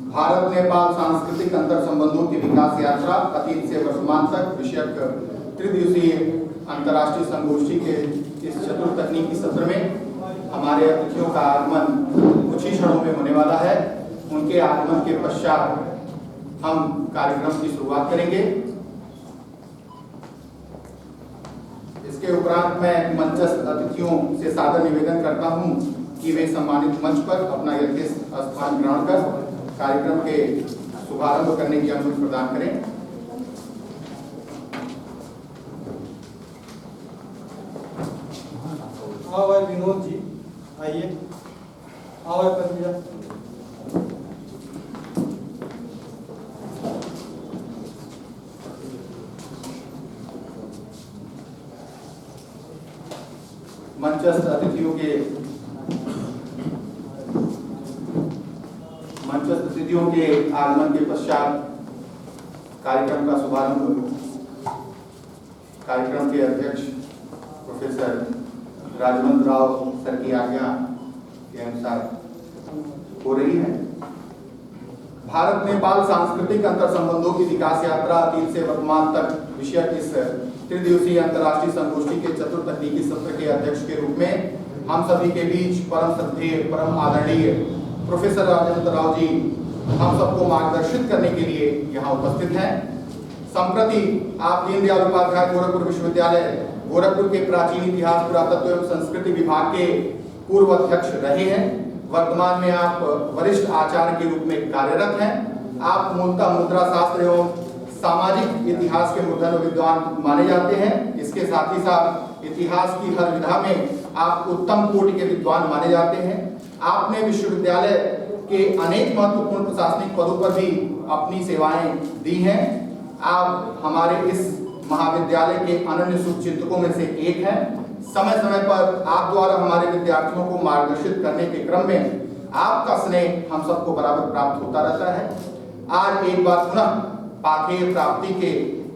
भारत नेपाल सांस्कृतिक अंतर संबंधों की विकास यात्रा अतीत से वर्तमान तक विषयक त्रिदिवसीय अंतर्राष्ट्रीय संगोष्ठी के इस चतुर्थ तकनीकी सत्र में हमारे अतिथियों का आगमन कुछ ही क्षणों में होने वाला है। उनके आगमन के पश्चात हम कार्यक्रम की शुरुआत करेंगे। इसके उपरांत मैं मंचस्थ अतिथियों से सादर निवेदन करता हूं कि वे सम्मानित मंच पर अपना यथेष्ट स्थान ग्रहण कर कार्यक्रम के शुभारंभ करने की अनुमति प्रदान करें। हाँ विनोद जी आइए। हाँ पद्मिजा मंचस्थ अतिथियों के आगमन के पश्चात कार्यक्रम का शुभारंभ कार्यक्रम के अध्यक्ष प्रोफेसर राजवंत राव सर की आज्ञा के अनुसार हो रही है। भारत नेपाल सांस्कृतिक अंतर संबंधों की विकास यात्रा अतीत से वर्तमान तक विषयक इस त्रिदिवसीय अंतर्राष्ट्रीय संगोष्ठी के चतुर्थ तकनीकी सत्र के अध्यक्ष के रूप में हम सभी के बीच परम श्रद्धेय परम आदरणीय प्रोफेसर राजवंत राव जी हम सबको मार्गदर्शित करने के लिए यहाँ उपस्थित हैं। संप्रति आप दीनदयाल उपाध्याय गोरखपुर विश्वविद्यालय गोरखपुर के प्राचीन इतिहास पुरातत्व एवं संस्कृति विभाग के पूर्व अध्यक्ष रहे हैं। वर्तमान में आप वरिष्ठ आचार्य के रूप में कार्यरत हैं। आप मूलतः मुद्रा शास्त्र एवं सामाजिक इतिहास के मूर्धन्य विद्वान माने जाते हैं। इसके साथ ही साथ इतिहास की हर विधा में आप उत्तम कोटि के विद्वान माने जाते हैं। आपने विश्वविद्यालय के अनेक महत्वपूर्ण प्रशासनिक पदों पर भी अपनी सेवाएं दी हैं। आप हमारे इस महाविद्यालय के अनन्य शुभचिंतकों में से एक हैं। समय समय पर आप द्वारा हमारे विद्यार्थियों को मार्गदर्शित करने के क्रम में आपका स्नेह हम सबको बराबर प्राप्त होता रहता है। आज एक बार पुनः पाथेय प्राप्ति के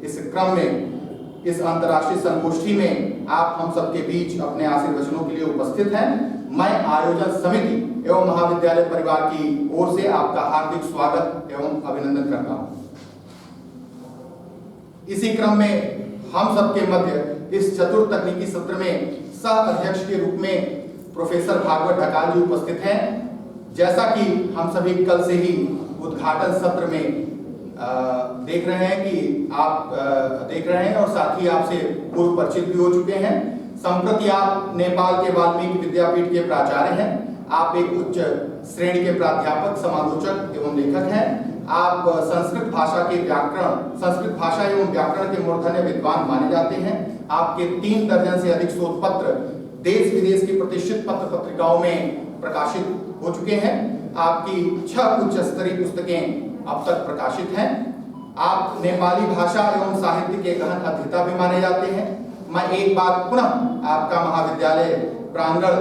इस क्रम में इस अंतर्राष्ट्रीय संगोष्ठी में आप हम सबके बीच अपने आशीर्वचनों के लिए उपस्थित हैं। मैं आयोजन समिति एवं महाविद्यालय परिवार की ओर से आपका हार्दिक स्वागत एवं अभिनंदन करता हूं। इसी क्रम में हम सबके मध्य इस चतुर्थ तकनीकी सत्र में सह अध्यक्ष के रूप में प्रोफेसर भागवत ढकाल जी उपस्थित हैं। जैसा कि हम सभी कल से ही उद्घाटन सत्र में देख रहे हैं कि आप देख रहे हैं और साथ ही आपसे पूर्व परिचित भी हो चुके हैं। संप्रति आप नेपाल के वाल्मीकि विद्यापीठ के प्राचार्य हैं। आप एक उच्च श्रेणी के प्राध्यापक समालोचक एवं लेखक हैं। आप संस्कृत भाषा एवं व्याकरण के मूर्धन्य विद्वान माने जाते हैं। आपके 3 दर्जन से अधिक शोध पत्र देश विदेश की प्रतिष्ठित पत्र पत्रिकाओं में प्रकाशित हो चुके हैं। आपकी 6 उच्च स्तरीय पुस्तकें अब तक प्रकाशित हैं। आप नेपाली भाषा एवं साहित्य के गहन अध्येता भी माने जाते हैं। मैं एक बार पुनः आपका महाविद्यालय प्रांगण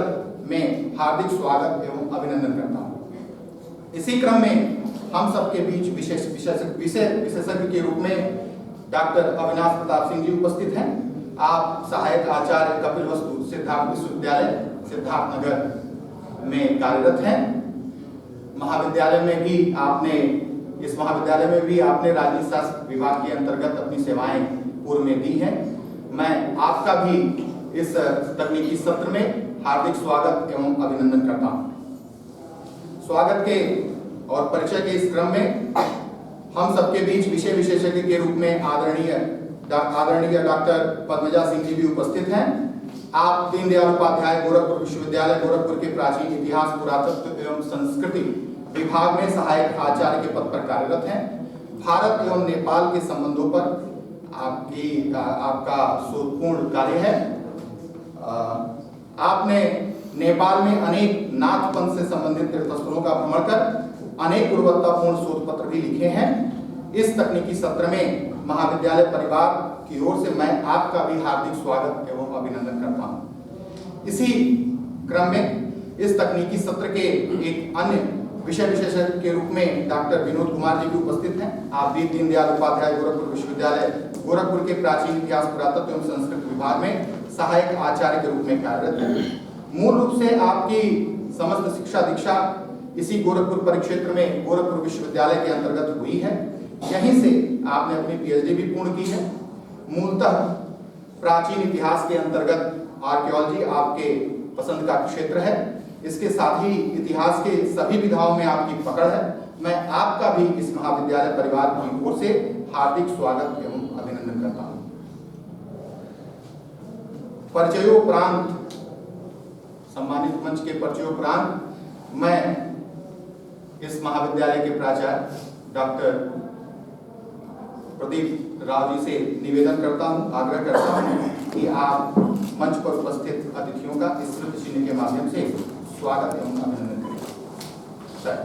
में हार्दिक स्वागत एवं अभिनंदन करता हूं। इसी क्रम में हम सबके बीच विशेषज्ञ के रूप में डॉक्टर अविनाश प्रताप सिंह जी उपस्थित हैं। आप सहायक आचार्य कपिलवस्तु सिद्धार्थ विश्वविद्यालय सिद्धार्थनगर में कार्यरत हैं। इस महाविद्यालय में भी आपने राजनीति शास्त्र विभाग के अंतर्गत अपनी सेवाएं पूर्व में दी हैं। मैं आपका भी इस तकनीकी सत्र में हार्दिक स्वागत एवं अभिनंदन करता हूं। स्वागत के और परिचय के इस क्रम में हम सबके बीच विषय विशेषज्ञ के रूप में आदरणीय डॉक्टर पद्मजा सिंह जी भी उपस्थित हैं। आप दीनदयाल उपाध्याय गोरखपुर विश्वविद्यालय गोरखपुर के प्राचीन इतिहास पुरातत्व एवं संस्कृति विभाग में सहायक आचार्य के पद पर कार्यरत हैं। भारत एवं नेपाल के संबंधों पर आपका शोधपूर्ण कार्य है। आपने नेपाल में अनेक नाथपंथ से संबंधित तीर्थस्थलों का भ्रमण कर अनेक गुणवत्तापूर्ण शोध पत्र भी लिखे हैं। इस तकनीकी सत्र में महाविद्यालय परिवार की ओर से मैं आपका भी हार्दिक स्वागत एवं अभिनंदन करता हूं। इसी क्रम में इस तकनीकी सत्र के एक अन्य विषय विशेषज्ञ के रूप में डॉक्टर विनोद कुमार जी भी उपस्थित हैं। आप भी दीनदयाल उपाध्याय गोरखपुर विश्वविद्यालय गोरखपुर के प्राचीन इतिहास पुरातत्व एवं संस्कृत विभाग में सहायक आचार्य के रूप में कार्यरत हैं। मूल रूप से आपकी समस्त शिक्षा दीक्षा इसी गोरखपुर परिक्षेत्र में गोरखपुर विश्वविद्यालय के अंतर्गत हुई है। यहीं से आपने अपनी पीएचडी भी पूर्ण की है। मूलतः प्राचीन इतिहास के अंतर्गत आर्कियोलॉजी आपके पसंद का क्षेत्र है। इसके साथ ही इतिहास के सभी विधाओं में आपकी पकड़ है। मैं आपका भी इस महाविद्यालय परिवार की ओर से हार्दिक स्वागत एवं अभिनंदन करता हूं। परिचयोपरांत, सम्मानित मंच के परिचयोपरांत मैं इस महाविद्यालय के प्राचार्य डॉक्टर प्रदीप राव जी से निवेदन करता हूं, आग्रह करता हूं कि आप मंच पर उपस्थित अतिथियों का इस स्मृति चिन्ह के माध्यम से स्वागत एवं अभिनंदन करें। सर।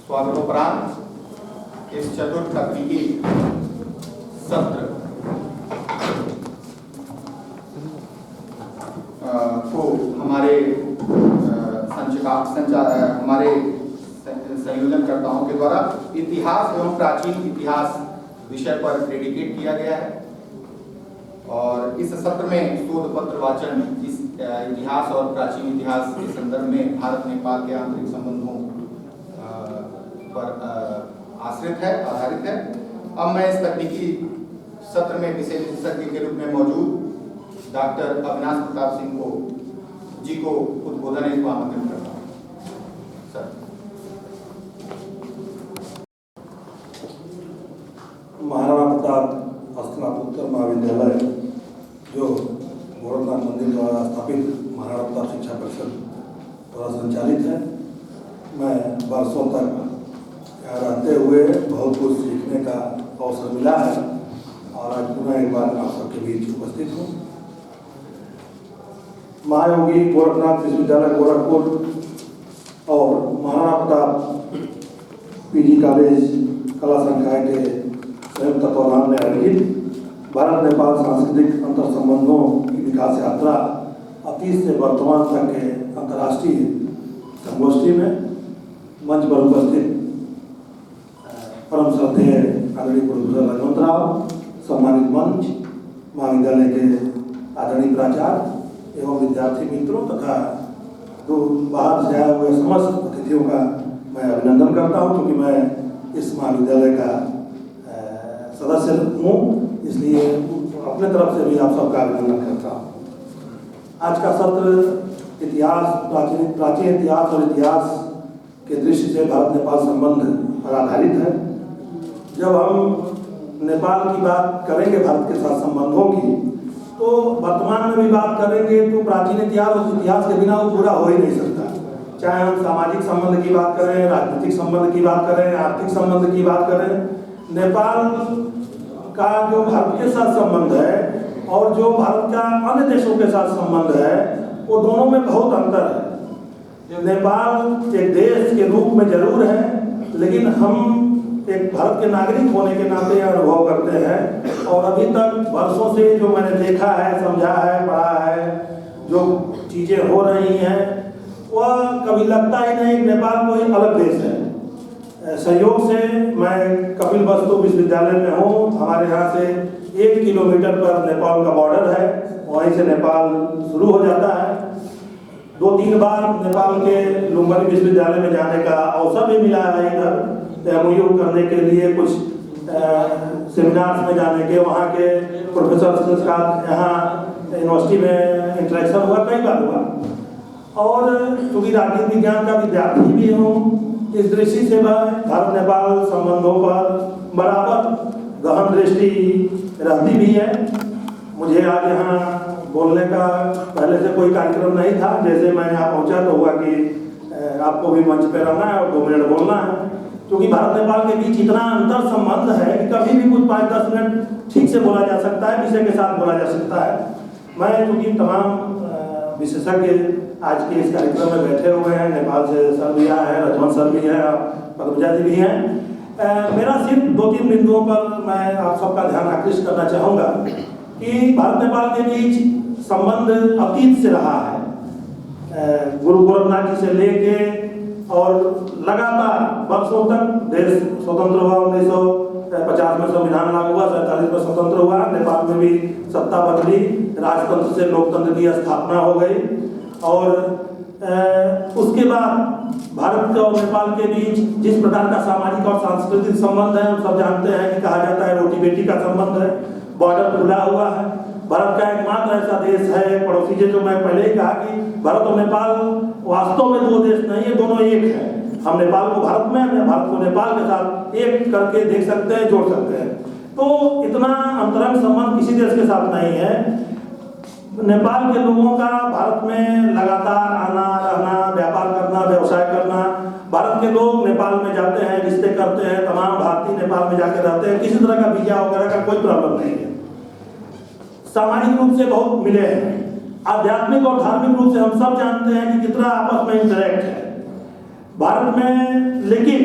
स्वागतोपरांत इस चतुर्थ तकनीकी सत्र को हमारे हमारे संयोजनकर्ताओं के द्वारा इतिहास एवं प्राचीन इतिहास विषय पर डेडिकेट किया गया है। और इस सत्र में शोध पत्र वाचन इस इतिहास और प्राचीन इतिहास के संदर्भ में भारत नेपाल के आंतरिक संबंधों पर आश्रित है, आधारित है। अब मैं इस तकनीकी सत्र में विशेष विशेषज्ञ के रूप में मौजूद डॉक्टर अविनाश प्रताप सिंह जी को उद्बोधन हेतु आमंत्रित करता हूँ। सर। महाराणा प्रताप स्नातकोत्तर महाविद्यालय जो गोरखनाथ मंदिर द्वारा स्थापित महाराणा प्रताप शिक्षा परिषद द्वारा संचालित है। मैं वर्षों तक यहाँ रहते हुए बहुत कुछ सीखने का अवसर मिला है और आज पुनः एक बार आप सबके बीच उपस्थित हूँ। महायोगी गोरखनाथ विश्वविद्यालय गोरखपुर और महाराणा प्रताप पीजी कॉलेज कला संकाय के संयुक्त तत्वाधान में आयोजित भारत नेपाल सांस्कृतिक अंतर संबंधों की विकास यात्रा अतीत से वर्तमान तक के अंतर्राष्ट्रीय संगोष्ठी में मंच पर उपस्थित परम श्रद्धेय आदरणीय प्रोफेसर राजवंत राव, सम्मानित मंच, महाविद्यालय के आदरणीय प्राचार्य एवं विद्यार्थी मित्रों तथा जो बाहर से आए हुए समस्त अतिथियों का मैं अभिनंदन करता हूं, क्योंकि मैं इस महाविद्यालय का सदस्य हूं, इसलिए अपने तरफ से भी आप सबका अभिनंदन करता हूं। आज का सत्र इतिहास, प्राचीन इतिहास और इतिहास के दृष्टि से भारत नेपाल संबंध पर आधारित है। जब हम नेपाल की बात करेंगे भारत के साथ संबंधों की, तो वर्तमान में भी बात करेंगे तो प्राचीन इतिहास और इतिहास के बिना वो पूरा हो ही नहीं सकता। चाहे हम सामाजिक संबंध की बात करें, राजनीतिक संबंध की बात करें, आर्थिक संबंध की बात करें, नेपाल का जो भारत के साथ संबंध है और जो भारत का अन्य देशों के साथ संबंध है, वो दोनों में बहुत अंतर है। नेपाल एक देश के रूप में जरूर है, लेकिन हम एक भारत के नागरिक होने के नाते अनुभव करते हैं। और अभी तक वर्षों से जो मैंने देखा है, समझा है, पढ़ा है, जो चीज़ें हो रही हैं, वह कभी लगता ही नहीं नेपाल कोई अलग देश है। संयोग से मैं कपिलवस्तु विश्वविद्यालय में हूँ। हमारे यहाँ से 1 किलोमीटर पर नेपाल का बॉर्डर है, वहीं से नेपाल शुरू हो जाता है। 2-3 बार नेपाल के लुम्बिनी विश्वविद्यालय में जाने का अवसर भी मिला है। इधर MOU करने के लिए कुछ सेमिनार्स में जाने के, वहाँ के प्रोफेसर के साथ यहाँ यूनिवर्सिटी में इंटरेक्शन हुआ, कई बार हुआ। और चूँकि राजनीति विज्ञान का विद्यार्थी भी हूँ, इस दृष्टि से मैं भारत नेपाल संबंधों पर बराबर गहन दृष्टि रहती भी है। मुझे आज यहाँ बोलने का पहले से कोई कार्यक्रम नहीं था। जैसे मैं यहाँ पहुँचा तो हुआ कि आपको भी मंच पे रहना है और 2 मिनट बोलना है, क्योंकि भारत नेपाल के बीच इतना अंतर संबंध है कि कभी भी कुछ 5-10 मिनट ठीक से बोला जा सकता है, विषय के साथ बोला जा सकता है। मैं क्योंकि तमाम विशेषज्ञ आज के इस कार्यक्रम में बैठे हुए हैं, नेपाल से सर भी आए हैं, रजवन सर भी हैं, पद्मजा जी भी हैं। मेरा सिर्फ 2-3 बिंदुओं पर मैं आप सबका ध्यान आकृष्ट करना चाहूँगा कि भारत नेपाल के बीच संबंध अतीत से रहा है। गुरु गोरखनाथ जी से लेके और लगातार वर्षों तक देश स्वतंत्र हुआ, 1950 में संविधान लागू हुआ, 47 में स्वतंत्र हुआ, नेपाल में भी सत्ता बदली, राजतंत्र से लोकतंत्र की स्थापना हो गई और उसके बाद भारत और नेपाल के बीच जिस प्रकार का सामाजिक और सांस्कृतिक संबंध है, हम सब जानते हैं कि कहा जाता है रोटी बेटी का संबंध है, बॉर्डर खुला हुआ है। भारत का एकमात्र ऐसा देश है, पड़ोसी जो मैं पहले ही कहा कि भारत और नेपाल वास्तव में 2 देश नहीं है, दोनों एक है। हम नेपाल को भारत में, भारत को नेपाल के साथ एक करके देख सकते हैं, जोड़ सकते हैं। तो इतना अंतरंग संबंध किसी देश के साथ नहीं है। नेपाल के लोगों का भारत में लगातार आना, रहना, व्यापार करना, व्यवसाय करना, भारत के लोग नेपाल में जाते हैं, रिश्ते करते हैं, तमाम भारतीय नेपाल में जाकर रहते हैं, किसी तरह का वीजा वगैरह का कोई प्रॉब्लम नहीं है। सामाजिक रूप से बहुत मिले हैं, आध्यात्मिक और धार्मिक रूप से हम सब जानते हैं कि कितना आपस में इंटरेक्ट है भारत में। लेकिन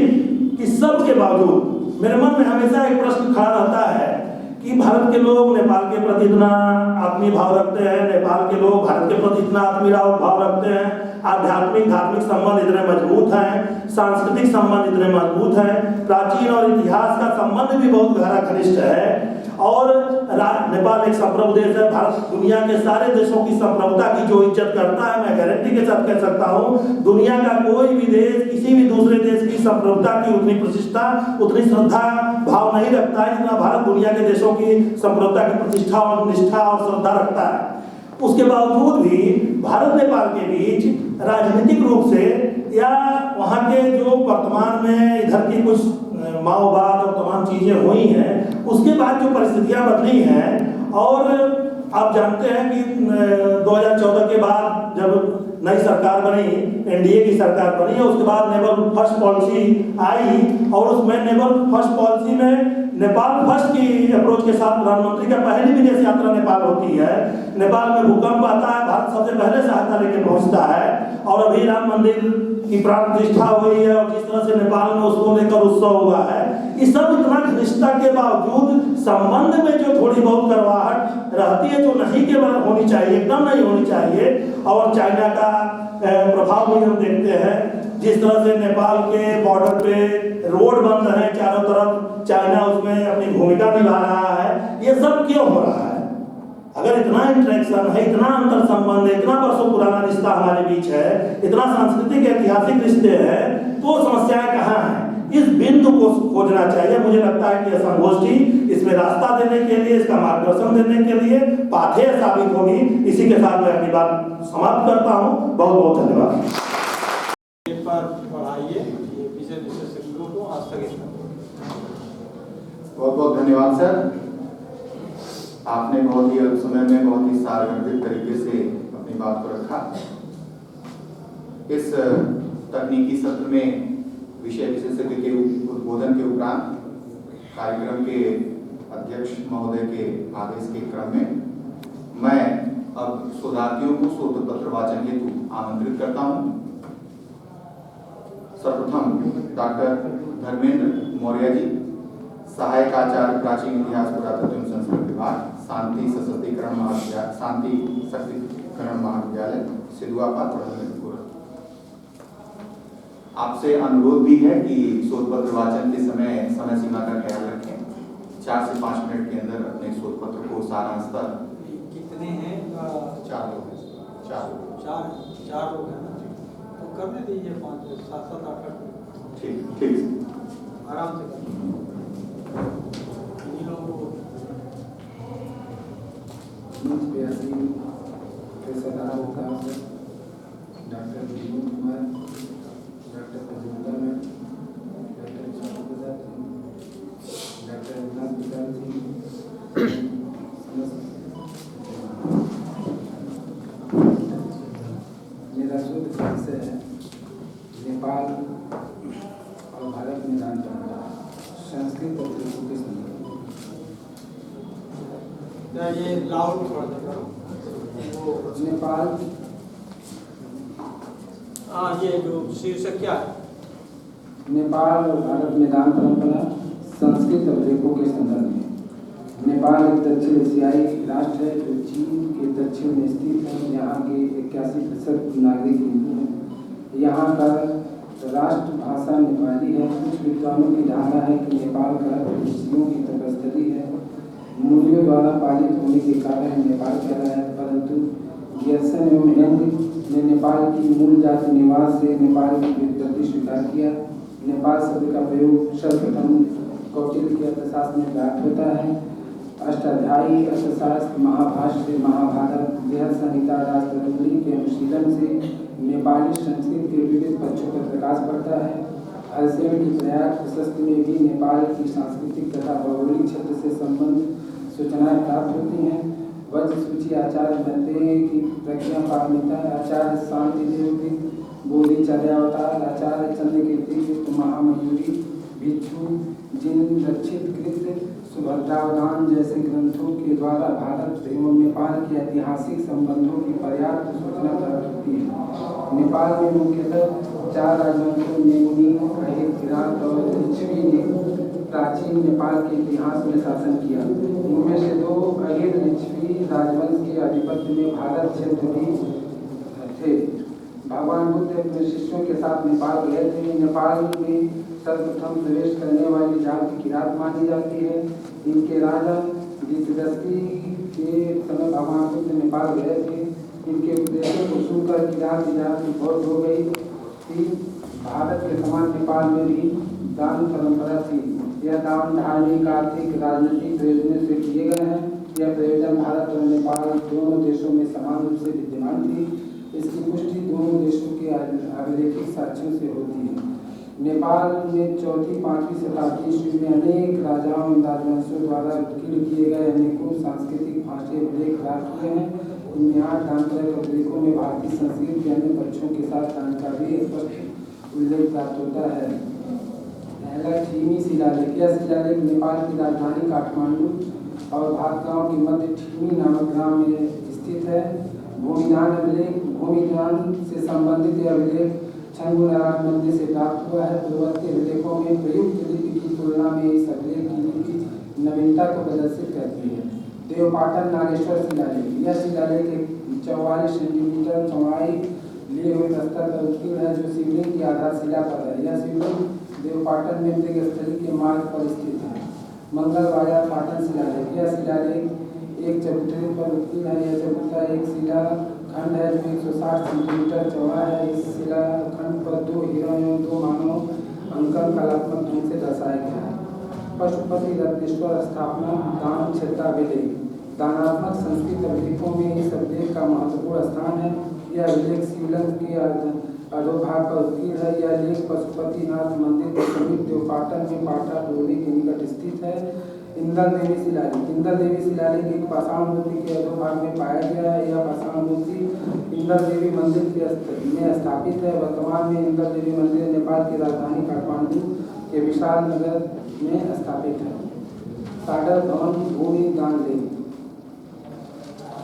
इस सब के बावजूद मेरे मन में हमेशा एक प्रश्न खड़ा रहता है कि भारत के लोग नेपाल के प्रति इतना आत्मीय भाव रखते हैं, नेपाल के लोग भारत के प्रति इतना आत्मीय भाव रखते हैं, आध्यात्मिक धार्मिक संबंध इतने मजबूत हैं, सांस्कृतिक संबंध इतने मजबूत हैं, प्राचीन और इतिहास का संबंध भी बहुत गहरा घनिष्ठ है। और नेपाल एक संप्रभु देश है। भारत दुनिया के सारे देशों की संप्रभुता की जो इज्जत करता है, मैं गारंटी के साथ कह सकता हूँ, दुनिया का कोई भी देश किसी भी दूसरे देश की संप्रभुता की उतनी प्रतिष्ठा, उतनी श्रद्धा भाव नहीं रखता है जितना भारत दुनिया के देशों की संप्रभुता की प्रतिष्ठा और निष्ठा और श्रद्धा रखता है। उसके बावजूद भी भारत नेपाल के बीच राजनीतिक रूप से या वहाँ के जो वर्तमान में इधर की कुछ माओवाद और तमाम चीजें हुई हैं, उसके बाद जो परिस्थितियां बदली हैं, और आप जानते हैं कि 2014 के बाद जब नई सरकार बनी, एनडीए की सरकार बनी, उसके बाद नेबर फर्स्ट पॉलिसी आई और उसमें नेबर फर्स्ट पॉलिसी में नेपाल फर्स्ट की अप्रोच के साथ प्रधानमंत्री का पहली विदेश यात्रा नेपाल होती है। नेपाल में भूकंप आता है, भारत सबसे पहले सहायता लेके पहुंचता है और अभी राम मंदिर की प्राण प्रतिष्ठा हुई है और जिस तरह से नेपाल में उसको लेकर उत्सव हुआ है, इस सब इतना घनिष्ठता के बावजूद संबंध में जो थोड़ी बहुत करवाहट रहती है, जो नहीं के बराबर होनी चाहिए, एकदम नहीं होनी चाहिए। और चाइना का प्रभाव भी हम देखते हैं, जिस तरह से नेपाल के बॉर्डर पे रोड बन रहे हैं चारों तरफ, चाइना उसमें अपनी भूमिका निभा रहा है। ये सब क्यों हो रहा है? अगर इतना इंटरेक्शन है, इतना अंतर संबंध है, इतना वर्षों पुराना रिश्ता हमारे बीच है, इतना सांस्कृतिक ऐतिहासिक रिश्ते हैं, तो समस्याएं कहाँ हैं? इस बिंदु को खोजना चाहिए। मुझे लगता है कि यह संगोष्ठी इसमें रास्ता देने के लिए, इसका मार्गदर्शन देने के लिए पाथेय साबित होगी। इसी के साथ मैं अपनी बात समाप्त करता हूँ। बहुत बहुत धन्यवाद। बहुत बहुत धन्यवाद सर। आपने बहुत ही अल्प समय में बहुत ही सारगर्भित तरीके से अपनी बात को रखा। इस तकनीकी सत्र में विषय विशेषज्ञ के उद्बोधन के उपरांत कार्यक्रम के अध्यक्ष महोदय के आदेश के क्रम में मैं अब शोधार्थियों को शोध पत्र वाचन हेतु आमंत्रित करता हूं। सर्वप्रथम डॉक्टर धर्मेंद्र मौर्य जी, सहायक आचार्य प्राचीन इतिहास पुरातत्व एवं संस्कृति विभाग, शांति सशक्तिकरण महाविद्यालय सिधुआपात। आपसे अनुरोध भी है कि शोध पत्र वाचन के समय सीमा का ख्याल रखें। 4 से 5 मिनट के अंदर अपने शोध पत्र को सारांशतः। कितने हैं? 4 लोग हैं। 4 लोग हैं ना, तो करने दीजिए 5, 7, 8। ठीक आराम से करिए। इन लोगों को doctor Vinod Kumar, doctor Prajwal ma'am, doctor Vishal Prasad Singh, doctor Raghunath Prasad Singh, मेरा शोध का विषय है नेपाल और भारत में दान परंपरा, संस्कृत और तेलुगु के संदर्भ। ये लाहौर थोड़ा सा नेपाल, हाँ, ये जो शीर्षक क्या है? नेपाल और भारत में दान परंपरा, संस्कृत अभिलेखों के संदर्भ में। नेपाल एक दक्षिण एशियाई राष्ट्र है जो चीन के दक्षिण में स्थित है। यहाँ के 81% नागरिक हिंदू हैं। यहाँ का राष्ट्रभाषा नेपाली है। कुछ विद्वानों की धारणा है कि नेपाल का ऋषियों की तपस्थली है। मूल्यों द्वारा पालित होने के कारण नेपाल कहलाया है, परंतु गियर्सन एवं यंग ने नेपाल की मूल जाति निवास से नेपाल की व्युत्पत्ति स्वीकार किया। नेपाल शब्द का प्रयोग सर्वप्रथम कौटिल्य के अर्थशास्त्र में प्राप्त होता है। अष्टाध्यायी अर्थशास्त्र, महाभाष्य, महाभारत, बृहद संहिता, राष्ट्रकुली के अनुशीलन से नेपाली संस्कृत के विविध पक्षों पर प्रकाश पड़ता है। हर्षण की प्रयाग प्रशस्ति में भी नेपाल की सांस्कृतिक तथा भौगोलिक क्षेत्र से संबंधित सूचनाएं प्राप्त होती हैं। वज्र सूची आचार्य मध्य की प्रज्ञा पारमिता, आचार्य शांति देव, बोधिचर्यावतार, आचार्य चंद्रकीर्ति, महामयूरी, भिक्षु, जिन रक्षित कृत, सुभद्रावदान जैसे ग्रंथों के द्वारा भारत एवं नेपाल के ऐतिहासिक संबंधों की पर्याप्त सूचना प्राप्त होती है। नेपाल में मुख्यतः 4 राजवंशों नेमुनी, अहिर, किरात और लिच्छवी ने प्राचीन नेपाल के इतिहास में शासन किया। इनमें से 2 अहिर लिच्छवी राजवंश के आधिपत्य में भारत क्षेत्र भी थे। भगवान बुद्ध अपने शिष्यों के साथ नेपाल गए थे। नेपाल में सर्वप्रथम प्रवेश करने वाली जाति किरात मानी जाती है। इनके राजा विजयदस्ती के समय भगवान बुद्ध नेपाल गए थे। इनके उपदेशों को सुनकर किरात जाति बौद्ध हो गई थी। भारत के समान नेपाल में भी दान परंपरा थी। यह दान धार्मिक, आर्थिक, राजनीतिक प्रयोजनों से किए गए हैं। यह प्रयोजन भारत और नेपाल दोनों देशों में समान रूप से विद्यमान थी। इसकी पुष्टि दोनों देशों के अभिलेखित साक्ष्यों से होती है। नेपाल में 4वीं-5वीं शताब्दी ईस्वी में अनेक राजाओं एवं राजवंशों द्वारा उत्कीर्ण किए गए अनेकों सांस्कृतिक भाषी अभिलेख प्राप्त हुए हैं। इनमें 8 दानपरक अभिलेखों में भारतीय संस्कृति के अन्य पक्षों के साथ दान का भी स्पष्ट उल्लेख प्राप्त होता है। पहला ठीमी शिलालेख। यह शिलालेख नेपाल की राजधानी काठमांडू और भातगांव के मध्य ठीमी नामक ग्राम में स्थित है। भूमिदान अभिलेख। भूमिदान से संबंधित यह अभिलेख छंगू नारायण मंदिर से प्राप्त हुआ है। पूर्ववर्ती अभिलेखों में प्रयुक्त लिपि की तुलना में इस अभिलेख की लिपि नवीनता को प्रदर्शित करती है। देवपाटन नागेश्वर शिलालेख। यह शिलालेख 44 सेंटीमीटर चौड़ाई लिए हुए प्रस्तर पर उत्कीर्ण है, जो शिवलिंग की आधारशिला पर है। यह शिवलिंग देवपाटन में मृगस्थली के मार्ग पर स्थित है। मंगल बाजार पाटन शिलालेख। यह शिलालेख एक चबूतरे पर उत्कीर्ण है। यह चबूतरा एक शिला खंड है जो 160 सेंटीमीटर चौड़ा है। इस शिला खंड पर 2 हिरण एवं 2 मानव अंकन कलात्मक ढंग से दर्शाया गया है। पशुपति रत्नेश्वर स्थापना दान क्षेत्र अभिलेख। दानात्मक संस्कृत अभिलेखों में इस अभिलेख का महत्वपूर्ण स्थान है। यह अभिलेख शिवलिंग के अधोभाग पर उत्कीर्ण है। यह लेख पशुपतिनाथ मंदिर के समीप देवपाटन में पाटा डोरी के निकट स्थित है। इंदल देवी शिलालेख। इंदल देवी शिलालेख एक पाषाण मूर्ति के अधोभाग में पाया गया है। यह पाषाण मूर्ति इंदल देवी मंदिर में स्थापित है। वर्तमान में इंदल देवी मंदिर नेपाल की राजधानी काठमांडू के विशाल नगर में स्थापित है। सागर भवन भूमि दान लेख।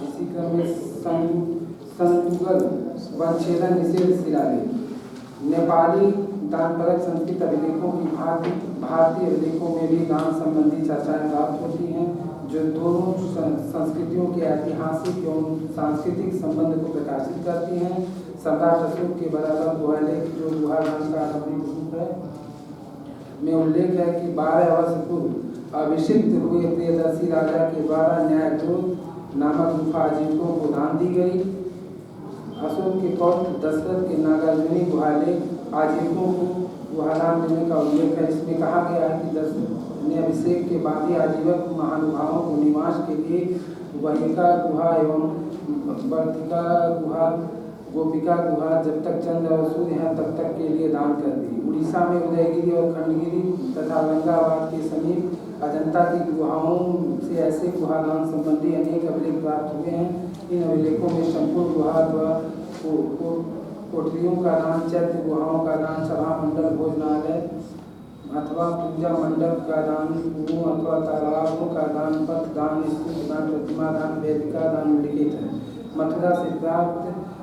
इसी क्रम में संयुगल वनच्छेदन निषेध शिलालेख। नेपाली दानपरक संस्कृत अभिलेखों की भांति भारतीय अभिलेखों में भी दान संबंधी चर्चाएं प्राप्त होती हैं, जो दोनों संस्कृतियों के ऐतिहासिक एवं सांस्कृतिक संबंध को प्रकाशित करती हैं। सम्राट अशोक के बराबर गुहालेख, जो गुहादान का आरंभिक रूप है, में उल्लेख है कि 12 वर्ष पूर्व अभिषिक्त हुए प्रियदर्शी राजा के द्वारा न्यायक्रोध नामक गुफा आजीविकों को दान दी गई। अशोक के पौत्र दशरथ के नागार्जुनी गुहालेख आजीविकों को गुहादान देने का उल्लेख है। इसमें कहा गया है कि दशरथ ने अभिषेक के बाद ही आजीवक महानुभावों को निवास के लिए वहिका गुहा एवं वर्तिका गुहा, गोपिका गुहा, जब तक चंद्र और सूर्य हैं तब तक के लिए दान कर दी। उड़ीसा में उदयगिरी और खंडगिरी तथा औरंगाबाद के समीप अजंता की गुहाओं से ऐसे गुहादान संबंधी अनेक अभिलेख प्राप्त हुए हैं। इन अभिलेखों में संपूर्ण गुहा कोठरियों का दान, चैत्य गुहाओं का दान, सभा मंडल, भोजनालय अथवा पूजा मंडप का दान, कुओं अथवा तालाबों का दान, पथ दान, स्तूप दान, प्रतिमा दान, वेदिका दान लिखित है। मथुरा से प्राप्त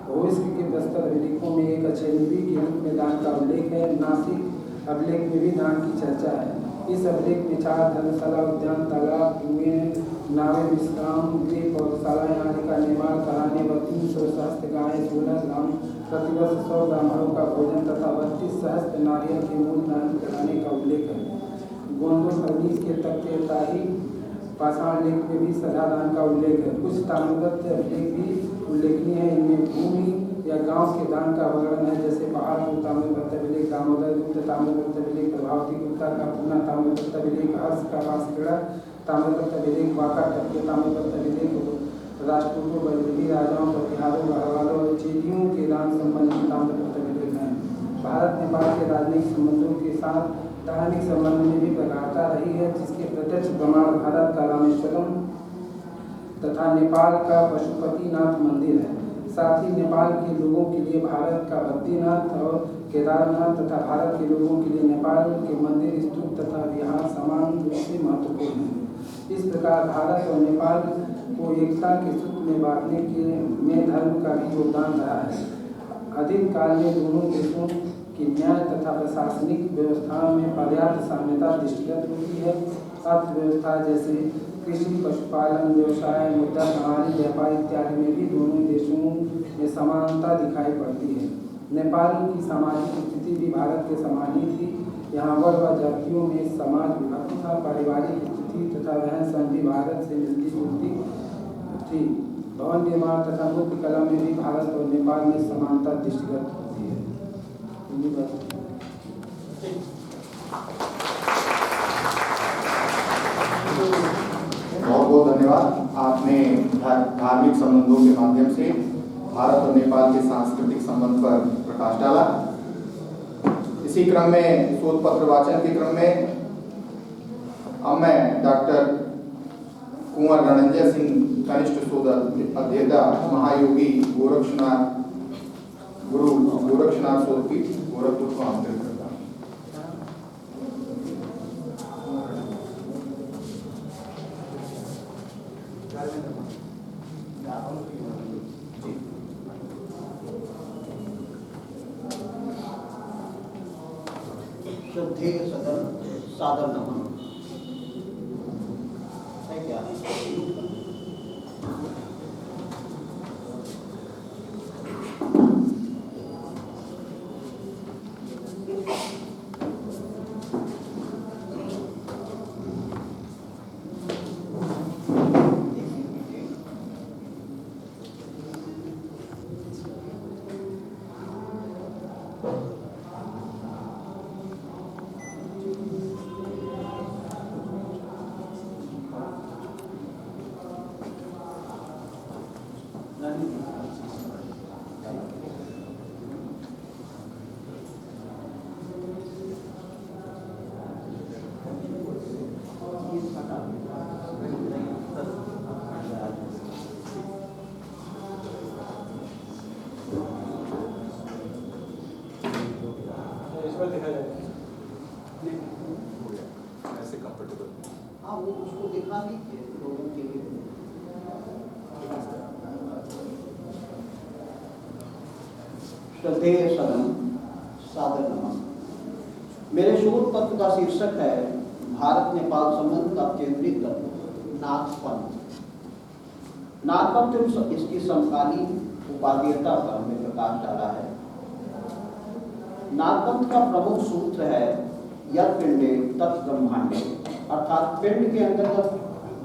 होस्क के प्रस्तर अभिलेखों में एक अक्षयलिपि के रूप में दान का उल्लेख है। नासिक अभिलेख में भी दान की चर्चा है। इस अभिलेख में 4 धर्मशाला, उद्यान, तालाब, कुएं, नावें, विश्राम गृह, पौधशालाएं आदि का निर्माण कराने व 300 सहस्त्र गायें, 16 ग्राम प्रतिवर्ष 100 ब्राह्मणों का भोजन तथा 32 सहस्त्र नारियल के मूल दान कराने का उल्लेख है। गोंदो फर्नीस के तख्ताही पाषाण लेख में भी सदादान का उल्लेख है। कुछ ताम्रपत्र अभिलेख भी उल्लेखनीय है। इनमें भूमि या गांव के दान का वर्णन है, जैसे पहाड़पुर ताम्रपत्र अभिलेख, दामोदर गुप्त ताम्रपत्र अभिलेख, प्रभावती गुप्ता का पूना ताम्रपत्र अभिलेख, हर्ष का वासखेड़ा ताम्रपत्र अभिलेख, वाका टक्के ताम्रपत्र अभिलेख, राजपूतों, बलदेवी राजाओं, प्रतिहारों, गढ़वालों और चेदियों के दान संबंधी ताम्रपत्र अभिलेख हैं। भारत नेपाल के राजनीतिक संबंधों के साथ धार्मिक संबंध में भी प्रगाढ़ता रही है, जिसके प्रत्यक्ष प्रमाण भारत का रामेश्वरम तथा नेपाल का पशुपतिनाथ मंदिर है। साथ ही नेपाल के लोगों के लिए भारत का बद्रीनाथ और केदारनाथ तथा भारत के लोगों के लिए नेपाल के मंदिर, स्तूप तथा विहार समान रूप से महत्वपूर्ण है। इस प्रकार भारत और नेपाल को एकता के सूत्र में बांधने के में धर्म का भी योगदान रहा है। अधिक काल में दोनों देशों की न्याय तथा प्रशासनिक व्यवस्थाओं में पर्याप्त साम्यता दृष्टिगत होती है। अर्थव्यवस्था जैसे कृषि, पशुपालन, व्यवसाय, मुद्रा प्रणाली, व्यापार इत्यादि में भी दोनों देशों में समानता दिखाई पड़ती है। नेपाल की सामाजिक स्थिति भी भारत के समान ही थी। यहाँ वर्ग व जातियों में समाज विभक्त था। पारिवारिक स्थिति तथा रहन सहन भी भारत से मिलती जुलती थी। भवन निर्माण तथा मूर्ति कला में भी भारत और नेपाल में समानता दृष्टिगत होती है। बहुत बहुत धन्यवाद। आपने धार्मिक संबंधों के माध्यम से भारत और नेपाल के सांस्कृतिक संबंध पर प्रकाश डाला। इसी क्रम में शोध पत्र वाचन के क्रम में अब मैं डॉक्टर कुंवर रणंजय सिंह कनिष्ठ शोध अध्येता महायोगी गोरक्षनाथ गुरु गोरक्षनाथ शोधपीठ गोरखपुर को आमंत्रित करता हूँ। श्रद्धेय सदन, सादर नमन है क्या? ऐसे कंफर्टेबल। हाँ, वो उसको दिखा दीजिए लोगों के लिए। श्रद्धेय सदन, सादर नमन। मेरे शोध पत्र का शीर्षक है भारत नेपाल संबंध का केंद्रीय तत्व नाथपंथ। नाथपंथ इसकी समकालीन उपादेयता पर हमने प्रकाश डाला है। नाथपंथ का प्रमुख सूत्र है यत् पिंडे तत् ब्रह्मांडे, अर्थात पिंड के अंतर्गत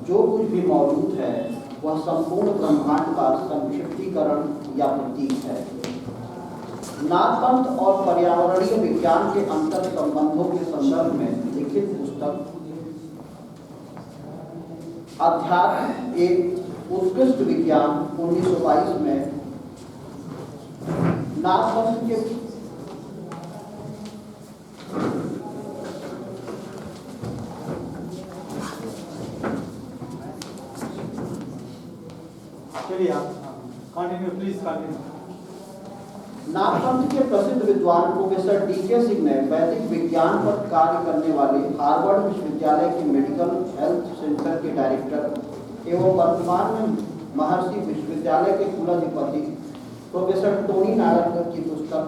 जो कुछ भी मौजूद है वह संपूर्ण ब्रह्मांड का संक्षिप्तीकरण या प्रतीक है। नाथपंथ और पर्यावरणीय विज्ञान के अंतर संबंधों के संदर्भ में लिखित पुस्तक अध्यात्म एक उत्कृष्ट विज्ञान 1922 में नाथपंथ के चलिए आप कंटिन्यू, प्लीज कंटिन्यू। नागपंथ के प्रसिद्ध विद्वान प्रोफेसर डी.के. सिंह ने वैदिक विज्ञान पर कार्य करने वाले हार्वर्ड विश्वविद्यालय के मेडिकल हेल्थ सेंटर के डायरेक्टर एवं वर्तमान में महर्षि विश्वविद्यालय के कुलाधिपति प्रोफेसर टोनी नागरकर की पुस्तक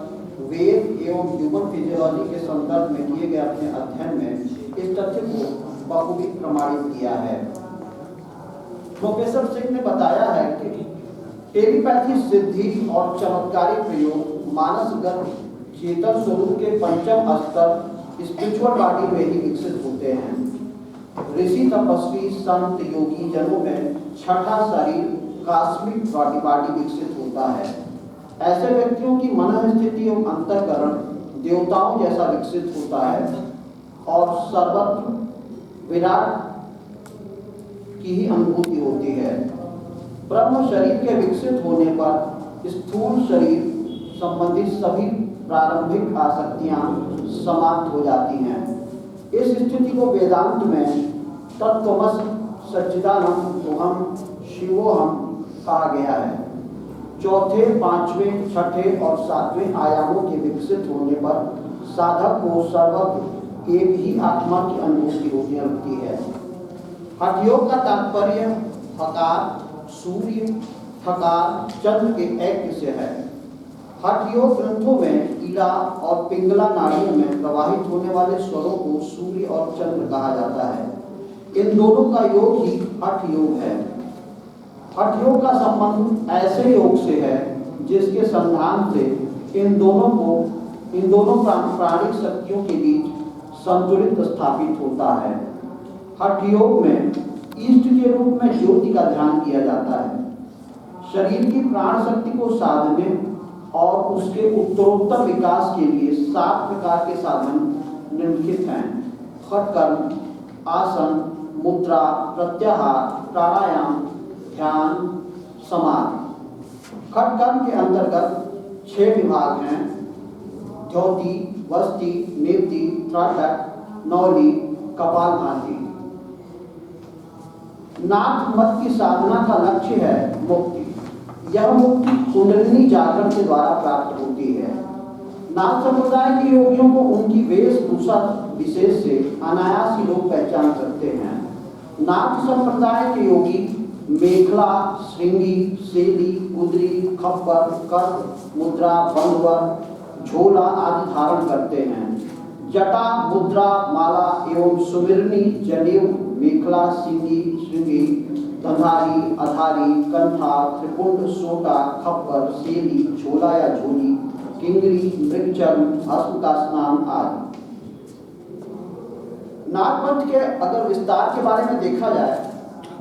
वेद एवं ह्यूमन फिजियोलॉजी के संदर्भ में किए गए अपने अध्ययन में इस तथ्य को बखूबी प्रमाणित किया है। प्रोफेसर सिंह ने बताया है कि टेलीपैथी सिद्धि और चमत्कारी प्रयोग मानसगत चेतन स्वरूप के पंचम स्तर स्पिरिचुअल बॉडी में ही विकसित होते हैं। ऋषि तपस्वी संत योगी जनों में छठा शरीर कॉस्मिक बॉडी विकसित होता है। ऐसे व्यक्तियों की मन स्थिति एवं अंतःकरण देवताओं जैसा विकसित होता है और सर्वत्र विराट की ही अनुभूति होती है। ब्रह्म शरीर के विकसित होने पर स्थूल शरीर संबंधित सभी प्रारंभिक आसक्तियां समाप्त हो जाती हैं। इस स्थिति को वेदांत में तत्त्वमसि सच्चिदानंद शिवोहम कहा गया है। चौथे, पांचवें, छठे और सातवें आयामों के विकसित होने पर साधक को सर्वत्र एक ही आत्मा की अनुभूति होने लगती है। हठ योग का तात्पर्य हकार, सूर्य, थकार, चंद्र के ऐक्य से है। हठ योग ग्रंथों में ईड़ा और पिंगला नाड़ियों में प्रवाहित होने वाले स्वरों को सूर्य और चंद्र कहा जाता है। इन दोनों का योग ही हठ योग है। हठ योग का संबंध ऐसे योग से है जिसके संधान से इन दोनों प्राणिक शक्तियों के बीच संतुलित स्थापित होता है। हठ योग में इष्ट के रूप में ज्योति का ध्यान किया जाता है। शरीर की प्राण शक्ति को साधने और उसके उत्तरोत्तर विकास के लिए 7 प्रकार के साधन निम्नलिखित हैं। हठ कर्म, आसन, मुद्रा, प्रत्याहार, प्राणायाम, ध्यान, समाधि। हठ कर्म के अंतर्गत 6 विभाग हैं: ध्योति, वस्ति, निवृत्ति, त्राटक, नौली, कपालभाति। नाथ मत की साधना का लक्ष्य है मुक्ति। यह मुक्ति कुंडलिनी जागरण के द्वारा प्राप्त होती है। नाथ संप्रदाय के योगियों को उनकी वेशभूषा विशेष से अनायास ही लोग पहचान सकते हैं। नाथ संप्रदाय के योगी मेखला, श्रृंगी, सेली, गुदरी, खप्पर, कर, मुद्रा, बंधवर, झोला आदि धारण करते हैं। जटा, मुद्रा, माला एवं सुमिरनी, जनेऊ, मेखला, सिंगी, श्रृंगी, गंधारी, अधारी, कंठा, त्रिपुंड, सोटा, खप्पर, सेली, झोला या झोली, किंगरी, मृगचर्म, भस्म का स्नान आदि। नागपंथ के अगर विस्तार के बारे में देखा जाए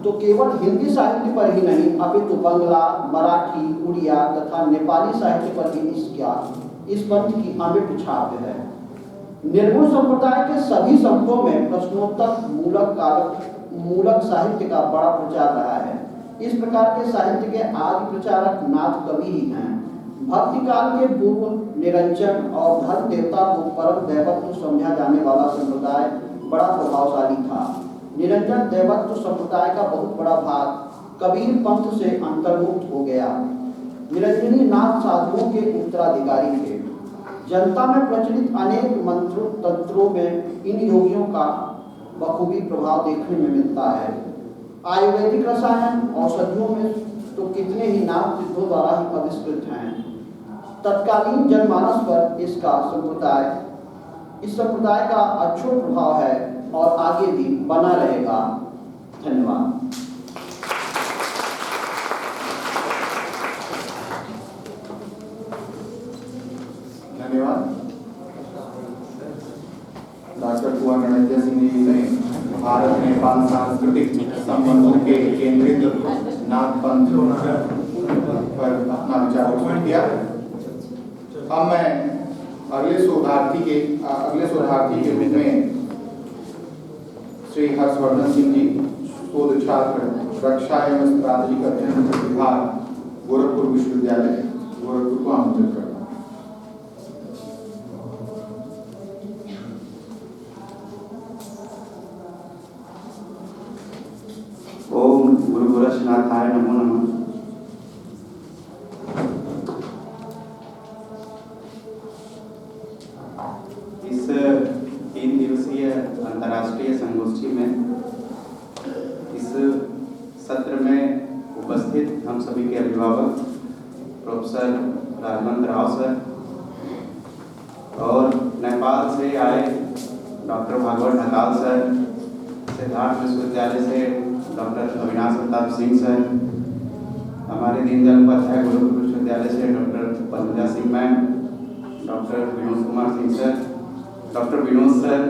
तो केवल हिंदी साहित्य पर ही नहीं अपितु बंगला, मराठी, उड़िया तथा नेपाली साहित्य पर भी इस पंथ की अमिट छाप है। निर्गुण संप्रदाय के सभी संतों में प्रश्नोत्तर मूलक साहित्य का बड़ा प्रचार रहा है। इस प्रकार के साहित्य के आदि प्रचारक नाथ कवि ही हैं। भक्ति काल के पूर्व निरंजन और धर्म देवता को परम दैवत्व समझा जाने वाला संप्रदाय बड़ा प्रभावशाली था। निरंजन दैवत्व संप्रदाय का बहुत बड़ा भाग कबीर पंथ से अंतर्मुक्त हो गया। निरंजनी नाथ साधुओं के उत्तराधिकारी थे। जनता में प्रचलित अनेक मंत्रों तंत्रों में इन योगियों का बखूबी प्रभाव देखने में मिलता है। आयुर्वेदिक रसायन औषधियों में तो कितने ही नाम सिद्धों द्वारा ही आविष्कृत हैं। तत्कालीन जनमानस पर इस संप्रदाय का अक्षुण प्रभाव है और आगे भी बना रहेगा। धन्यवाद। धन्यवाद। डॉक्टर कुंवर रणजित सिंह जी ने भारत नेपाल सांस्कृतिक संबंधों के केंद्रित नागपंथ पर अपना विचार प्रकट किया। अब मैं अगले शोधार्थी के रूप में श्री हर्षवर्धन सिंह जी, शोध छात्र, रक्षा एवं स्ट्रैटेजिक अध्ययन विभाग, गोरखपुर विश्वविद्यालय, गोरखपुर को आमंत्रित करता हूं। ओम गुरु गोरक्षनाथाय नमो नमः। इस 3 दिवसीय अंतर्राष्ट्रीय संगोष्ठी में इस सत्र में उपस्थित हम सभी के अभिभावक प्रोफेसर राजवंत राव सर और नेपाल से आए डॉक्टर भागवत ढकाल सर, सिद्धार्थ विश्वविद्यालय से डॉक्टर अविनाश प्रताप सिंह सर, हमारे दीनदयाल उपाध्याय गुरुकुल विश्वविद्यालय से doctor Padmaja Singh ma'am, doctor Vinod Kumar Singh sir, doctor Vinod sir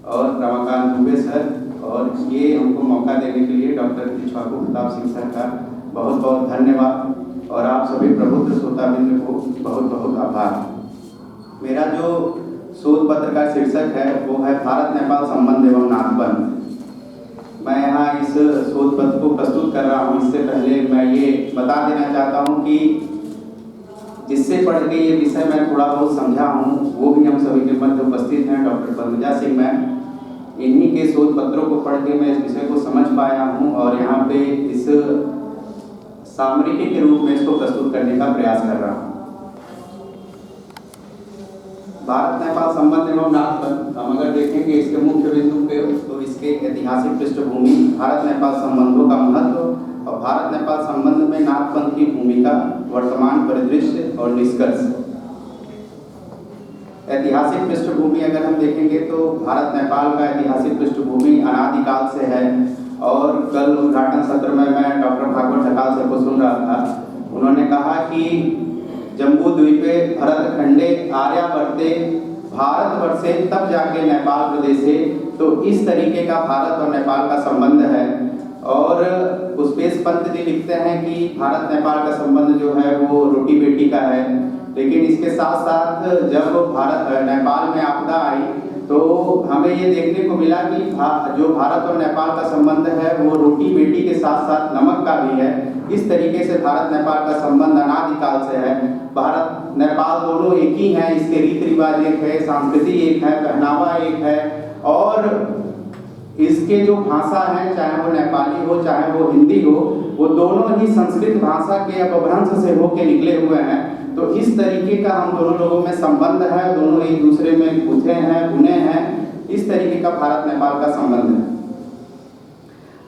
और रमाकांत दुबे सर, और ये हमको मौका देने के लिए डॉक्टर इक्ष्वाकु प्रताप सिंह सर का बहुत बहुत धन्यवाद और आप सभी प्रबुद्ध श्रोताबिंद को बहुत बहुत आभार। मेरा जो शोध पत्र का शीर्षक है वो है भारत नेपाल संबंध एवं नाथपंथ। मैं यहाँ इस शोध पत्र को प्रस्तुत कर रहा हूँ, इससे पहले मैं ये बता देना चाहता हूँ कि जिससे पढ़ के ये विषय मैं थोड़ा बहुत समझा हूँ वो भी हम सभी के मध्य उपस्थित हैं डॉक्टर पद्मजा सिंह मैम। इन्हीं के शोध पत्रों को पढ़ के मैं इस विषय को समझ पाया हूँ और यहाँ पे इस सामरिकी के रूप में इसको प्रस्तुत करने का प्रयास कर रहा हूँ। भारत नेपाल संबंध एवं नाथपंथ हम अगर देखेंगे इसके मुख्य बिंदु पे तो इसके ऐतिहासिक पृष्ठभूमि, भारत नेपाल संबंधों का महत्व और भारत नेपाल संबंध में नाथपंथ की भूमिका, वर्तमान परिदृश्य और निष्कर्ष। ऐतिहासिक पृष्ठभूमि अगर हम देखेंगे तो भारत नेपाल का ऐतिहासिक पृष्ठभूमि अनादिकाल से है और कल उद्घाटन सत्र में मैं डॉक्टर भागवत ढकाल सर को सुन रहा था। उन्होंने कहा कि जम्बू द्वीपे भरत खंडे आर्यावर्ते भारतवर्षे तब जाके नेपाल प्रदेशे, तो इस तरीके का भारत और नेपाल का संबंध है। और पुष्पेश पंत जी लिखते हैं कि भारत नेपाल का संबंध जो है वो रोटी बेटी का है, लेकिन इसके साथ साथ जब नेपाल में आपदा आई तो हमें ये देखने को मिला कि जो भारत और नेपाल का संबंध है वो रोटी बेटी के साथ साथ नमक का भी है। इस तरीके से भारत नेपाल का संबंध अनादिकाल से है। भारत नेपाल दोनों एक ही हैं, इसके रीति रिवाज एक है, संस्कृति एक है, पहनावा एक है और इसके जो भाषा है चाहे वो नेपाली हो चाहे वो हिंदी हो, वो दोनों ही संस्कृत भाषा के अपभ्रंश से होके निकले हुए हैं। तो इस तरीके का हम दोनों लोगों में संबंध है, दोनों एक दूसरे में गुथे हैं बुने हैं, इस तरीके का भारत नेपाल का संबंध है।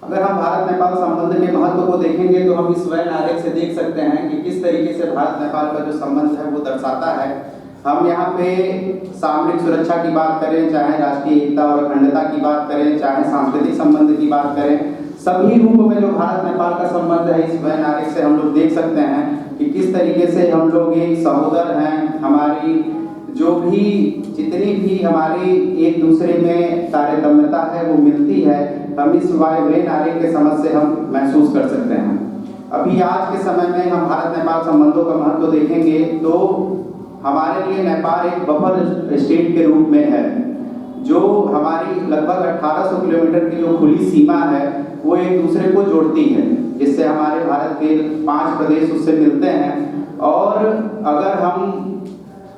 अगर हम भारत नेपाल संबंध के महत्व को देखेंगे तो हम इस वैन आरेख से देख सकते हैं कि किस तरीके से भारत नेपाल का जो संबंध है वो दर्शाता है। हम यहाँ पे सामरिक सुरक्षा की बात करें, चाहे राष्ट्रीय एकता और अखंडता की बात करें, चाहे सांस्कृतिक संबंध की बात करें, सभी रूपों में जो भारत नेपाल का संबंध है इस वैन आरेख से हम लोग देख सकते हैं कि किस तरीके से हम लोग एक सहोदर हैं। हमारी जो भी जितनी भी हमारी एक दूसरे में तारतम्यता है वो मिलती है, हम इस वैन आरेख के समझ से हम महसूस कर सकते हैं। अभी आज के समय में हम भारत नेपाल संबंधों का महत्व देखेंगे तो हमारे लिए नेपाल एक बफर स्टेट के रूप में है, जो हमारी लगभग 1800 किलोमीटर की जो खुली सीमा है वो एक दूसरे को जोड़ती है, जिससे हमारे भारत के 5 प्रदेश उससे मिलते हैं। और अगर हम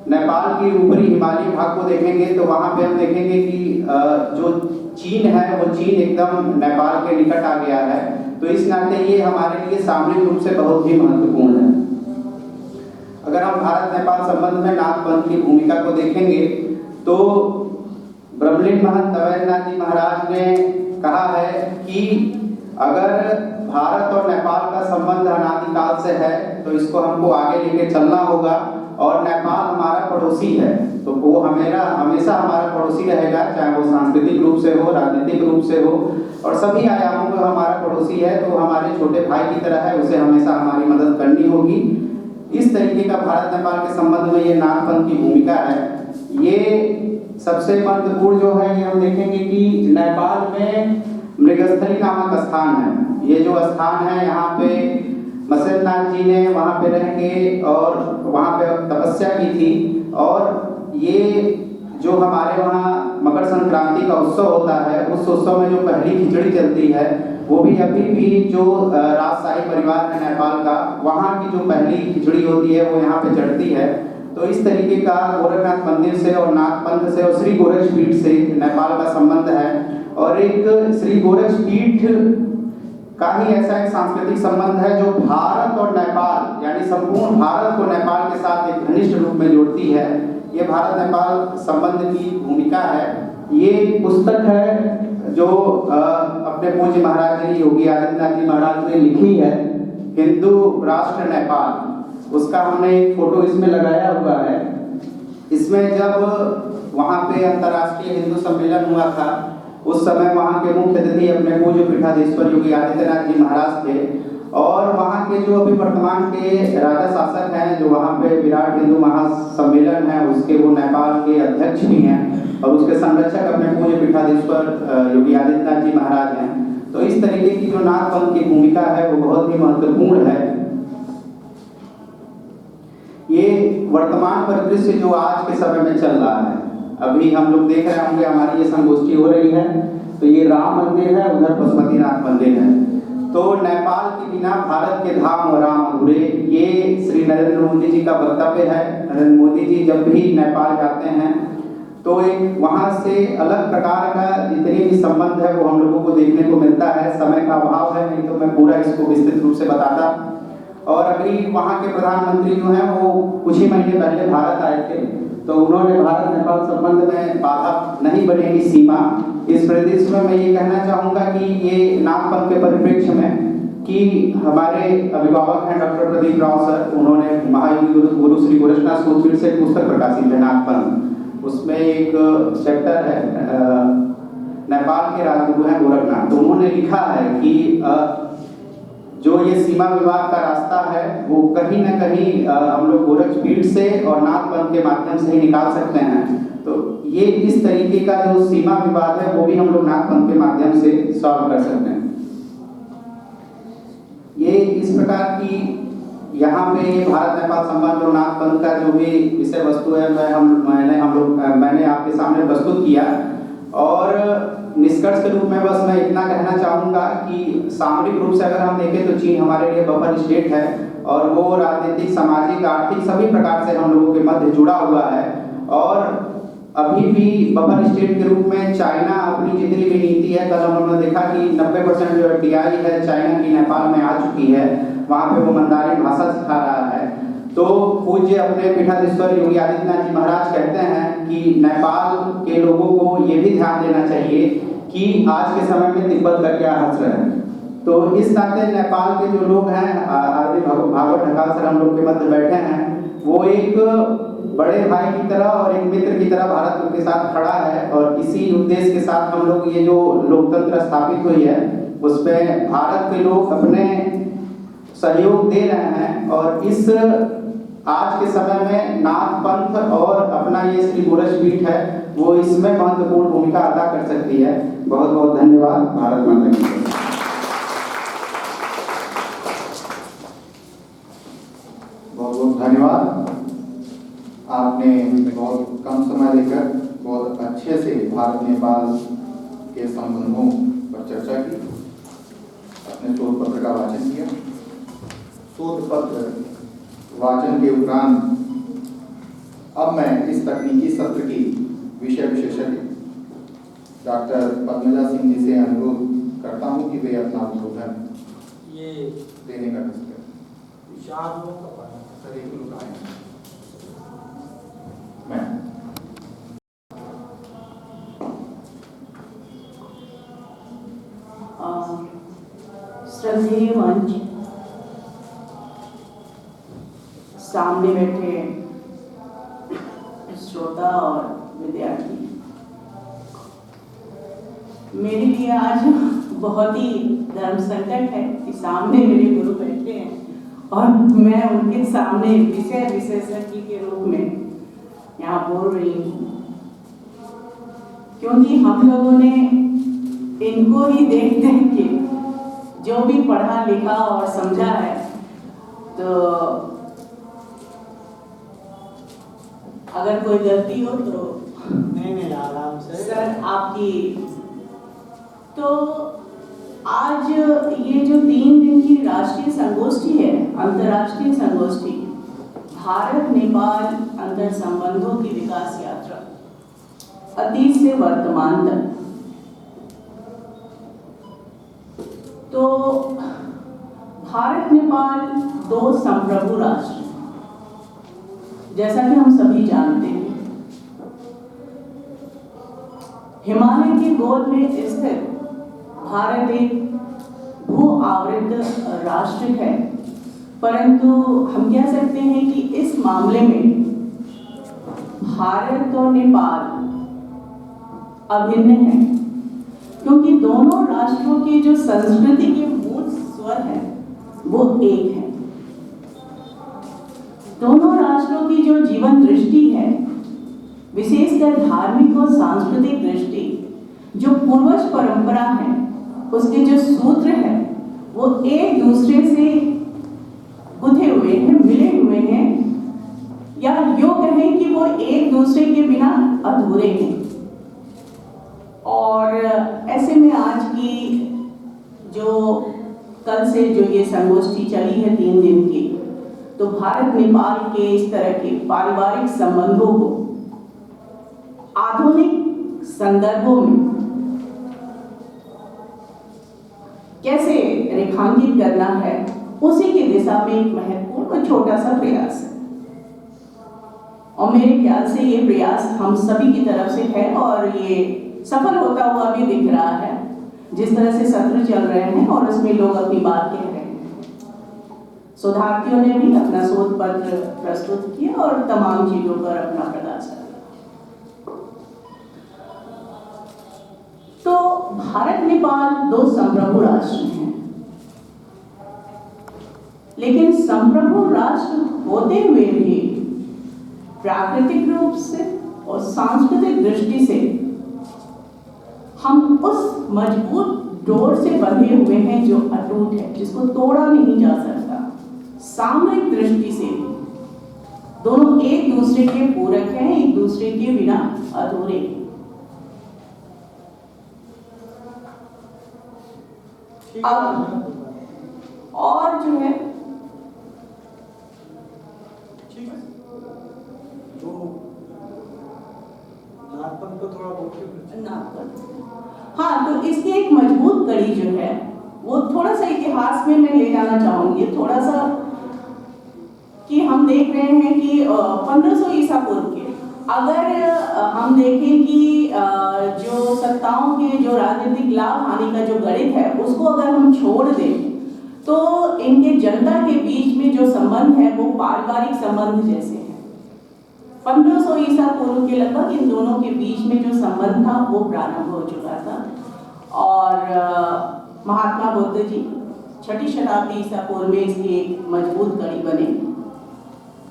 नेपाल के ऊपरी हिमालयी भाग को देखेंगे तो वहाँ पे हम देखेंगे कि जो चीन है वो चीन एकदम नेपाल के निकट आ गया है। तो इस नाते ये हमारे लिए सामरिक रूप से बहुत ही महत्वपूर्ण है। अगर हम भारत नेपाल संबंध में नाथपंथ की भूमिका को देखेंगे तो ब्रह्मलीन महंत अवैधनाथ जी महाराज ने कहा है कि अगर भारत और नेपाल का संबंध अनादिकाल से है तो इसको हमको आगे लेके चलना होगा और नेपाल हमारा पड़ोसी है तो वो हमेशा हमारा पड़ोसी रहेगा, चाहे वो सांस्कृतिक रूप से हो, राजनीतिक रूप से हो और सभी आयामों में हमारा पड़ोसी है। तो हमारे छोटे भाई की तरह है, उसे हमेशा हमारी मदद करनी होगी। इस तरीके का भारत नेपाल के संबंध में ये नाथपंथ की भूमिका है। ये सबसे महत्वपूर्ण जो है ये हम देखेंगे कि नेपाल में मृगस्थली नामक स्थान है। ये जो स्थान है यहाँ पे मत्स्यनाथ जी ने वहाँ पे रह के और वहाँ पे तपस्या की थी और ये जो हमारे वहाँ मकर संक्रांति का उत्सव होता है उस उत्सव में जो पहली खिचड़ी चलती है वो भी अभी भी जो राजशाही परिवार है नेपाल का, वहाँ की जो पहली खिचड़ी होती है वो यहाँ पे चढ़ती है। तो इस तरीके का गोरखनाथ मंदिर से और नाथपंथ से और श्री गोरक्ष पीठ से नेपाल का संबंध है। और एक श्री गोरक्ष पीठ का ही ऐसा एक सांस्कृतिक संबंध है जो भारत और नेपाल यानी संपूर्ण भारत को नेपाल के साथ एक घनिष्ठ रूप में जोड़ती है। ये भारत नेपाल संबंध की भूमिका है। ये पुस्तक है जो अपने पूज्य महाराज जी योगी आदित्यनाथ जी महाराज ने लिखी है, हिंदू राष्ट्र नेपाल। उसका हमने एक फोटो इसमें लगाया हुआ है। इसमें जब वहाँ पे अंतर्राष्ट्रीय हिंदू सम्मेलन हुआ था, उस समय वहाँ के मुख्य अतिथि अपने पूज्य पीठाधीश्वर योगी आदित्यनाथ जी महाराज थे, और वहाँ के जो अभी वर्तमान के राजा शासक हैं, जो वहाँ पे विराट हिंदू महासम्मेलन है, उसके वो नेपाल के अध्यक्ष भी हैं, और उसके संरक्षक अपने पूज्य पीठाधीश्वर योगी आदित्यनाथ जी महाराज हैं। तो इस तरीके की जो नाथ पंथ की भूमिका है वो बहुत ही महत्वपूर्ण है। ये वर्तमान परिदृश्य जो आज के समय में चल रहा है, अभी हम लोग देख रहे होंगे, हमारी ये संगोष्ठी हो रही है, तो ये राम मंदिर है, उधर पशुपतिनाथ मंदिर है। तो नेपाल के बिना भारत के धाम राम अधूरे, ये श्री नरेंद्र मोदी जी का वक्तव्य है। नरेंद्र मोदी जी जब भी नेपाल जाते हैं तो एक वहाँ से अलग प्रकार का जितनी भी संबंध है वो हम लोगों को देखने को मिलता है। समय का अभाव है, नहीं तो मैं पूरा इसको विस्तृत रूप से बताता। और अभी वहाँ के प्रधानमंत्री जो हैं वो कुछ ही महीने पहले भारत आए थे, तो उन्होंने भारत नेपाल संबंध में बाधा नहीं बनेगी सीमा, इस परिदृश्य में मैं ये कहना चाहूँगा कि ये नाथ पंथ के परिप्रेक्ष्य में कि हमारे अभिभावक हैं डॉक्टर प्रदीप राव सर, उन्होंने महायोगी गुरु श्री गोरक्षनाथ सूत्र से एक पुस्तक प्रकाशित है नाथ पंथ। उसमें एक चैप्टर है नेपाल के राजगुरु हैं गोरखनाथ। तो उन्होंने लिखा है कि जो ये सीमा विवाद का रास्ता है वो कहीं ना कहीं हम लोग गोरक्षपीठ से और नाथ पंथ के माध्यम से ही निकाल सकते हैं। तो ये इस तरीके का जो सीमा विवाद है वो भी हम लोग नाथ पंथ के माध्यम से सॉल्व कर सकते हैं। ये इस प्रकार की यहाँ पे भारत नेपाल संबंध और नाथ पंथ का जो भी विषय वस्तु है मैंने आपके सामने प्रस्तुत किया। और निष्कर्ष के रूप में बस मैं इतना कहना चाहूँगा कि सामरिक रूप से अगर हम देखें तो चीन हमारे लिए बफर स्टेट है, और वो राजनीतिक, सामाजिक, आर्थिक सभी प्रकार से हम लोगों के मध्य जुड़ा हुआ है। और अभी भी बफर स्टेट के रूप में चाइना अपनी जितनी भी नीति है, कल हमने देखा कि 90% जो FDI है चाइना की नेपाल में आ चुकी है, वहाँ पे वो मंदारिन भाषा सिखा रहा है। तो पूज्य अपने पीठाधीश्वर योगी आदित्यनाथ जी महाराज कहते हैं कि नेपाल के लोगों को ये भी ध्यान देना चाहिए कि आज के समय में तिब्बत का क्या असर है। तो इस नाते नेपाल के जो लोग हैं, आरबी भागवत ढकाल सर हम लोग के मध्य बैठे हैं, वो एक बड़े भाई की तरह और एक मित्र की तरह भारत के साथ खड़ा है। और इसी उद्देश्य के साथ हम लोग ये जो लोकतंत्र स्थापित हुई है उसमें भारत के लोग अपने सहयोग दे रहे हैं। और इस आज के समय में नाथ पंथ और अपना ये श्री गोरक्षपीठ है वो इसमें महत्वपूर्ण भूमिका अदा कर सकती है। बहुत बहुत धन्यवाद। भारत माता की जय। बहुत बहुत धन्यवाद। आपने बहुत कम समय लेकर बहुत अच्छे से भारत नेपाल के संबंधों पर चर्चा की, अपने शोध पत्र का वाचन किया। शोध पत्र वाचन के उपरांत अब मैं इस तकनीकी सत्र की विषय विशेषज्ञ डॉक्टर पद्मजा सिंह जी से अनुरोध करता हूं कि वे अपना उद्बोधन ये देने का निश्चय। 4 लोगों का पाया सर एक लोग आए मैं श्रद्धेय मंच, सामने बैठे श्रोता और विद्यार्थी, मेरे लिए आज बहुत ही धर्म संकट है कि सामने मेरे गुरु बैठे हैं और मैं उनके सामने विषय विशेषज्ञ के रूप में यहाँ बोल रही हूँ, क्योंकि हम लोगों ने इनको ही देख देख के जो भी पढ़ा लिखा और समझा है, तो अगर कोई गलती हो तो नहीं आराम से सर आपकी। तो आज ये जो 3 दिन की राष्ट्रीय संगोष्ठी है, अंतर्राष्ट्रीय संगोष्ठी, भारत नेपाल अंतर संबंधों की विकास यात्रा अतीत से वर्तमान तक, तो भारत नेपाल 2 संप्रभु राष्ट्र, जैसा कि हम सभी जानते हैं। हिमालय के गोद में स्थित भारत एक भू आवृत राष्ट्र है, परंतु हम कह सकते हैं कि इस मामले में भारत और नेपाल अभिन्न है, क्योंकि दोनों राष्ट्रों के जो संस्कृति के मूल स्वर हैं वो एक है। दोनों राष्ट्रों की जो जीवन दृष्टि है, विशेषकर धार्मिक और सांस्कृतिक दृष्टि, जो पूर्वज परंपरा है, उसके जो सूत्र हैं वो एक दूसरे से गुथे हुए हैं, मिले हुए हैं, या यूं कहें कि वो एक दूसरे के बिना अधूरे हैं। और ऐसे में आज की जो कल से जो ये संगोष्ठी चली है 3 दिन की, तो भारत नेपाल के इस तरह के पारिवारिक संबंधों को आधुनिक संदर्भों में कैसे रेखांकित करना है, उसी की दिशा में एक महत्वपूर्ण और छोटा सा प्रयास है। और मेरे ख्याल से ये प्रयास हम सभी की तरफ से है और ये सफल होता हुआ भी दिख रहा है। जिस तरह से सत्र चल रहे हैं और उसमें लोग अपनी बात कह रहे हैं, शोधार्थियों ने भी अपना शोध पत्र प्रस्तुत किया और तमाम चीजों पर अपना प्रकाश किया। तो भारत नेपाल 2 संप्रभु राष्ट्र हैं, लेकिन संप्रभु राष्ट्र होते हुए भी प्राकृतिक रूप से और सांस्कृतिक दृष्टि से हम उस मजबूत डोर से बंधे हुए हैं जो अटूट है, जिसको तोड़ा नहीं जा सकता। सामरिक दृष्टि से दोनों एक दूसरे के पूरक हैं, एक दूसरे के बिना अधूरे हैं। अब और जो है नागपन को थोड़ा बहुत नागपन, हाँ, तो इसकी एक मजबूत कड़ी जो है वो थोड़ा सा इतिहास में मैं ले जाना चाहूंगी, थोड़ा सा कि हम देख रहे हैं कि 1500 ईसा पूर्व के अगर हम देखें कि जो सत्ताओं के जो राजनीतिक लाभ हानि का जो गणित है उसको अगर हम छोड़ दें तो इनके जनता के बीच में जो संबंध है वो पारिवारिक संबंध जैसे है। 1500 ईसा पूर्व के लगभग इन दोनों के बीच में जो संबंध था वो प्रारंभ हो चुका था और महात्मा बुद्ध जी 6ठी शताब्दी ईसा पूर्व में इसकी एक मजबूत कड़ी बने।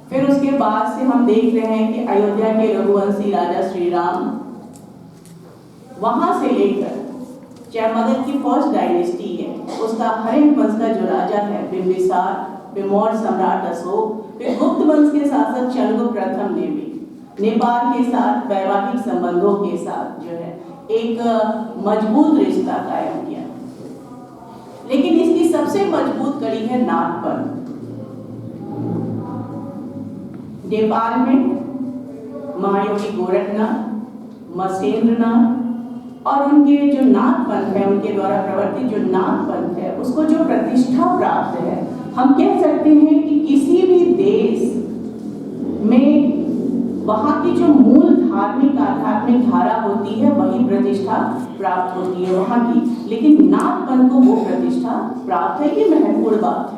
फिर उसके बाद से हम देख रहे हैं कि अयोध्या के रघुवंशी राजा श्री राम, वहां से लेकर चाहे मगध की फर्स्ट डायनेस्टी है उसका हरिन वंश का जो राजा है बिंबिसार, फिर मौर्य सम्राट अशोक, फिर गुप्त वंश के शासक चंद्रगुप्त प्रथम ने भी नेपाल के साथ वैवाहिक संबंधों के साथ जो है एक मजबूत रिश्ता कायम किया। लेकिन इसकी सबसे मजबूत कड़ी है नाथपंथ। नेपाल में महायोगी गोरखनाथ, मसेंद्रनाथ और उनके जो नाथ पंथ है, उनके द्वारा प्रवर्तित जो नाथ पंथ है, उसको जो प्रतिष्ठा प्राप्त है, हम कह सकते हैं कि किसी भी देश में वहाँ की जो मूल धार्मिक आध्यात्मिक धारा होती है वही प्रतिष्ठा प्राप्त होती है वहाँ की, लेकिन नाथ पंथ को वो प्रतिष्ठा प्राप्त है। ये महत्वपूर्ण बात है।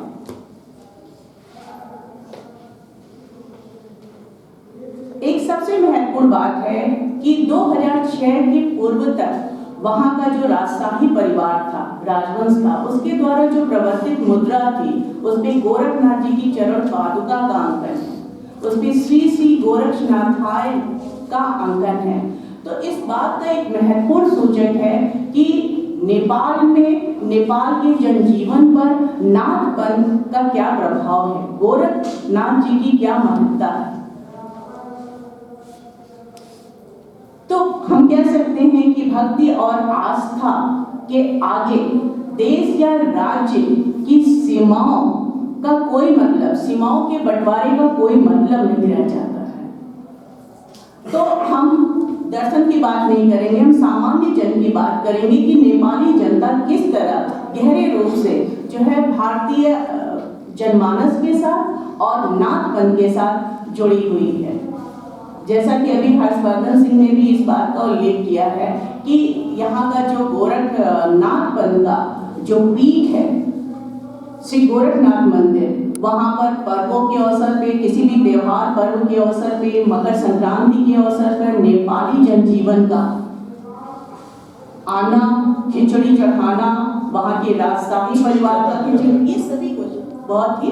एक सबसे महत्वपूर्ण बात है कि 2006 के पूर्व तक वहां का जो राजशाही परिवार था, राजवंश था, उसके द्वारा जो प्रवर्तित मुद्रा थी उसमें गोरखनाथ जी की चरण पादुका का अंकन है, उसमें श्री श्री गोरक्षनाथाय का अंकन है। तो इस बात का एक महत्वपूर्ण सूचक है कि नेपाल में नेपाल के जनजीवन पर नाथ पंथ का क्या प्रभाव है, गोरखनाथ जी की क्या महत्ता है। तो हम कह सकते हैं कि भक्ति और आस्था के आगे देश या राज्य की सीमाओं का कोई मतलब, सीमाओं के बंटवारे का कोई मतलब नहीं रह जाता है। तो हम दर्शन की बात नहीं करेंगे, हम सामान्य जन की बात करेंगे कि नेपाली जनता किस तरह गहरे रूप से जो है भारतीय जनमानस के साथ और नाथ पंथ के साथ जुड़ी हुई है। जैसा कि अभी हर्षवर्धन सिंह ने भी इस बात का उल्लेख किया है कि यहाँ का जो गोरखनाथ का जो पीठ है, श्री गोरखनाथ मंदिर, वहाँ पर पर्वों के अवसर पे, किसी भी त्योहार पर्व के अवसर पे, मकर संक्रांति के अवसर पर नेपाली जनजीवन का आना, खिचड़ी चढ़ाना, वहाँ के राजशाही परिवार का खिचड़ी, ये सभी कुछ बहुत ही।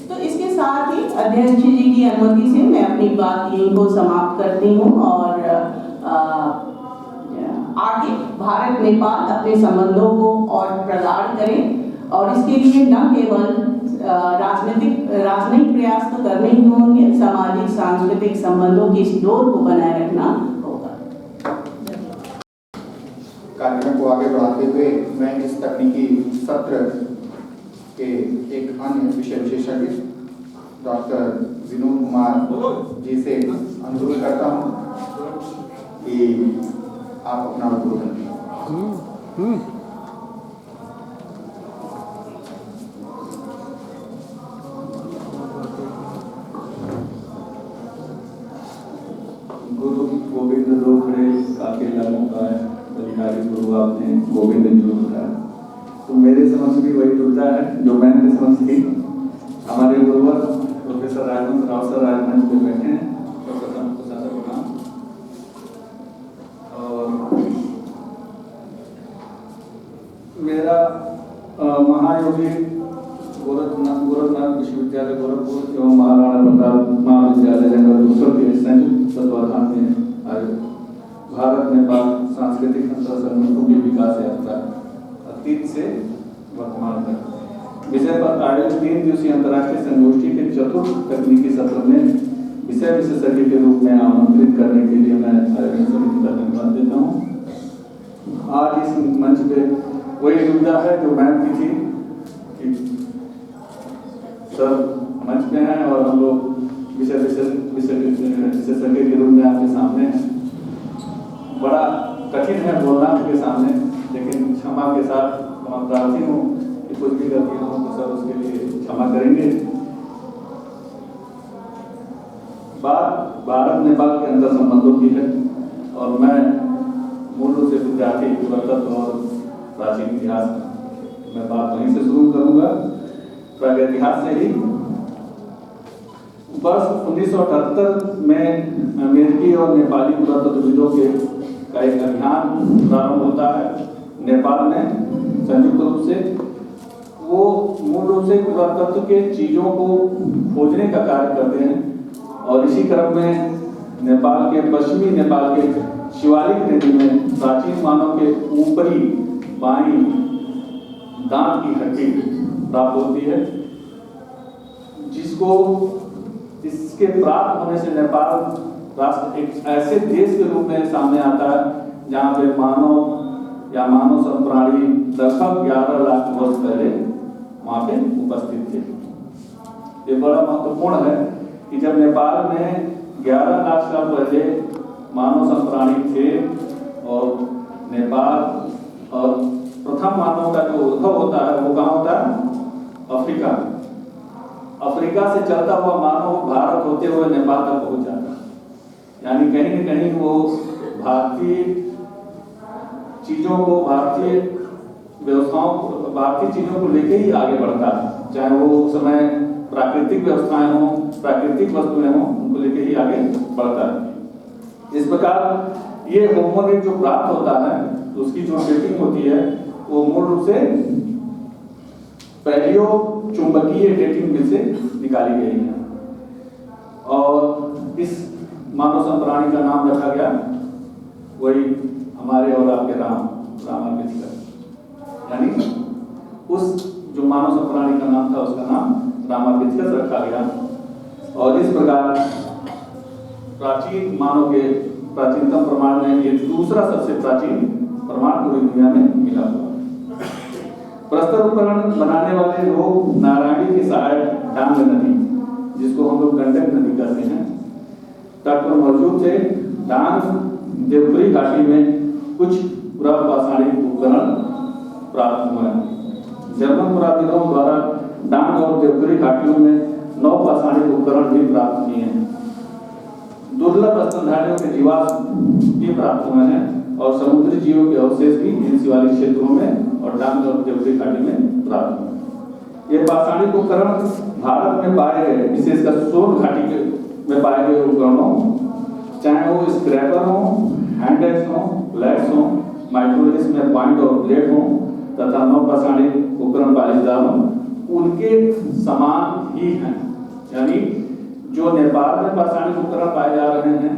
तो इसके साथ ही अध्यक्ष जी की अनुमति से मैं अपनी बात यहीं को समाप्त करती हूँ और आगे भारत नेपाल अपने संबंधों को और प्रगाढ़ करें और इसके लिए न केवल राजनयिक प्रयास तो करने ही होंगे, सामाजिक सांस्कृतिक संबंधों की इस डोर को बनाए रखना होगा। कार्यक्रम को आगे बढ़ाते हुए मैं इस तकनीकी सत्र के एक अन्य विषय विशेषज्ञ डॉक्टर विनोद कुमार जी से अनुरोध करता हूं कि आप अपना उद्बोधन दें। गुरु गोविंद दो खड़े काके लागों का है, बलिहारी गुरु आपने गोविंद जो होता है। तो मेरे समझ भी वही जुड़ता है जो मैंने समझ की। हमारे गुरुवर प्रोफेसर राजवंत राव सर राजमंच पे बैठे हैं, और मेरा महायोगी गोरखनाथ विश्वविद्यालय गोरखपुर एवं महाराणा प्रताप महाविद्यालय जंगल के संयुक्त तत्वाधान में आयोजित भारत नेपाल सांस्कृतिक अंतर संबंधों की विकास यात्रा अतीत से वर्तमान तक विषय पर आयोजित 3 दिवसीय अंतर्राष्ट्रीय संगोष्ठी के चतुर्थ तकनीकी सत्र में विषय विशेषज्ञ के रूप में आमंत्रित करने के लिए मैं आयोजन समिति का धन्यवाद देता हूँ। आज इस मंच पे वही दुविधा है जो मैम की थी कि सर मंच पे हैं और हम लोग विषय विशेषज्ञ के रूप में आपके सामने हैं। बड़ा कठिन है बोलना आपके सामने, लेकिन क्षमा के साथ हम प्रार्थी हूँ कि कुछ भी गलती हो तो सर उसके लिए क्षमा करेंगे। बात भारत नेपाल के अंदर संबंधों की है और मैं मूल रूप से विद्यार्थी पुरातत्व और प्राचीन इतिहास मैं बात वहीं से शुरू करूंगा, प्रागैतिहास से ही। वर्ष 1978 में अमेरिकी और नेपाली पुरातत्वविदों का एक अभियान प्रारंभ होता है नेपाल में संयुक्त रूप से। वो मूल रूप से पुरातत्व के चीजों को खोजने का कार्य करते हैं और इसी क्रम में नेपाल के पश्चिमी नेपाल के शिवालिक नदी में प्राचीन मानव के ऊपरी बाईं दांत की हड्डी प्राप्त होती है, जिसको इसके प्राप्त होने से नेपाल राष्ट्र एक ऐसे देश के रूप में सामने आता है जहाँ पे मानव या मानव संप्राणी लगभग 11 लाख वर्ष पहले वहाँ पे उपस्थित थे। ये बड़ा महत्वपूर्ण है कि जब नेपाल में 11 लाख साल पहले मानव संप्राणी थे और नेपाल और प्रथम मानव का जो उद्भव होता है वो कहाँ होता है? अफ्रीका। अफ्रीका से चलता हुआ मानव भारत होते हुए नेपाल तक पहुंच जाता है, यानी कहीं न कहीं वो भारतीय चीजों को, भारतीय व्यवस्थाओं को, भारतीय चीजों को लेके ही आगे बढ़ता है, चाहे वो उस समय प्राकृतिक व्यवस्थाएं हों, प्राकृतिक वस्तुएं हों, उनको लेके ही आगे बढ़ता है। इस प्रकार ये होमोनिड जो प्राप्त होता है उसकी जो डेटिंग होती है वो मूल रूप से पैलियो चुंबकीय डेटिंग में से निकाली गई है और इस मानव संप्राणी का नाम रखा गया वही हमारे और आपके रामार्पित, यानी उस जो मानव संप्राणी का नाम था उसका नाम रामार्पित रखा गया। और इस प्रकार प्राचीन मानव के प्राचीनतम प्रमाण में ये दूसरा सबसे प्राचीन प्रमाण पूरी दुनिया में मिला हुआ। प्रस्तर उपकरण बनाने वाले लोग नारायणी की सहायक डांग नदी, जिसको हम लोग गंडक नदी कहते हैं, तट पर मौजूद थे। डांग देवपुरी घाटी में कुछ पुरापाषाणिक उपकरण प्राप्त हुए हैं। जर्मन पुराविदों द्वारा डांग और देवपुरी घाटियों में 9 पाषाणिक उपकरण भी प्राप्त किए हैं। दुर्लभ स्तनधारियों के जीवाश्म भी प्राप्त हुए हैं और समुद्री जीवों के अवशेष भी इन शिवालिक क्षेत्रों में और डांग और देवरी घाटी में प्राप्त हुए। ये पाषाणिक उपकरण भारत में पाए गए, विशेषकर सोन घाटी में पाए गए उपकरणों, चाहे वो स्क्रैपर हो, हैंड एक्स हो, फ्लैट्स हो, माइक्रोलिस में पॉइंट और ब्लेड हो तथा नौ पाषाणिक उपकरण पालीदार हो, उनके समान ही हैं। यानी जो नेपाल में पाषाणिक उपकरण पाए जा रहे हैं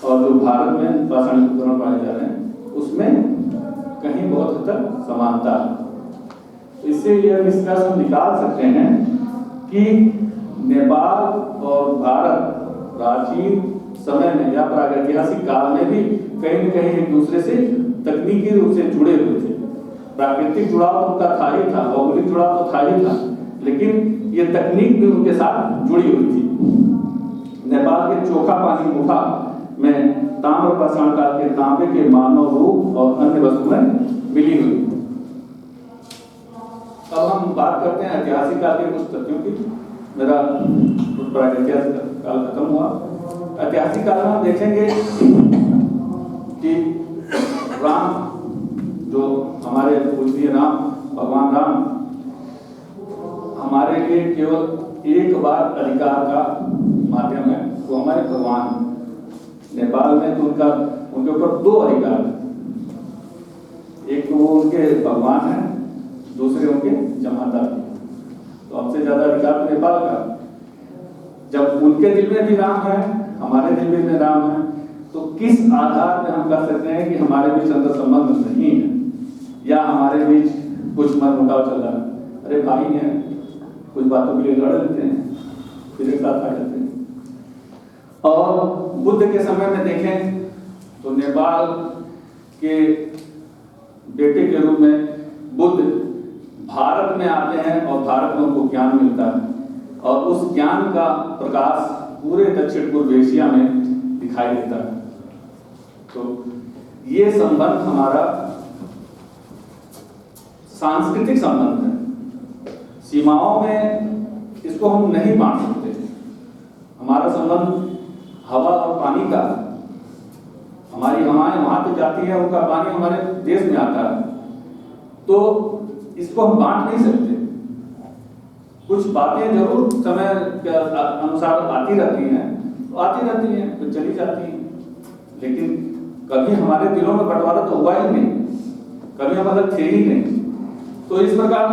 और जो भारत में पाषाणिक उपकरण पाए जा रहे हैं उसमें कहीं बहुत हद तक समानता है। इससे यह निष्कर्ष हम निकाल सकते हैं कि नेपाल और भारत प्राचीन समय में या प्रागैतिहासिक काल में भी कहीं न कहीं एक दूसरे से तकनीकी रूप से जुड़े हुए थे। प्राकृतिक जुड़ाव तो उनका था ही था, भौगोलिक जुड़ाव तो था ही था, लेकिन ये तकनीक भी उनके साथ जुड़ी हुई थी। नेपाल के चोखा पानी गुफा में ताम्र पाषाण काल के तांबे के मानव रूप और अन्य वस्तुएं मिली हुई। अब हम बात करते हैं ऐतिहासिक काल के कुछ तथ्यों की। मेरा प्रागैतिहासिक काल खत्म हुआ। ऐतिहासिक काल में हम देखेंगे कि राम, जो हमारे पूजनीय राम, भगवान राम, हमारे लिए केवल एक बार अधिकार का माध्यम है, वो हमारे भगवान। नेपाल में तो उनके ऊपर दो अधिकार हैं, एक तो वो उनके भगवान हैं, दूसरे उनके जमादार। तो हमसे ज्यादा अधिकार तो नेपाल का। जब उनके दिल में भी राम है, हमारे दिल में भी राम है, तो किस आधार पर हम कह सकते हैं कि हमारे बीच अंतर संबंध नहीं है या हमारे बीच कुछ मनमुटाव चल रहा है? अरे भाई हैं, कुछ बातों के लिए लड़ लेते हैं, फिर एक साथ आ जाते हैं। और बुद्ध के समय में देखें तो नेपाल के बेटे के रूप में बुद्ध भारत में आते हैं और भारत में उनको ज्ञान मिलता है और उस ज्ञान का प्रकाश पूरे दक्षिण पूर्व एशिया में दिखाई देता है। तो ये संबंध हमारा सांस्कृतिक संबंध है। सीमाओं में इसको हम नहीं बांट सकते। हमारा संबंध हवा और पानी का, हमारी हवाएं वहां तक जाती है, उनका पानी हमारे देश में आता है, तो इसको हम बांट नहीं सकते। कुछ बातें जरूर समय के अनुसार आती रहती हैं, तो आती रहती हैं तो चली जाती हैं, लेकिन कभी हमारे दिलों में बंटवारा तो हुआ ही नहीं, कभी हम अलग थे ही नहीं। तो इस प्रकार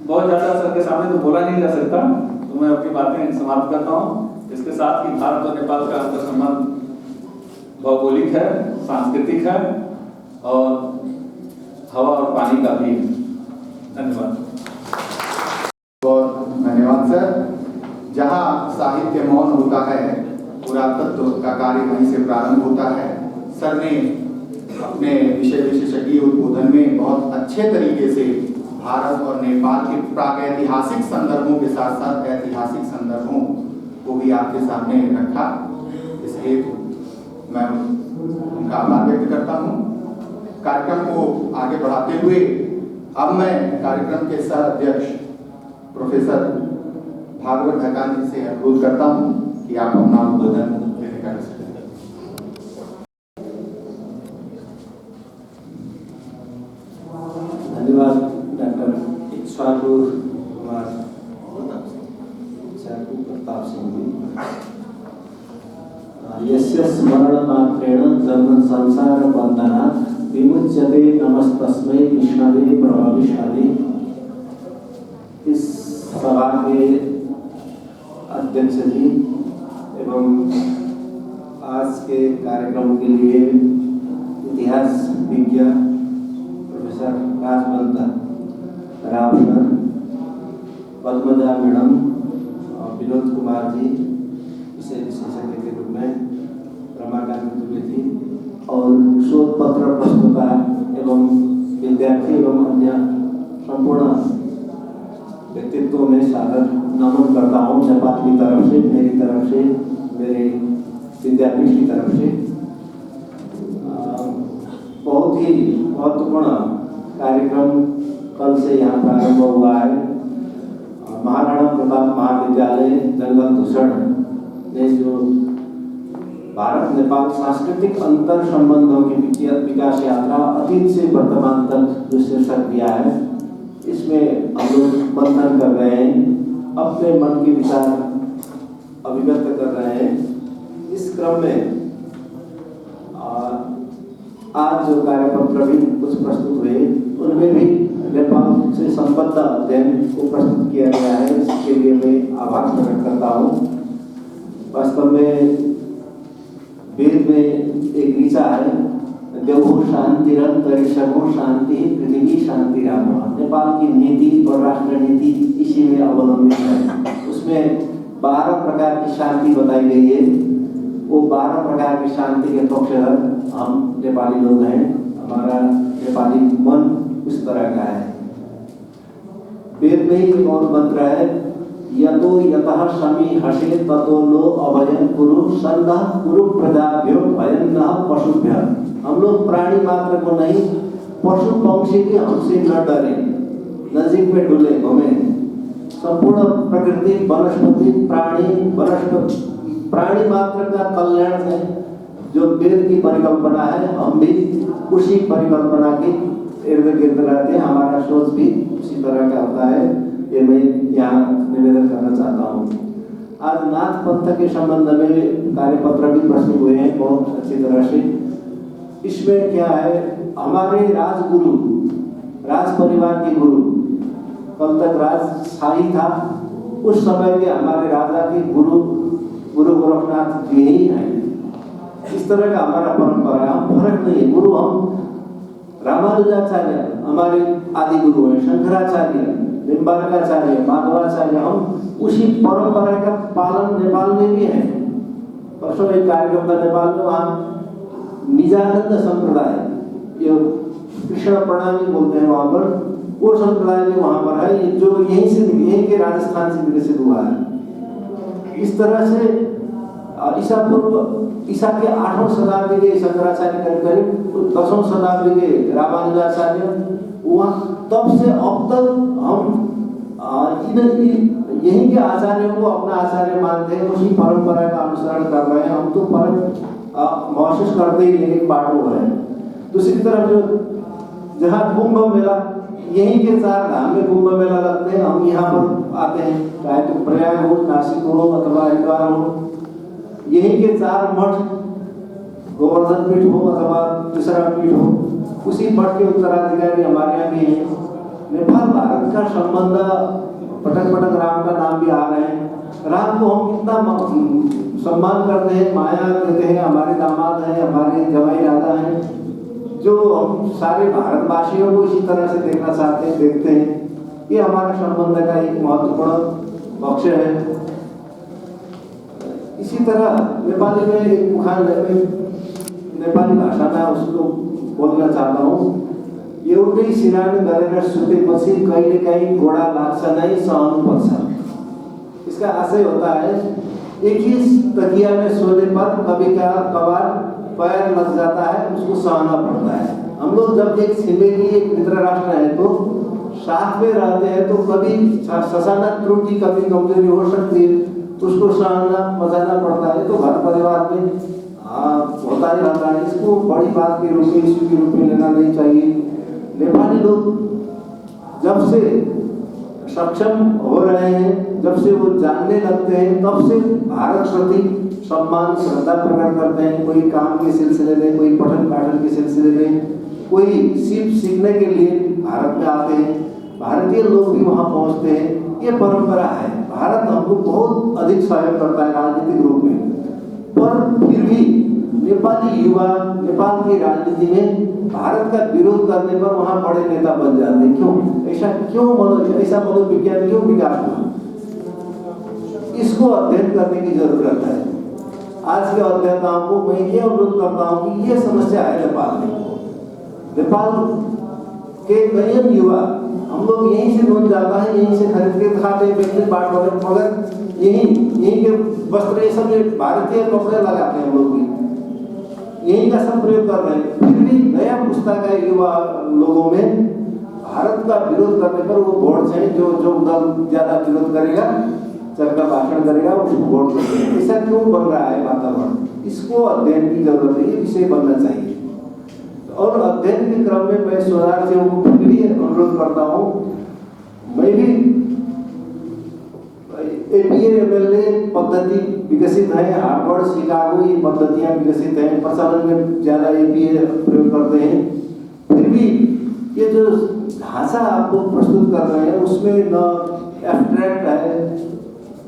बहुत ज्यादा सबके सामने तो बोला नहीं जा सकता, तो मैं अपनी बातें समाप्त करता हूँ। इसके साथ ही भारत और नेपाल का अंतर संबंध भौगोलिक है, सांस्कृतिक है और हवा और पानी का भी है। धन्यवाद। बहुत धन्यवाद सर। जहाँ साहित्य मौन होता है, पुरातत्व का कार्य वहीं से प्रारंभ होता है। सर ने अपने विषय विशेषज्ञ उद्बोधन में बहुत अच्छे तरीके से भारत और नेपाल के प्रागैतिहासिक संदर्भों के साथ साथ ऐतिहासिक संदर्भों को भी आपके सामने रखा। इसलिए मैं उनका आभार व्यक्त करता हूँ। कार्यक्रम को आगे बढ़ाते हुए अब मैं कार्यक्रम के सह अध्यक्ष प्रोफेसर भागवत ढकाल जी से अनुरोध करता हूँ कि आप अपना उद्बोधन देने का रखें। धन्यवाद डॉक्टर इक्ष्वाकु कुमार प्रताप सिंह जी। यस्य स्मरण मात्रेण जन्म संसार बंधना विमुच्यते नमस्तस्मै विष्णवे प्रभाविशाली। इस सभा के अध्यक्ष जी एवं आज के कार्यक्रम के लिए इतिहास विज्ञ professor Rajwant Rao sir, Padmaja madam, Vinod Kumar ji विषय विशेषज्ञ के रूप में, रमाकांत द्विवेदी और शोध पत्र प्रस्तुता एवं विद्यार्थी एवं अन्य संपूर्ण व्यक्तित्व में सादर नमन करता हूँ। नेपाल की तरफ से, मेरी तरफ से, मेरे विद्यार्थी की तरफ से। बहुत ही महत्वपूर्ण कार्यक्रम कल से यहाँ प्रारंभ हुआ है। महाराणा प्रताप महाविद्यालय जंगल दूषण ने जो भारत नेपाल सांस्कृतिक अंतर संबंधों की विकास यात्रा अतीत से वर्तमान तक जो शीर्षक दिया है, इसमें हम लोग मंथन कर रहे हैं, अपने मन के विचार अभिव्यक्त कर रहे हैं। इस क्रम में आज जो कार्यपत्र भी कुछ प्रस्तुत हुए, उनमें भी नेपाल से संबद्ध अध्ययन को प्रस्तुत किया गया है। इसके लिए मैं आभार प्रकट करता हूँ। वास्तव में वेद में एक ऋचा है, देवो शांतिरंतरिक्षो शांति पृथ्वी शांति राम। नेपाल की नीति और राष्ट्र नीति इसी में अवलंबित है। उसमें 12 प्रकार की शांति बताई गई है। वो 12 प्रकार की शांति के पक्षधर हम नेपाली लोग हैं। हमारा नेपाली मन उस तरह का है। वेद में ही एक और मंत्र है, यतो यतः शमी हसे ततो लो अभयं कुरु संदः कुरु प्रजाभ्यो भयं न पशुभ्य। हम लोग प्राणी मात्र को नहीं, पशु पंक्षी भी हमसे न डरे, नजीक में डुले घूमे। संपूर्ण प्रकृति वनस्पति प्राणी मात्र का कल्याण है जो वेद की परिकल्पना है। हम भी उसी परिकल्पना के इर्द गिर्द रहते हैं। हमारा सोच भी उसी तरह का होता है। ये मैं यहाँ निवेदन करना चाहता हूँ। आज नाथ पंथ के संबंध में कार्यपत्र भी प्रस्तुत हुए हैं बहुत अच्छी तरह से। इसमें क्या है, हमारे राजगुरु, राज परिवार के गुरु, कल तक राजशाही था, उस समय के हमारे राजा के गुरु गोरखनाथ जी ही हैं। इस तरह का हमारा परंपरा है। हम फर्क नहीं है। गुरु हम रामानुजाचार्य हमारे आदि गुरु हैं, शंकराचार्य, निम्बारकाचार्य, माधवाचार्य, हम उसी परंपरा का पालन नेपाल में भी है। परसों एक कार्यक्रम था नेपाल में, वहाँ निजानंद संप्रदाय, जो कृष्ण प्रणामी बोलते हैं वहाँ पर, वो संप्रदाय भी वहाँ पर है, जो यहीं के राजस्थान से विकसित हुआ है। इस तरह से ईसा के 8वीं शताब्दी के शंकराचार्य करीब 10वीं शताब्दी के रामानुजाचार्य, वहाँ तब से अब तक हम यहीं के आचार्यों को अपना आचार्य मानते हैं, उसी परंपरा का अनुसरण कर रहे हैं। हम तो फर्क महसूस करते ही नहीं, बाटो है। दूसरी तरफ जो जहाँ कुंभ मेला, यहीं के 4 धाम में कुंभ मेला लगते हैं, हम यहाँ पर आते हैं, चाहे तो प्रयाग हो, नासिक हो अथवा हरिद्वार हो। यहीं के 4 मठ, गोवर्धन पीठ हो अथवा दूसरा पीठ हो, उसी मठ के उत्तराधिकारी हमारे यहाँ भी हैं। नेपाल भारत का संबंध, पटक पटक राम का नाम भी आ रहे हैं। राम को हम कितना सम्मान करते हैं, माया देते हैं। हमारे दामाद हैं, हमारे जवाई राजा हैं, जो हम सारे भारतवासियों को इसी तरह से देखना चाहते हैं, देखते हैं। ये हमारा संबंध का एक महत्वपूर्ण पक्ष है। इसी तरह नेपाली में एक उखान है, नेपाली भाषा में उसको बोलना चाहता हूँ। एउटै सिरानी गरेर सुतेपछि कहिलेकाहीँ घोडा लाग्छ नै सहनुपर्छ। इसका आशय होता है, एक ही तकिया में सोने पर कभी कभार पैर लग जाता है, उसको सहना पड़ता है। हम लोग जब एक छिमेकी, एक मित्र राष्ट्र है तो साथ में रहते हैं, तो कभी ससाना त्रुटि, कभी कमजोरी हो सकती है, उसको सहना मचाना पड़ता है। तो घर परिवार में होता ही रहता है। इसको बड़ी बात के रूप में, इश्यू के रूप में लेना नहीं चाहिए। नेपाली लोग जब से सक्षम हो रहे हैं, जब से वो जानने लगते हैं, तब से भारत प्रति सम्मान, श्रद्धा प्रकट करते हैं। कोई काम के सिलसिले में, कोई पठन पाठन के सिलसिले में, कोई सीखने के लिए भारत में आते हैं। भारतीय लोग भी वहाँ पहुँचते हैं। ये परंपरा है। भारत हमको बहुत अधिक सहयोग करता है राजनीतिक रूप में, पर फिर भी नेपाली युवा नेपाल की राजनीति में भारत का विरोध करने पर वहाँ बड़े नेता बन जाते हैं। क्यों ऐसा मनोविज्ञान क्यों विकास हुआ? इसको अध्ययन करने की जरूरत है। आज के अध्ययताओं को मैं ये अनुरोध करता हूँ कि ये समस्या है नेपाल में। नेपाल के कई युवा, हम लोग यहीं से लोन जाता है, यहीं से खरीद के खाते हैं, बेचने बाट वाले, मगर यहीं के वस्त्र, ये सब भारतीय कपड़े लगाते हैं हम लोग भी, यही का सब प्रयोग कर रहे हैं। फिर भी नया पुस्ता का युवा लोगों में भारत का विरोध करने पर वो वोट चाहिए, जो दल ज्यादा विरोध करेगा चलकर भाषण करेगा, उसको वोट देंगे। ऐसा क्यों बन रहा है वातावरण? इसको अध्ययन की जरूरत है, ये विषय बनना चाहिए। और अध्ययन के क्रम में मैं शोधार्थियों को फिर भी अनुरोध करता हूँ, मैं भी APA MLA पद्धति विकसित है, हार्वर्ड, शिकागो, ये पद्धतियाँ विकसित हैं, प्रचलन में ज़्यादा APA प्रयोग करते हैं। फिर भी ये जो भाषा आप लोग प्रस्तुत कर रहे हैं उसमें न एब्स्ट्रैक्ट है,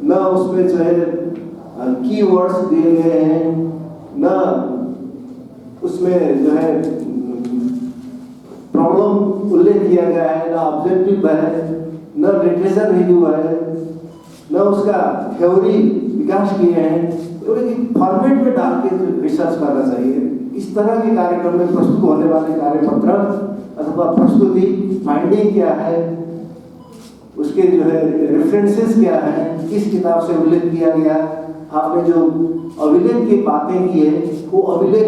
न उसमें जो है कीवर्ड्स दिए गए हैं, न उसमें जो है प्रॉब्लम उल्लेख किया गया है, न ऑब्जेक्टिव है, न लिटरेचर रिव्यू है, न उसका थ्योरी विकास किए हैं। तो एक फॉर्मेट में डाल के रिसर्च करना चाहिए। इस तरह के कार्यक्रम में प्रस्तुत होने वाले कार्यपत्र अथवा प्रस्तुति फाइंडिंग क्या है, उसके जो है रेफरेंसेस क्या है, किस किताब से उल्लेख किया गया, आपने जो अभिलेख की बातें की है वो अभिलेख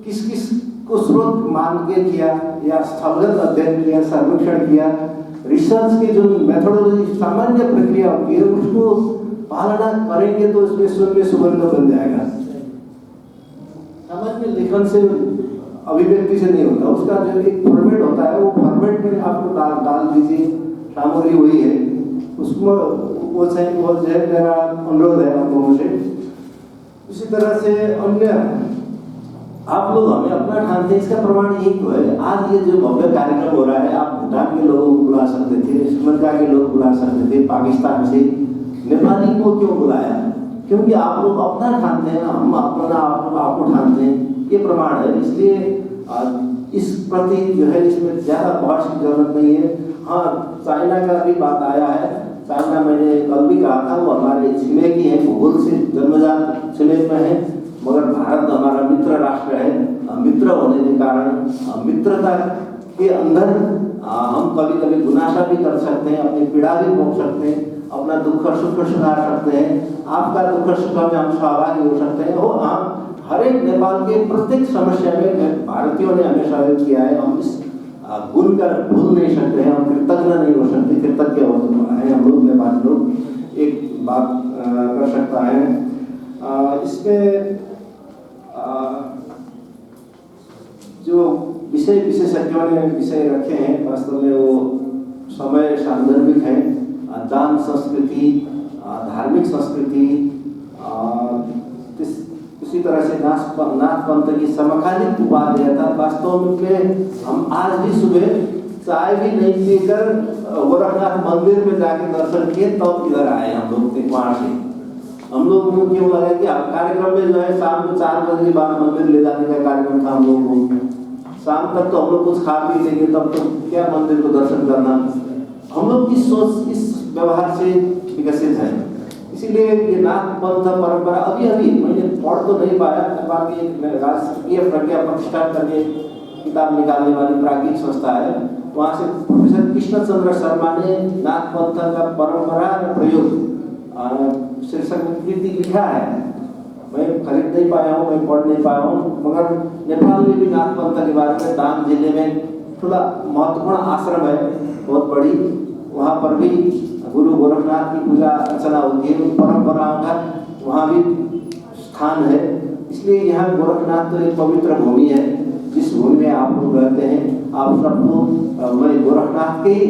किस किस को स्रोत मान के किया या स्थलगत अध्ययन किया, सर्वेक्षण किया, रिसर्च की जो मेथोडोलॉजी सामान्य प्रक्रिया होती है उसको पालना करेंगे तो इसमें शून्य सुगंध बन जाएगा। सामान्य लेखन से अभिव्यक्ति से नहीं होता, उसका जो एक फॉर्मेट होता है वो फॉर्मेट में आपको डाल दीजिए, सामग्री वही है उसको, वो जो है मेरा अनुरोध है आप लोगों से। उसी तरह से अन्य आप लोग हमें अपना ठानते हैं, इसका प्रमाण यही तो है। आज ये जो भव्य कार्यक्रम हो रहा है, आप भूटान के लोगों को बुला सकते थे, श्रीलंका के लोग बुला सकते थे, पाकिस्तान से, नेपाली को क्यों बुलाया? क्योंकि आप लोग अपना ठानते हैं, हम अपना आपको ठानते हैं, ये प्रमाण है। इसलिए इस प्रति जो है इसमें ज़्यादा बहस की जरूरत नहीं है। हाँ, चाइना का भी बात आया है। चाइना मैंने कल भी कहा था वो हमारे छिमेकी है, भूगोल से जन्मजात छिमेक में है, मगर भारत हमारा मित्र राष्ट्र है। मित्र होने के कारण मित्रता के अंदर हम कभी कभी गुनाशा भी कर सकते हैं, अपनी पीड़ा भी भोग सकते हैं, अपना दुख सुख सुधार सकते हैं, आपका दुख सुख में हम सहभागी हो सकते हैं। और हम हर एक नेपाल के प्रत्येक समस्या में भारतीयों ने हमें सहयोग किया है। हम इस गुण का भूल नहीं सकते हैं, हम कृतज्ञ नहीं हो सकते, कृतज्ञ हो है हम लोग नेपाली लोग। एक बात कर सकता है इसमें जो विशेषज्ञों ने विषय रखे हैं वास्तव में वो समय सांदर्भिक है। दान संस्कृति, धार्मिक संस्कृति, इसी तरह से नाथ पंथ की समकालीन उपादेयता। वास्तव में हम आज भी सुबह चाय भी नहीं पीकर गोरखनाथ मंदिर में जाके दर्शन किए तब इधर आए हम लोग वहाँ से। हम लोग को क्यों लगा कि कार्यक्रम में जो है शाम को 4 बजे के बाद मंदिर ले जाने का कार्यक्रम था हम लोग को। शाम तक तो हम लोग कुछ खा पी लेंगे, तब तो क्या मंदिर को दर्शन करना। हम लोग की सोच इस व्यवहार से विकसित है। इसीलिए ये नाथ पंथ परंपरा अभी मैंने पढ़ तो नहीं पाया। नेपाल की एक राष्ट्रीय प्रज्ञा प्रतिष्ठान करके किताब निकालने वाली प्राज्ञिक संस्था है, वहाँ से प्रोफेसर कृष्ण चंद्र शर्मा ने नाथ पंथ का परंपरा और प्रयोग शीर्षक में कृति लिखा है। मैं खरीद नहीं पाया हूँ, मैं पढ़ नहीं पाया हूँ, मगर नेपाल में भी नाथ पंथ के बारे में दाम जिले में थोड़ा महत्वपूर्ण आश्रम है, बहुत बड़ी। वहाँ पर भी गुरु गोरखनाथ की पूजा अर्चना होती है, उन परंपराओं का वहाँ भी स्थान है। इसलिए यहाँ गोरखनाथ तो एक पवित्र भूमि है, जिस भूमि में आप लोग रहते हैं। आप सबको मैं गोरखनाथ के ही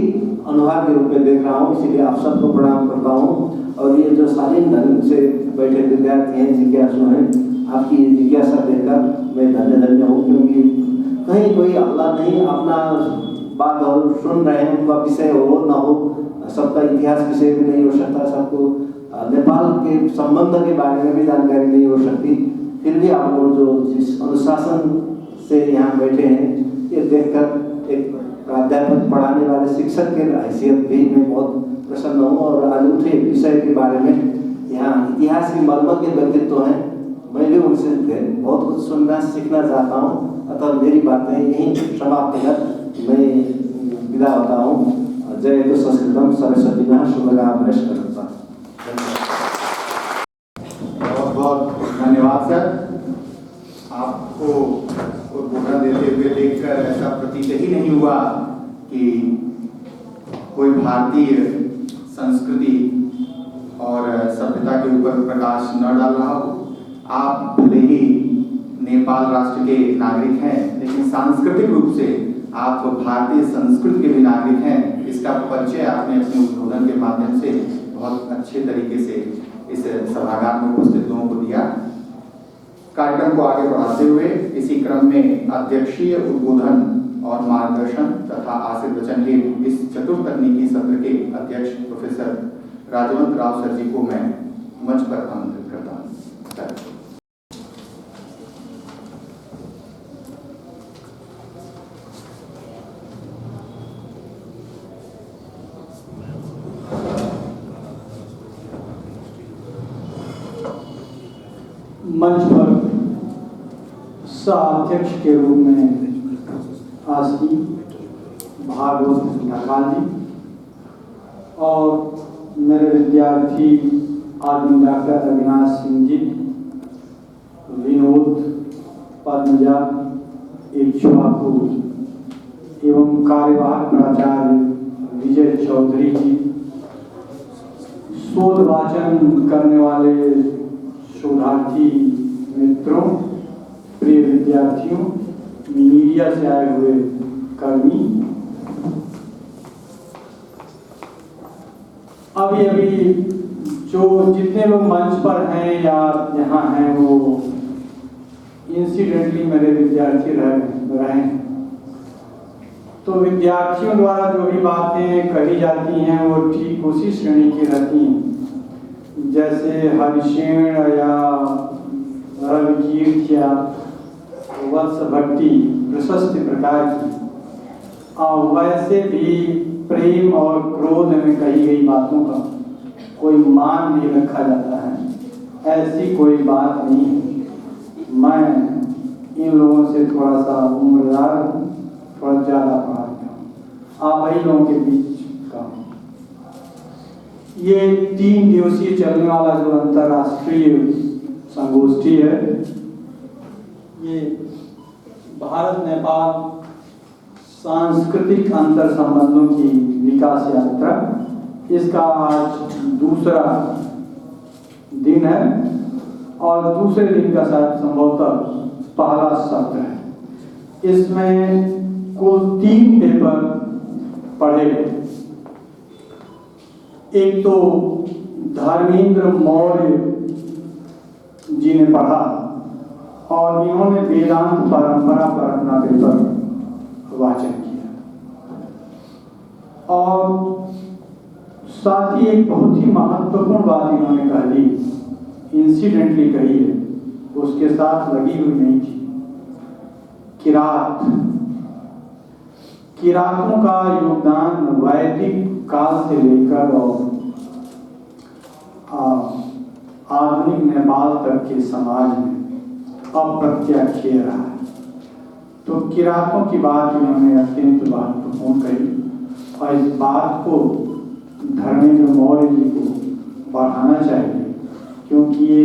अनुभाग के रूप में देख रहा हूँ, इसीलिए आप सबको प्रणाम करता हूँ। और ये जो शालीन ढंग से बैठे विद्यार्थी हैं, जिज्ञासु हैं, आपकी जिज्ञासा देखकर मैं धन्य हूँ, क्योंकि कहीं कोई हल्ला नहीं, अपना बात और सुन रहे हैं, उनका विषय हो न हो, सबका इतिहास विषय भी नहीं हो सकता, सबको नेपाल के संबंध के बारे में भी जानकारी नहीं हो सकती। फिर भी आप लोग जो जिस अनुशासन से यहाँ बैठे हैं, ये देखकर एक प्राध्यापक पढ़ाने वाले शिक्षक के हैसियत भी मैं बहुत प्रसन्न हूँ। और आज उठे विषय के बारे में यहाँ इतिहास की मर्मज्ञ व्यक्तित्व हैं, मैं भी उनसे बहुत कुछ सुनना सीखना चाहता हूँ। अतः मेरी बातें यहीं समाप्त कर मैं विदा होता हूँ। जय तो संस्कृतम सरस्वती नः शुभकामना करता। बहुत बहुत धन्यवाद सर। आपको उद्बोधन देते हुए देखकर ऐसा प्रतीत ही नहीं हुआ कि कोई भारतीय संस्कृति और सभ्यता के ऊपर प्रकाश न डाल रहा हो। आप भले ही नेपाल राष्ट्र के नागरिक हैं, लेकिन सांस्कृतिक रूप से आप भारतीय संस्कृति के भी नागरिक हैं। इसका परिचय आपने अपने उद्बोधन के माध्यम से बहुत अच्छे तरीके से इस सभागार में उपस्थित लोगों को दिया। कार्यक्रम को आगे बढ़ाते हुए इसी क्रम में अध्यक्षीय उद्बोधन और मार्गदर्शन तथा आशीर्वचन वचन हेतु इस चतुर्थ तकनीकी सत्र के अध्यक्ष प्रोफेसर राजवंत राव सर जी को मैं मंच पर आमंत्रित करता हूँ। मंच पर सह-अध्यक्ष के रूप में आसीन भागवत ढकाल जी और मेरे विद्यार्थी आदमी डॉक्टर अविनाश सिंह जी, विनोद, पद्मजा, इक्ष्वाकु एवं कार्यवाहक प्राचार्य विजय चौधरी जी, शोध वाचन करने वाले शोधार्थी मित्रों, प्रिय विद्यार्थियों, मीडिया से आए हुए कर्मी, अभी जो जितने लोग मंच पर हैं या यहाँ हैं वो इंसिडेंटली मेरे विद्यार्थी रहे हैं। तो विद्यार्थियों द्वारा जो भी बातें कही जाती हैं वो ठीक उसी श्रेणी की रहती हैं, जैसे हरिशेण या रविकीर्त या वत्स भक्ति प्रशस्त प्रकार की, और वैसे भी प्रेम और क्रोध में कही गई बातों का कोई मान नहीं रखा जाता है। ऐसी कोई बात नहीं है। मैं इन लोगों से थोड़ा सा उम्रदार हूँ, थोड़ा ज़्यादा पढ़ा लिया हूँ, आप वही लोगों के बीच का हूँ। ये 3 दिवसीय चलने वाला जो अंतर्राष्ट्रीय संगोष्ठी है, ये भारत नेपाल सांस्कृतिक अंतर संबंधों की विकास यात्रा, इसका आज दूसरा दिन है और दूसरे दिन का शायद संभवतः पहला सत्र है। इसमें कुल 3 पेपर पढ़े गए। एक तो धर्मेंद्र मौर्य जी ने पढ़ा और इन्होंने वेदांत परंपरा पर अपना पेपर वाचन किया, और साथ ही एक बहुत ही महत्वपूर्ण बात इन्होंने कह दी, इंसिडेंटली कही है, उसके साथ लगी हुई नहीं थी। किरातों का योगदान वैदिक काल से लेकर और आधुनिक नेपाल तक के समाज में अप्रत्याख्य रहा है। तो किरातों की बात इन्होंने अत्यंत महत्वपूर्ण कही और इस बात को धर्मेंद्र मौर्य जी को बढ़ाना चाहिए, क्योंकि ये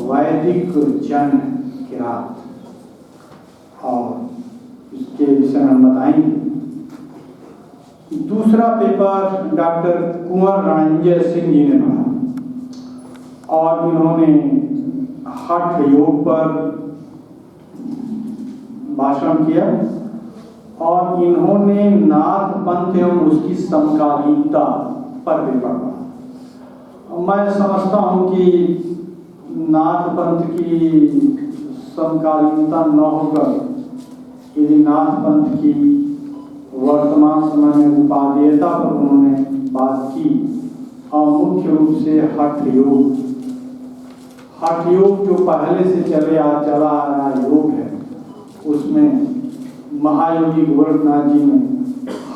वैदिक जन है किरात, और इसके विषय में हम बताएंगे। दूसरा पेपर डॉक्टर कुंवर रणंजय सिंह जी ने पढ़ा और इन्होंने हठ योग पर भाषण किया और इन्होंने नाथ पंथ एवं उसकी समकालीनता पर पेपर पढ़ा। मैं समझता हूँ कि नाथ पंथ की समकालीनता न होकर यदि नाथ पंथ की वर्तमान समय में उपादेयता पर उन्होंने बात की, और मुख्य रूप से हठ योग जो पहले से चला आ रहा योग है, उसमें महायोगी गोरखनाथ जी ने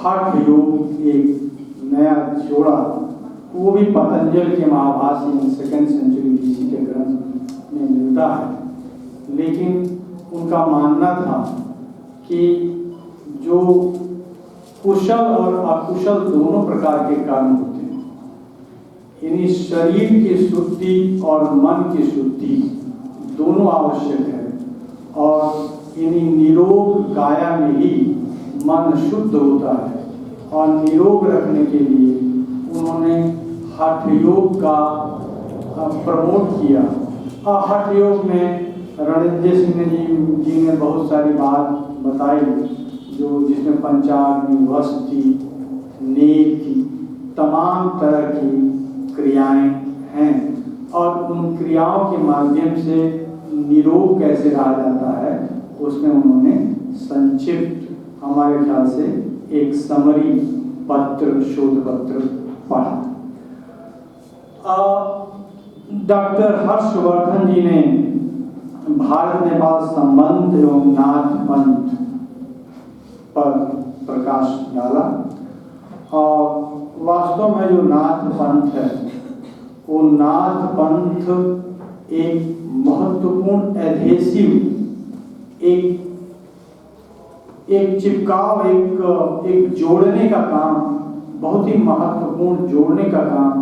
हठ योग एक नया जोड़ा, वो भी पतंजलि के महाभाष्य 2nd सेंचुरी BC के ग्रंथ में मिलता है। लेकिन उनका मानना था कि जो कुशल और अकुशल दोनों प्रकार के कर्म होते हैं, यानी शरीर की शुद्धि और मन की शुद्धि दोनों आवश्यक है, और यानी निरोग काया में ही मन शुद्ध होता है, और निरोग रखने के लिए उन्होंने हठ योग का प्रमोट किया। हठ योग में रणेंद्र सिंह जी ने बहुत सारी बात बताई, जिसमें पंचाग्नि, वस्ती, नेक की तमाम तरह की क्रियाएं हैं और उन क्रियाओं के माध्यम से निरोग कैसे रहा जाता है उसमें उन्होंने संक्षिप्त हमारे ख्याल से एक समरी पत्र, शोध पत्र पढ़ा। डॉक्टर हर्षवर्धन जी ने भारत नेपाल संबंध एवं नाथ पंथ पर प्रकाश डाला और वास्तव में जो नाथ पंथ है वो नाथ पंथ एक महत्वपूर्ण एडहेसिव, एक चिपकाव, एक जोड़ने का काम, बहुत ही महत्वपूर्ण जोड़ने का काम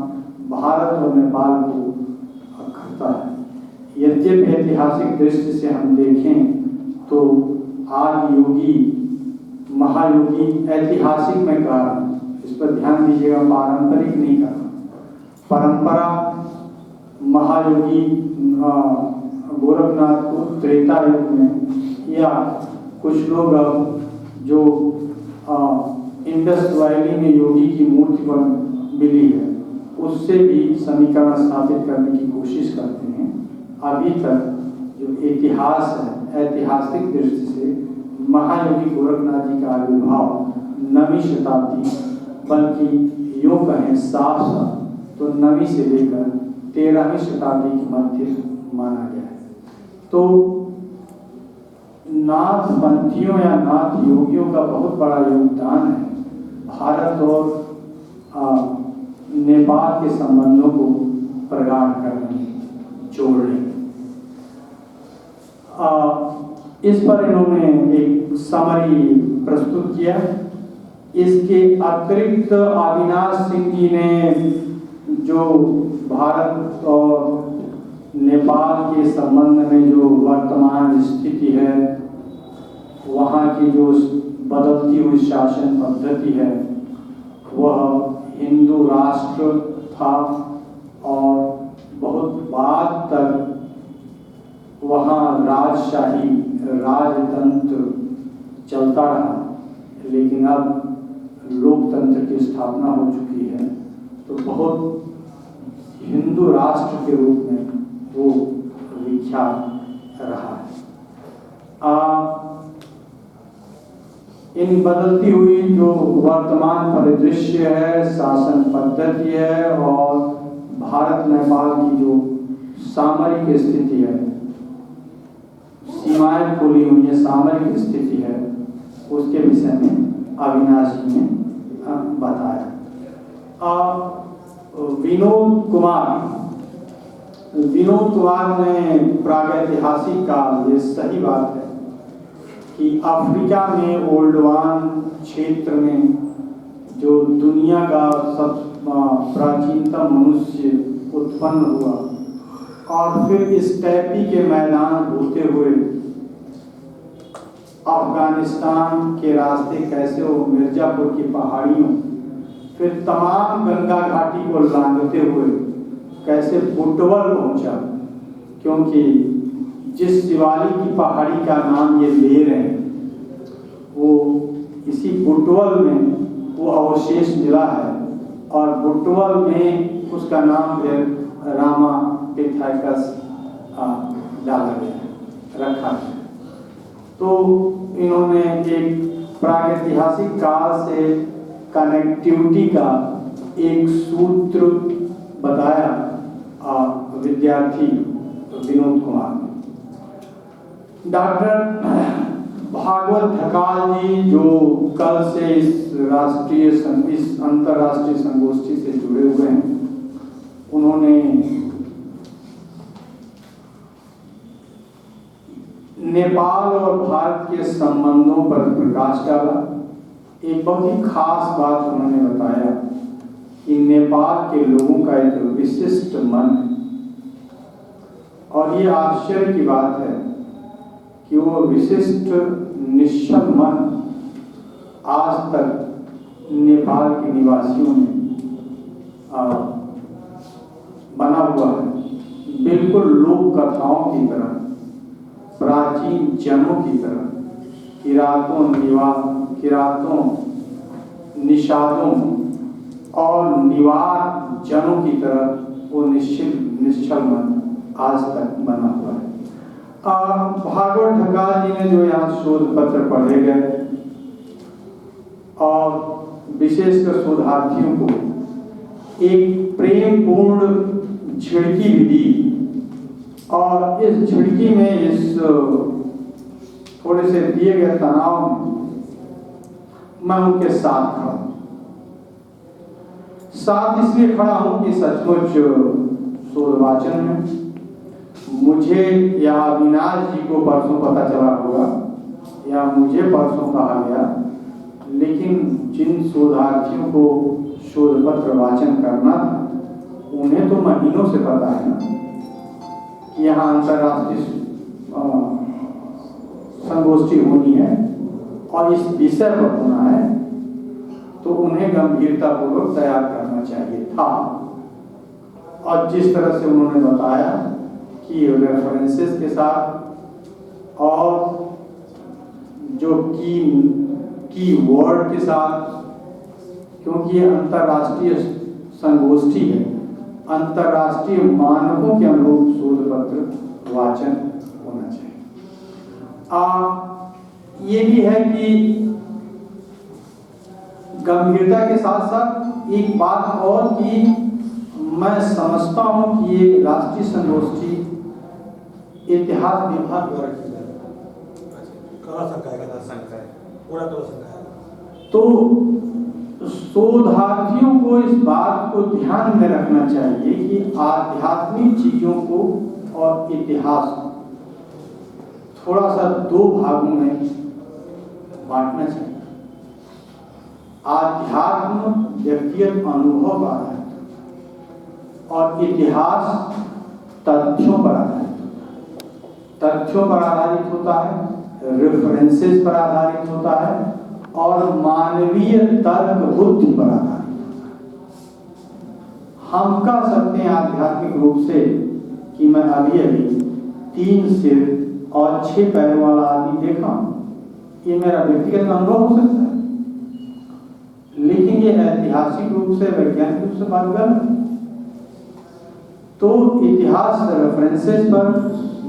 भारत और नेपाल को करता है। यद्यपि ऐतिहासिक दृष्टि से हम देखें तो आदि योगी, महायोगी, ऐतिहासिक में कह रहा हूँ, इस पर ध्यान दीजिएगा, पारंपरिक नहीं कर रहा। परंपरा महायोगी गोरखनाथ को त्रेता युग में, या कुछ लोग जो इंडस वैली में योगी की मूर्ति पर मिली है उससे भी समीकरण स्थापित करने की कोशिश करते हैं। अभी तक जो इतिहास है, ऐतिहासिक दृष्टि से महायोगी गोरखनाथ जी का आविर्भाव 9वीं शताब्दी, बल्कि यूँ कहें साफ तो 9वीं से लेकर 13वीं शताब्दी के मध्य माना गया है। तो नाथ पंथियों या नाथ योगियों का बहुत बड़ा योगदान है भारत और नेपाल के संबंधों को प्रगाढ़ करने, जोड़ने। इस पर इन्होंने एक समरी प्रस्तुत किया। इसके अतिरिक्त अविनाश सिंह जी ने जो भारत और नेपाल के संबंध में जो वर्तमान स्थिति है, वहाँ की जो बदलती हुई शासन पद्धति है, वह हिंदू राष्ट्र था और बहुत बाद तक वहाँ राजशाही, राजतंत्र चलता रहा, लेकिन अब लोकतंत्र की स्थापना हो चुकी है, तो बहुत हिंदू राष्ट्र के रूप में वो विख्यात रहा है। इन बदलती हुई जो वर्तमान परिदृश्य है, शासन पद्धति है और भारत नेपाल की जो सामरिक स्थिति है, सीमाएं खुली हुई है, सामरिक स्थिति है, उसके विषय में अविनाश जी ने बताया। विनोद कुमार ने प्रागैतिहासिक काल, ये सही बात है कि अफ्रीका में ओल्डवान क्षेत्र में जो दुनिया का सब प्राचीनतम मनुष्य उत्पन्न हुआ और फिर स्टेपी के मैदान होते हुए अफगानिस्तान के रास्ते कैसे वो मिर्जापुर की पहाड़ियों, फिर तमाम गंगा घाटी को लांघते हुए कैसे बुटवल पहुंचा, क्योंकि जिस शिवालिक की पहाड़ी का नाम ये ले रहे हैं वो इसी बुटवल में वो अवशेष मिला है और बुटवल में उसका नाम फिर रामा पिथाइकस डाला गया है, रखा है। तो इन्होंने एक प्रागैतिहासिक काल से कनेक्टिविटी का एक सूत्र बताया विद्यार्थी विनोद कुमार ने। डॉक्टर भागवत ढकाल जी जो कल से इस अंतर्राष्ट्रीय संगोष्ठी से जुड़े हुए हैं, उन्होंने नेपाल और भारत के संबंधों पर प्रकाश डाला। एक बहुत ही खास बात उन्होंने बताया कि नेपाल के लोगों का एक विशिष्ट मन है और ये आश्चर्य की बात है कि वो विशिष्ट निश्चल मन आज तक नेपाल के निवासियों में बना हुआ है। बिल्कुल लोक कथाओं की तरह, प्राचीन जनों की तरह, किरातों निषादों और निवार जनों की तरह वो निश्चल मन आज तक बना हुआ है। भागवत ढकाल जी ने जो यहाँ शोध पत्र पढ़े गए और विशेषकर शोधार्थियों को एक प्रेम पूर्ण झिड़की भी दी, और इस झिड़की में इस थोड़े से दिए गए तनाव में मैं उनके साथ खड़ा हूं। साथ इसलिए खड़ा हूं कि सचमुच शोधवाचन में मुझे या अविनाश जी को परसों पता चला होगा या मुझे परसों कहा गया, लेकिन जिन शोधार्थियों को शोध पत्र वाचन करना था उन्हें तो महीनों से पता है ना कि यहाँ अंतर्राष्ट्रीय संगोष्ठी होनी है और इस विषय पर होना है, तो उन्हें गंभीरतापूर्वक तैयार करना चाहिए था। और जिस तरह से उन्होंने बताया कि रेफरेंसेस के साथ और जो की वर्ड के साथ, क्योंकि ये अंतर्राष्ट्रीय संगोष्ठी है, अंतर्राष्ट्रीय मानकों के अनुरूप शोध पत्र वाचन होना चाहिए। ये भी है कि गंभीरता के साथ साथ एक बात और कि मैं समझता हूं कि ये राष्ट्रीय संगोष्ठी इतिहास विभाग द्वारा की जाती है, तो शोधार्थियों को इस बात को ध्यान में रखना चाहिए कि आध्यात्मिक चीजों को और इतिहास थोड़ा सा दो भागों में बांटना चाहिए। आध्यात्म व्यक्तिगत अनुभव पर आधारित और इतिहास तथ्यों पर आधारित होता है, रेफरेंसेस पर आधारित होता है और मानवीय तर्क बुद्धि पर आधारित होता है। हम कह सकते हैं आध्यात्मिक रूप से कि मैं अभी 3 सिर और 6 पैरों वाला आदमी देखा, ये मेरा व्यक्तिगत अनुभव हो सकता है, लेकिन ये ऐतिहासिक रूप से, वैज्ञानिक रूप से बात गलत है। तो इतिहास रेफरेंसेस पर,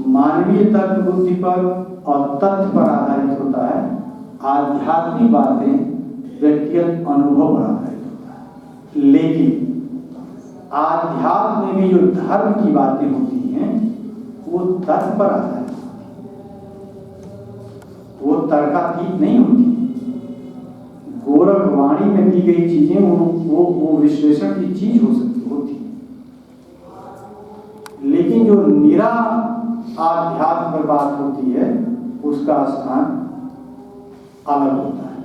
मानवीय तर्क बुद्धि पर और तथ्य पर आधारित होता है। आध्यात्मिक बातें व्यक्तिगत अनुभव पर आधारित होता है। लेकिन आध्यात्म में भी जो धर्म की बातें होती हैं वो तर्क पर आधारित होती है, वो तर्कातीत नहीं होती। गोरखवाणी में दी गई चीजें वो विश्लेषण की चीज हो सकती होती है, लेकिन जो निरा आध्यात्म पर बात होती है उसका स्थान अलग होता है।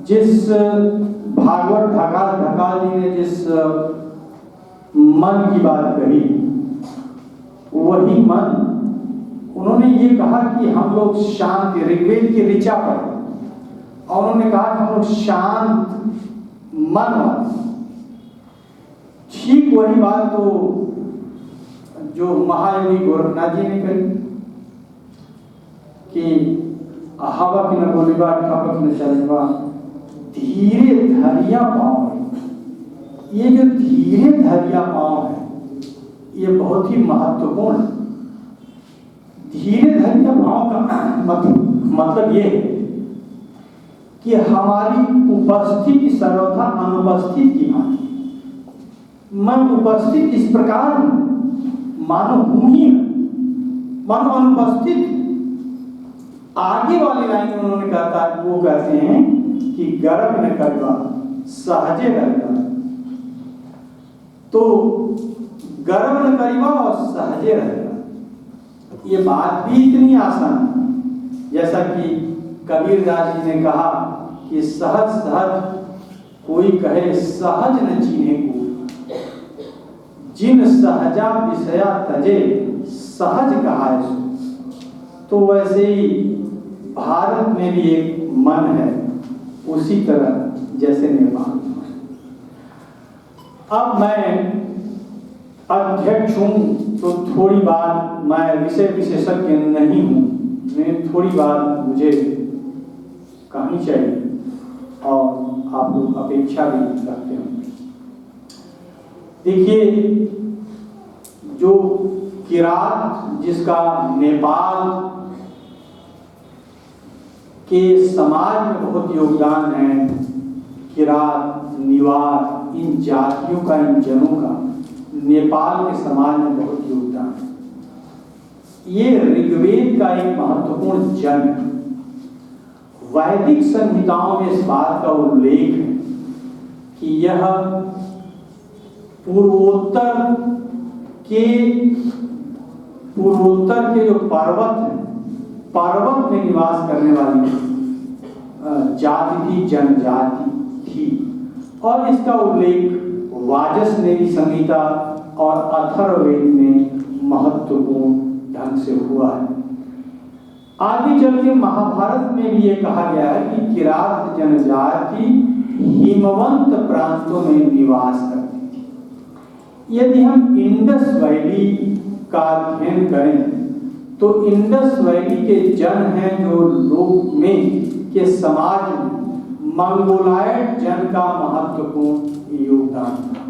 जिस भागवत ढकाल जी ने जिस मन की बात कही, वही मन उन्होंने ये कहा कि हम लोग शांत, ऋग्वेद की ऋचा पर, और उन्होंने कहा कि हम लोग शांत मन, ठीक वही बात तो जो महायोगी गोरखनाथ जी ने कही कि हवा की न बोलिबा ठपक न चलेबा, धीरे धरिया पाँव है। ये जो धीरे धरिया पाँव है ये बहुत ही महत्वपूर्ण है। धीरे धरिया पाँव का मतलब ये है कि हमारी उपस्थिति सर्वथा अनुपस्थित की भांति। मैं उपस्थित इस प्रकार हूं मानो हूं ही, मानो अनुपस्थित। आगे वाली लाइन उन्होंने कहा, वो कहते हैं कि गर्भ न करवा सहजे रहना। तो गर्भ न करीबा और सहजे रहना, ये बात भी इतनी आसान है। जैसा कि कबीरदास जी ने कहा कि सहज सहज कोई कहे सहज न चीन्हे को, जिन सहजा विषया तजे सहज कहा है। तो वैसे ही भारत में भी एक मन है, उसी तरह जैसे नेपाल। अब मैं अध्यक्ष हूं तो थोड़ी बात, मैं विषय विशेषज्ञ नहीं हूँ, मैं थोड़ी बात मुझे कहनी चाहिए और आप लोग अपेक्षा भी रखते होंगे। देखिए, जो किरात जिसका नेपाल के समाज में बहुत योगदान है, किरात, निवार, इन जातियों का, इन जनों का नेपाल के समाज में बहुत योगदान है। ये ऋग्वेद का एक महत्वपूर्ण जन है। वैदिक संहिताओं में इस बात का उल्लेख है कि यह पूर्वोत्तर के जो पर्वत है, पर्वत में निवास करने वाली जाति थी, जनजाति थी। और इसका उल्लेख वाजसनेयी संहिता और अथर्ववेद में महत्वपूर्ण ढंग से हुआ है। आगे चल के महाभारत में भी ये कहा गया है कि किरात जनजाति हिमवंत प्रांतों में निवास करती थी। यदि हम इंडस वैली का अध्ययन करें तो इंडस वैली के जन हैं जो लोग में के समाज में मंगोलायड जन का महत्वपूर्ण योगदान था।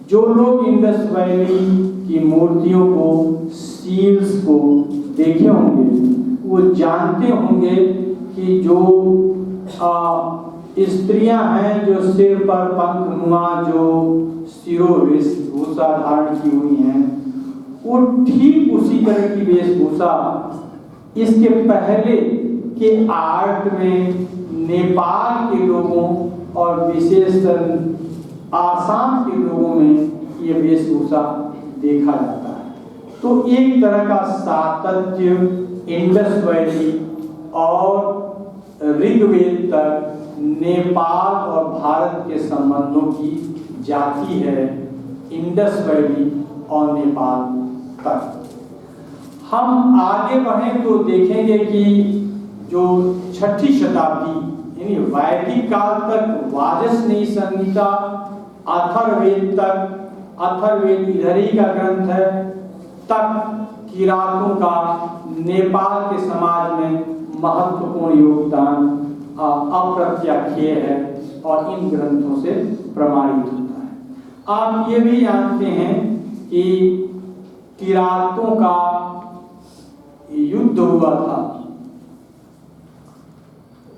जो लोग इंडस वैली की मूर्तियों को, सील्स को देखे होंगे, वो जानते होंगे कि जो स्त्रियां हैं जो सिर पर पंखनुमा जो शिरोवेशभूषा धारण की हुई हैं, वो ठीक उसी तरह की वेशभूषा इसके पहले के आर्ट में नेपाल के लोगों और विशेषकर आसाम के लोगों में ये वेशभूषा देखा जाता है। तो एक तरह का सातत्य इंडस वैली और ऋग्वेद तक नेपाल और भारत के संबंधों की जाति है, इंडस वैली और नेपाल तक। हम आगे बढ़ें तो देखेंगे कि जो 6ठी शताब्दी यानी वैदिक काल तक वाजसनेयी संहिता, अथर्ववेद तक, अथर्ववेद इधर ही का ग्रंथ है, तक किरातों का नेपाल के समाज में महत्वपूर्ण योगदान अप्रत्याख्य है और इन ग्रंथों से प्रमाणित होता है। आप ये भी जानते हैं कि किरातों का युद्ध हुआ था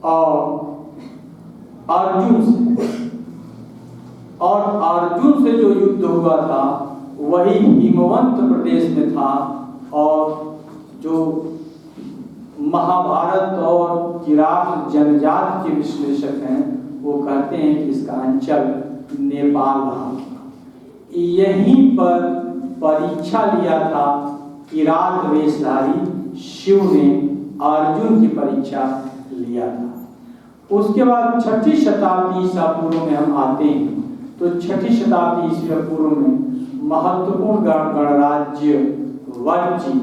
और अर्जुन से जो युद्ध हुआ था वही हिमवंत प्रदेश में था। और जो महाभारत और किरात जनजाति के विश्लेषक हैं वो कहते हैं कि इसका अंचल नेपाल रहा। यहीं पर परीक्षा लिया था किरात वेशधारी शिव ने, अर्जुन की परीक्षा लिया था। उसके बाद 6ठी शताब्दी ईसा पूर्व में हम आते हैं तो 6ठी शताब्दी ईसा पूर्व में महत्वपूर्ण गणराज्य वज्जी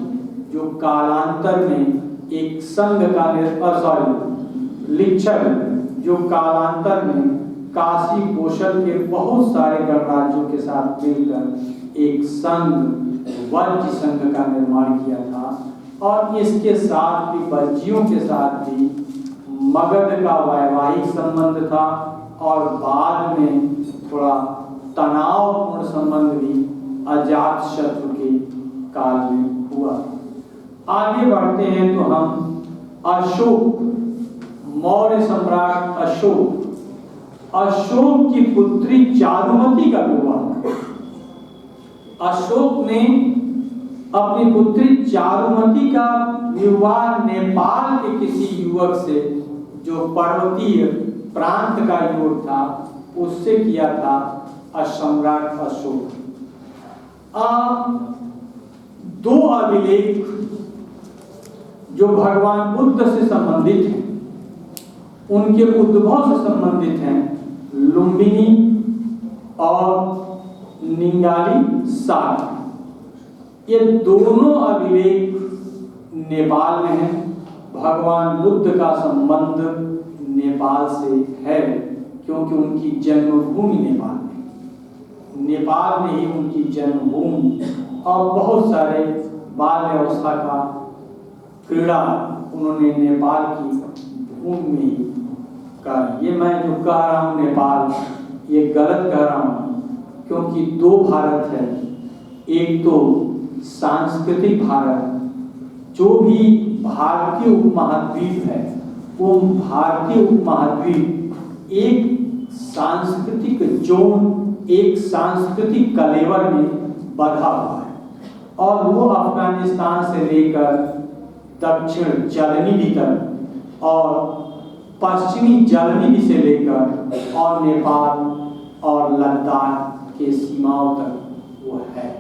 जो कालांतर में एक संघ का लिच्छव जो कालांतर में काशी कौशल के बहुत सारे गणराज्यों के साथ मिलकर एक संघ वज्जी संघ का निर्माण किया था। और इसके साथ भी वज्जियों के साथ भी मगध का वैवाहिक संबंध था और बाद में थोड़ा तनावपूर्ण संबंध भी अजातशत्रु के काल में हुआ। आगे बढ़ते हैं तो हम अशोक, मौर्य सम्राट अशोक की पुत्री चारुमती का विवाह। अशोक ने अपनी पुत्री चारुमती का विवाह नेपाल के किसी युवक से जो पर्वतीय प्रांत का युवक था उससे किया था सम्राट अशोक। 2 अभिलेख जो भगवान बुद्ध से संबंधित हैं, उनके उद्भव से संबंधित हैं, लुम्बिनी और निंगाली सागर। ये दोनों अभिलेख नेपाल में हैं। भगवान बुद्ध का संबंध नेपाल से है क्योंकि उनकी जन्मभूमि नेपाल में ही उनकी जन्मभूमि और बहुत सारे बाल व्यवस्था का क्रीड़ा उन्होंने नेपाल की भूमि में का। ये मैं जो कह रहा हूँ नेपाल, ये गलत कह रहा हूँ, क्योंकि दो भारत है। एक तो सांस्कृतिक भारत, जो भी भारतीय उपमहाद्वीप है, वो भारतीय उपमहाद्वीप एक सांस्कृतिक जोन, एक सांस्कृतिक कलेवर में बंधा हुआ है। और वो अफगानिस्तान से लेकर दक्षिण जलनिधि तक और पश्चिमी जलनिधि से लेकर और नेपाल और लद्दाख के सीमाओं तक वो है,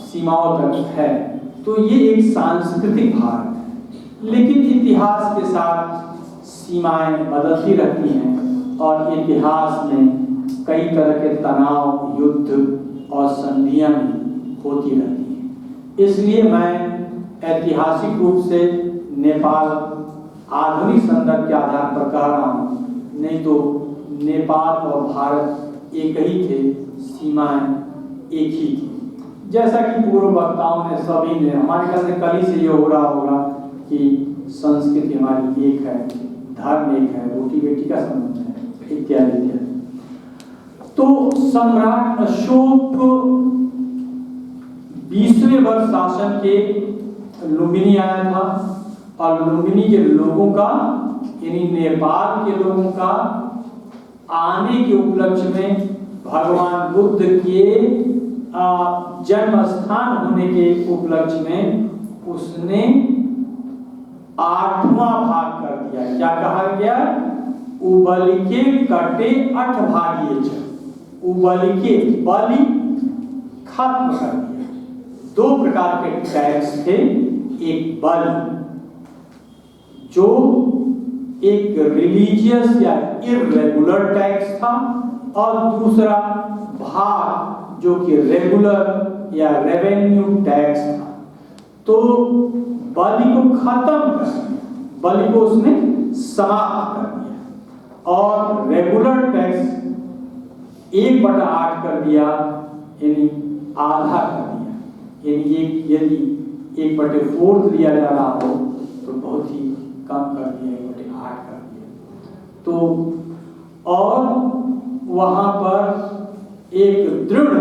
सीमाओं तक है। तो ये एक सांस्कृतिक भारत है, लेकिन इतिहास के साथ सीमाएं बदलती रहती हैं और इतिहास में कई तरह के तनाव, युद्ध और संधियां भी होती रहती हैं। इसलिए मैं ऐतिहासिक रूप से नेपाल आधुनिक संदर्भ के आधार पर कह रहा हूँ, नहीं तो नेपाल और भारत एक ही थे, सीमाएं एक ही थी। जैसा कि पूर्व वक्ताओं ने सभी ने, हमारे ख्याल से कल ही से ये हो रहा होगा कि संस्कृति हमारी एक है, धर्म एक है, रोटी बेटी का संबंध है, इत्यादि इत्यादि। तो सम्राट अशोक 20वें वर्ष शासन के लुम्बिनी आया था और लुम्बिनी के लोगों का, यानी नेपाल के लोगों का आने के उपलक्ष्य में भगवान बुद्ध के जन्म स्थान होने के उपलक्ष्य में उसने 8वां भाग कर दिया। क्या कहा गया? उबलिके कटे 8 भागिए छ। उबलिके, बलि खत्म कर दिया। 2 प्रकार के टैक्स थे, एक बलि जो एक रिलीजियस या इर्रेगुलर टैक्स था और दूसरा भाग जो कि रेगुलर या रेवेन्यू टैक्स था। तो बलि को खत्म कर दिया, बलि को उसने समाप्त कर दिया और रेगुलर टैक्स 1/8 कर दिया, यानी आधा कर दिया। यानी यदि 1/4 दिया जा रहा हो तो बहुत ही कम कर दिया, 1/8 कर दिया। तो और वहां पर एक दृढ़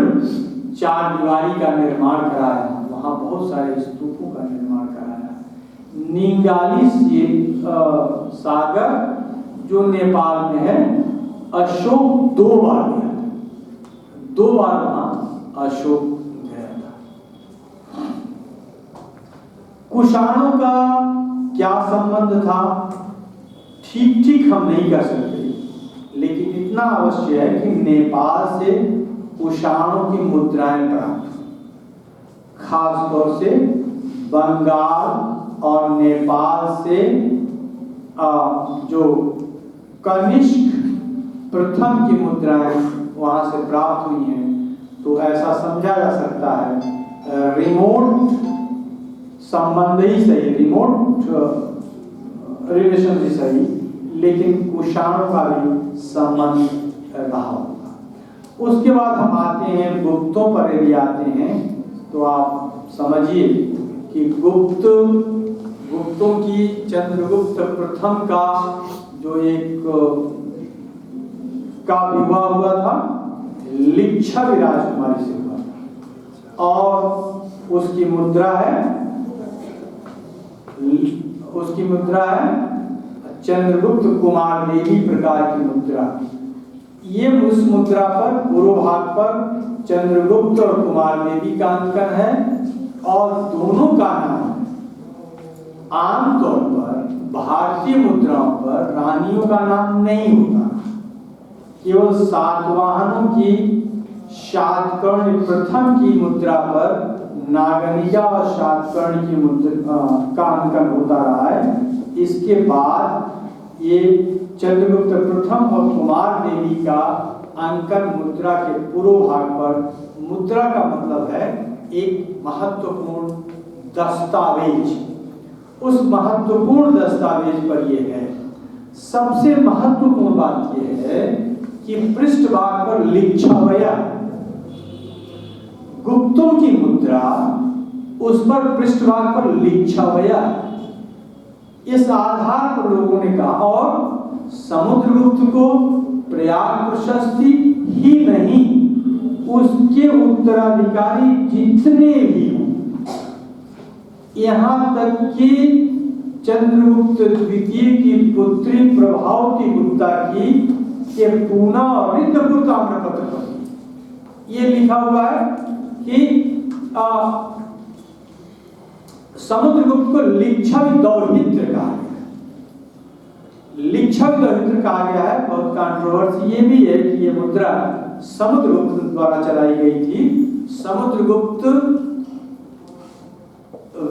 4 दीवारी का निर्माण कराया, वहां बहुत सारे स्तूपों का निर्माण कराया। निंगाली सागर जो नेपाल में है, अशोक 2 बार गया था, 2 बार वहां अशोक गया था। कुषाणों का क्या संबंध था ठीक ठीक हम नहीं कर सकते, लेकिन इतना अवश्य है कि नेपाल से कुषाणों की मुद्राएं प्राप्त, खासतौर से बंगाल और नेपाल से जो कनिष्क प्रथम की मुद्राएं वहां से प्राप्त हुई हैं। तो ऐसा समझा जा सकता है रिमोट संबंध ही सही, रिमोट रिलेशन ही सही, लेकिन कुषाणों का भी संबंध रहा होगा। उसके बाद हम आते हैं गुप्तों पर। यदि आते हैं तो आप समझिए कि गुप्तों की चंद्रगुप्त प्रथम का जो एक का विवाह हुआ था लिच्छवी राजकुमारी से हुआ था और उसकी मुद्रा है चंद्रगुप्त कुमार देवी प्रकार की मुद्रा। ये उस मुद्रा पर पूर्व भाग पर चंद्रगुप्त और कुमार देवी का अंकन है और दोनों का नाम आमतौर पर भारतीय मुद्राओं पर रानियों का नाम नहीं होता, केवल सातवाहनों की शातकर्ण प्रथम की मुद्रा पर नागनिका और शातकर्ण की मुद्रा का अंकन होता रहा है। इसके बाद ये चंद्रगुप्त प्रथम और कुमार देवी का अंकन मुद्रा के पूर्व भाग पर, मुद्रा का मतलब है एक महत्वपूर्ण दस्तावेज, उस महत्वपूर्ण दस्तावेज पर यह है। सबसे महत्वपूर्ण बात यह है कि पृष्ठभाग पर लिच्छवया गुप्तों की मुद्रा, उस पर पृष्ठभाग पर लिच्छवया, इस आधार पर लोगों ने कहा। और समुद्रगुप्त को प्रयाग प्रशस्ति ही नहीं, उसके उत्तराधिकारी जितने भी हों, यहाँ तक कि चंद्रगुप्त द्वितीय की पुत्री प्रभावती गुप्ता की के पूना और रिद्धपुर ताम्रपत्र पर ये लिखा हुआ है कि समुद्रगुप्त को लिच्छवी दौहित्र कहा गया। लिच्छवी दौहित्र कहा गया है। बहुत कंट्रोवर्सी ये भी है कि ये मुद्रा समुद्रगुप्त द्वारा चलाई गई थी। समुद्रगुप्त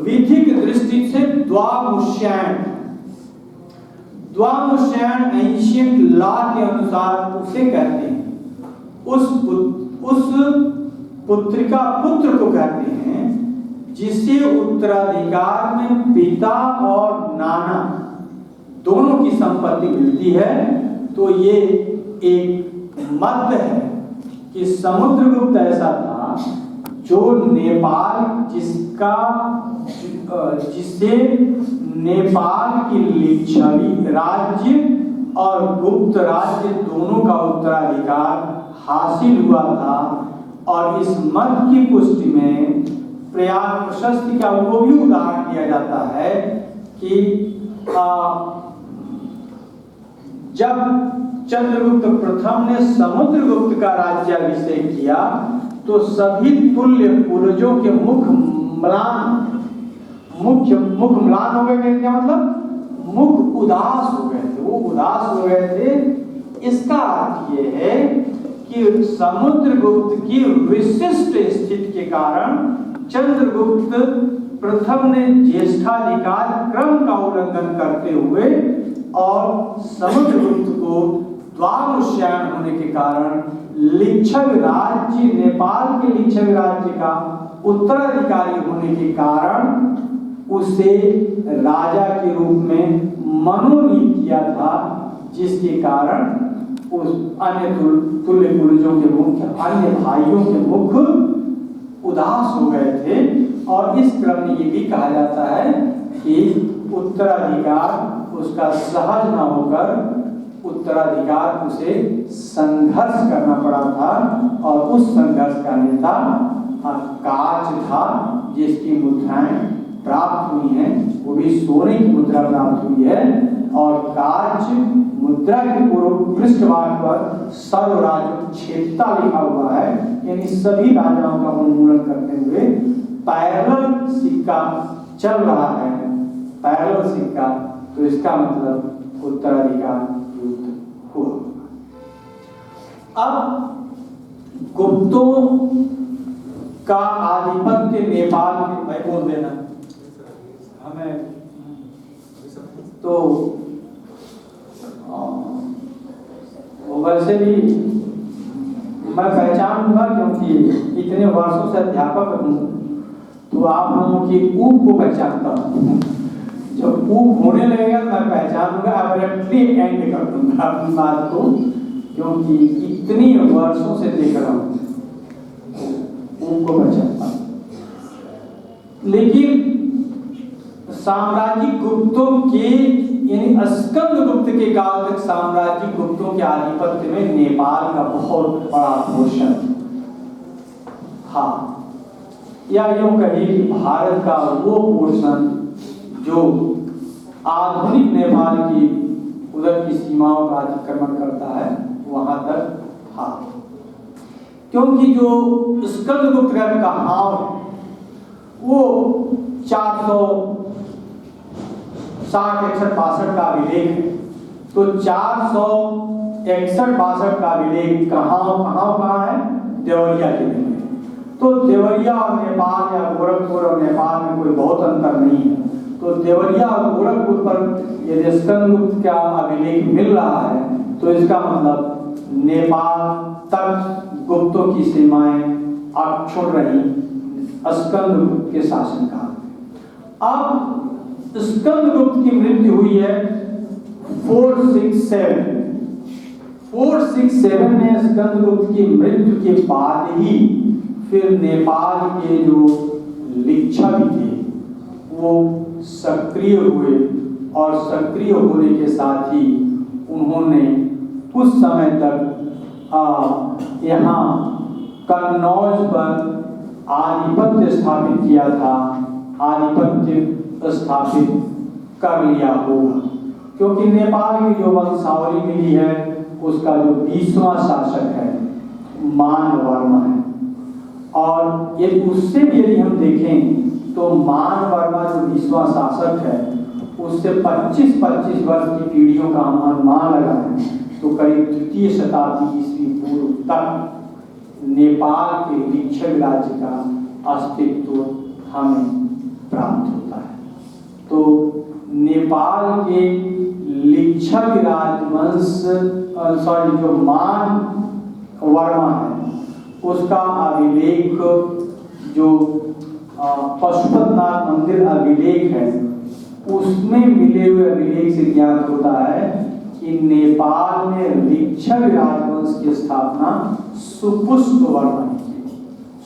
विधिक दृष्टि से द्वामुष्यायन एंशिएंट लॉ के अनुसार उसे कहते हैं। उस पुत्रिका पुत्र को कहते हैं जिसे उत्तराधिकार में पिता और नाना दोनों की संपत्ति मिलती है। तो ये एक मत है कि समुद्रगुप्त ऐसा था जो नेपाल जिसे नेपाल की लिच्छवी राज्य और गुप्त राज्य दोनों का उत्तराधिकार हासिल हुआ था। और इस मत की पुष्टि में प्रयाग प्रशस्ति का वो भी उदाहरण दिया जाता है कि जब चंद्रगुप्त प्रथम ने समुद्रगुप्त का राज्याभिषेक किया तो सभी तुल्य पूर्वजों के मुख म्लान हो गए। क्या मतलब? मुख उदास हो गए थे, वो उदास हो गए थे। इसका अर्थ ये है कि समुद्रगुप्त की विशिष्ट स्थिति के कारण चंद्रगुप्त प्रथम ने ज्येष्ठाधिकार क्रम का उल्लंघन करते हुए और समुद्रगुप्त को द्वामुष्यायन होने के कारण लिच्छवी राज्य, नेपाल के लिच्छवी राज्य का उत्तराधिकारी होने के कारण उसे राजा के रूप में मनोनीत किया था, जिसके कारण उस अन्य तुल्य पूर्वजों के मुख, अन्य भाइयों के मुख उदास हो गए थे। और इस क्रम में ये भी कहा जाता है कि उत्तराधिकार उसका सहज न होकर उत्तराधिकार उसे संघर्ष करना पड़ा था। और उस संघर्ष का नेता काच था, जिसकी मुद्राएं प्राप्त हुई हैं, वो भी सोने की मुद्रा प्राप्त हुई है। और काच मुद्रा के पूर्व पृष्ठभाग पर सर्वराज क्षेत्रता लिखा हुआ है, यानी सभी राजाओं का उन्मूलन करते हुए पैरेलल सिक्का चल रहा है। पैरेलल सिक्का, तो इसका मतलब उत्तराधिकार युद्ध हुआ। अब गुप्तों का आधिपत्य नेपाल में, भाई बोल देना हमें, तो वैसे भी मैं पहचान लूंगा क्योंकि इतने वर्षों से अध्यापक हूँ, तो आप लोगों की ऊब को पहचानता हूँ। जब ऊब होने लगेगा मैं पहचान लूंगा, अब्रप्टली एंड कर दूंगा अपनी बात को, क्योंकि इतनी वर्षों से देख रहा हूँ, ऊब को पहचानता हूँ। लेकिन साम्राज्यिक गुप्तों के, यानी स्कंदगुप्त के काल तक साम्राज्यिक गुप्तों के आधिपत्य में नेपाल का बहुत बड़ा पोर्शन, हाँ, या यूं कहिए कि भारत का वो पोर्शन जो आधुनिक नेपाल की उधर की सीमाओं का अतिक्रमण करता है, वहां तक था। क्योंकि जो स्कंदगुप्त का कहावत वो 460-61-62 का अभिलेख है। तो 461-62 का अभिलेख कहाँ है? देवरिया जिले में। तो देवरिया और नेपाल या गोरखपुर और नेपाल में कोई बहुत अंतर नहीं है। तो देवरिया और गोरखपुर पर यदि स्कंदगुप्त का अभिलेख मिल रहा है, तो इसका मतलब नेपाल तक गुप्तों की सीमाएं अक्षुण रही स्कंदगुप्त के शासनकाल। अब स्कंदगुप्त की मृत्यु हुई है 467 में। स्कंदगुप्त की मृत्यु के बाद ही फिर नेपाल के जो लिच्छवी थे वो सक्रिय हुए और सक्रिय होने के साथ ही उन्होंने कुछ समय तक यहाँ कन्नौज पर आधिपत्य स्थापित किया था, आधिपत्य स्थापित कर लिया होगा, क्योंकि नेपाल की जो वंशावली मिली है उसका जो 20वां शासक है मान वर्मा है। और यदि उससे भी यदि हम देखें तो मान वर्मा जो 20वां शासक है उससे 25-25 वर्ष की पीढ़ियों का हम अनुमान लगाएं तो करीब 3य शताब्दी ईस्वी पूर्व तक नेपाल के लिच्छवी राज्य का अस्तित्व हमें प्राप्त होता है। तो नेपाल के लिच्छवी राजवंश जो मान वर्मा है उसका अभिलेख जो पशुपतिनाथ मंदिर अभिलेख है उसमें मिले हुए अभिलेख से ज्ञात होता है कि नेपाल में लिच्छवी राजवंश की स्थापना सुपुष्प वर्मा ने की थी।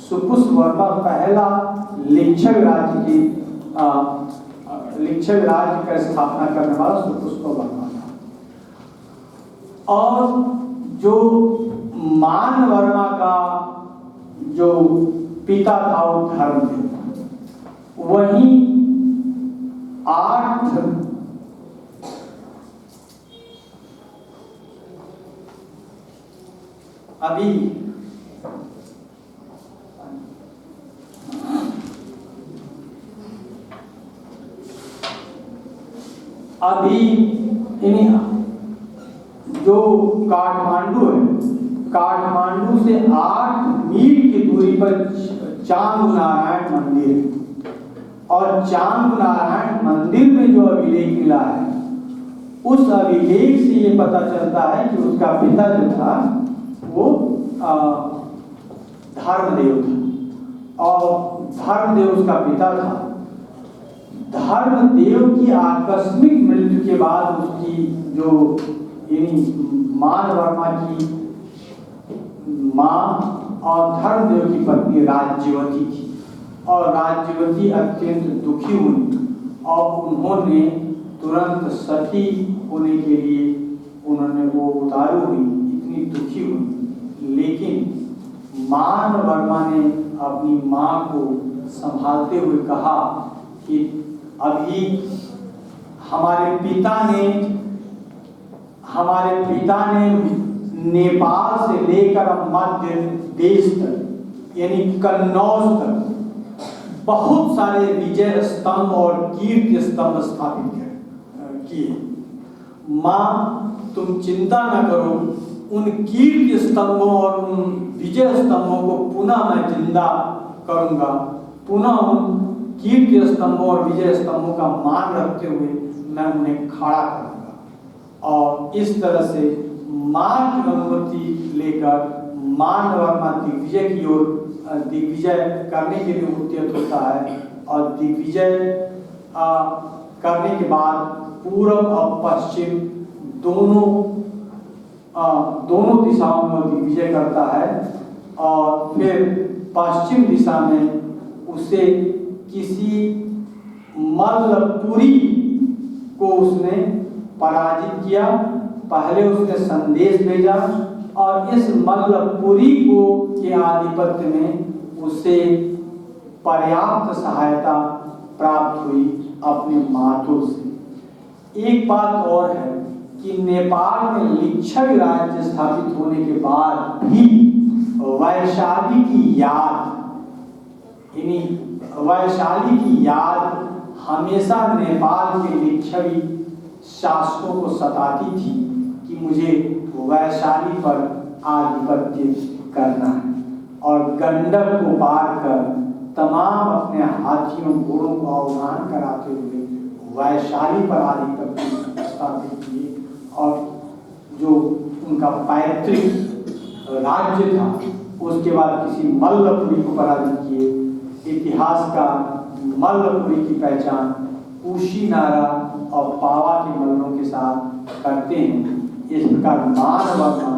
सुपुष्प वर्मा पहला लिच्छवी राज्य की लिच्छवी राज्य का स्थापना करने वाला सुपुष्प वर्मा था। और जो मान वर्मा का जो पिता था वो धर्मदेव, वहीं 8 अभी जो काठमांडू है, काठमांडू से 8 मील की दूरी पर चांग नारायण मंदिर है। और चांग नारायण मंदिर में जो अभिलेख मिला है उस अभिलेख से ये पता चलता है कि उसका पिता जो था वो धर्मदेव था और धर्मदेव उसका पिता था। धर्मदेव की आकस्मिक मृत्यु के बाद उसकी जो मान वर्मा की मां और धर्मदेव की पत्नी राज्यवती थी और राज्यवती अत्यंत दुखी हुई और उन्होंने तुरंत सती होने के लिए उन्होंने वो उतारू हुई, इतनी दुखी हुई। लेकिन मान वर्मा ने अपनी मां को संभालते हुए कहा कि अभी हमारे पिता ने नेपाल से लेकर मध्य देश तक यानी कन्नौज तक बहुत सारे विजय स्तंभ और कीर्ति स्तंभ स्थापित किए। माँ तुम चिंता न करो, उन कीर्ति स्तंभों और उन विजय स्तंभों को पुनः मैं जिंदा करूंगा, पुनः उन कीर्ति स्तंभों और विजय स्तंभों का मान रखते हुए मैं उन्हें खड़ा करूंगा। और इस तरह से मां की अनुमति लेकर मान वर्मा दिग्विजय की ओर दिग्विजय करने के लिए उद्यत होता है और दिग्विजय करने के बाद पूर्व और पश्चिम दोनों दिशाओं में दिग्विजय करता है और फिर पश्चिम दिशा में उसे किसी मल्लपुरी को उसने पराजित किया। पहले उसने संदेश भेजा और इस मल्लपुरी को के आधिपत्य में उसे पर्याप्त सहायता प्राप्त हुई अपने मातों से। एक बात और है कि नेपाल में लिच्छवी राज्य स्थापित होने के बाद भी वैशाली की याद हमेशा नेपाल के लिच्छवी शासकों को सताती थी कि मुझे वैशाली पर आधिपत्य करना है और गंडक को पार कर तमाम अपने हाथियों घोड़ों को आह्वान कराते हुए वैशाली पर आधिपत्य स्थापित किए और जो उनका पैतृक राज्य था उसके बाद किसी मल्लपुरी को पराजित किए। इतिहासकार मल्लपुरी की पहचान कुशीनारा और पावा के मल्लों के साथ करते हैं। इस प्रकार मान वर्मा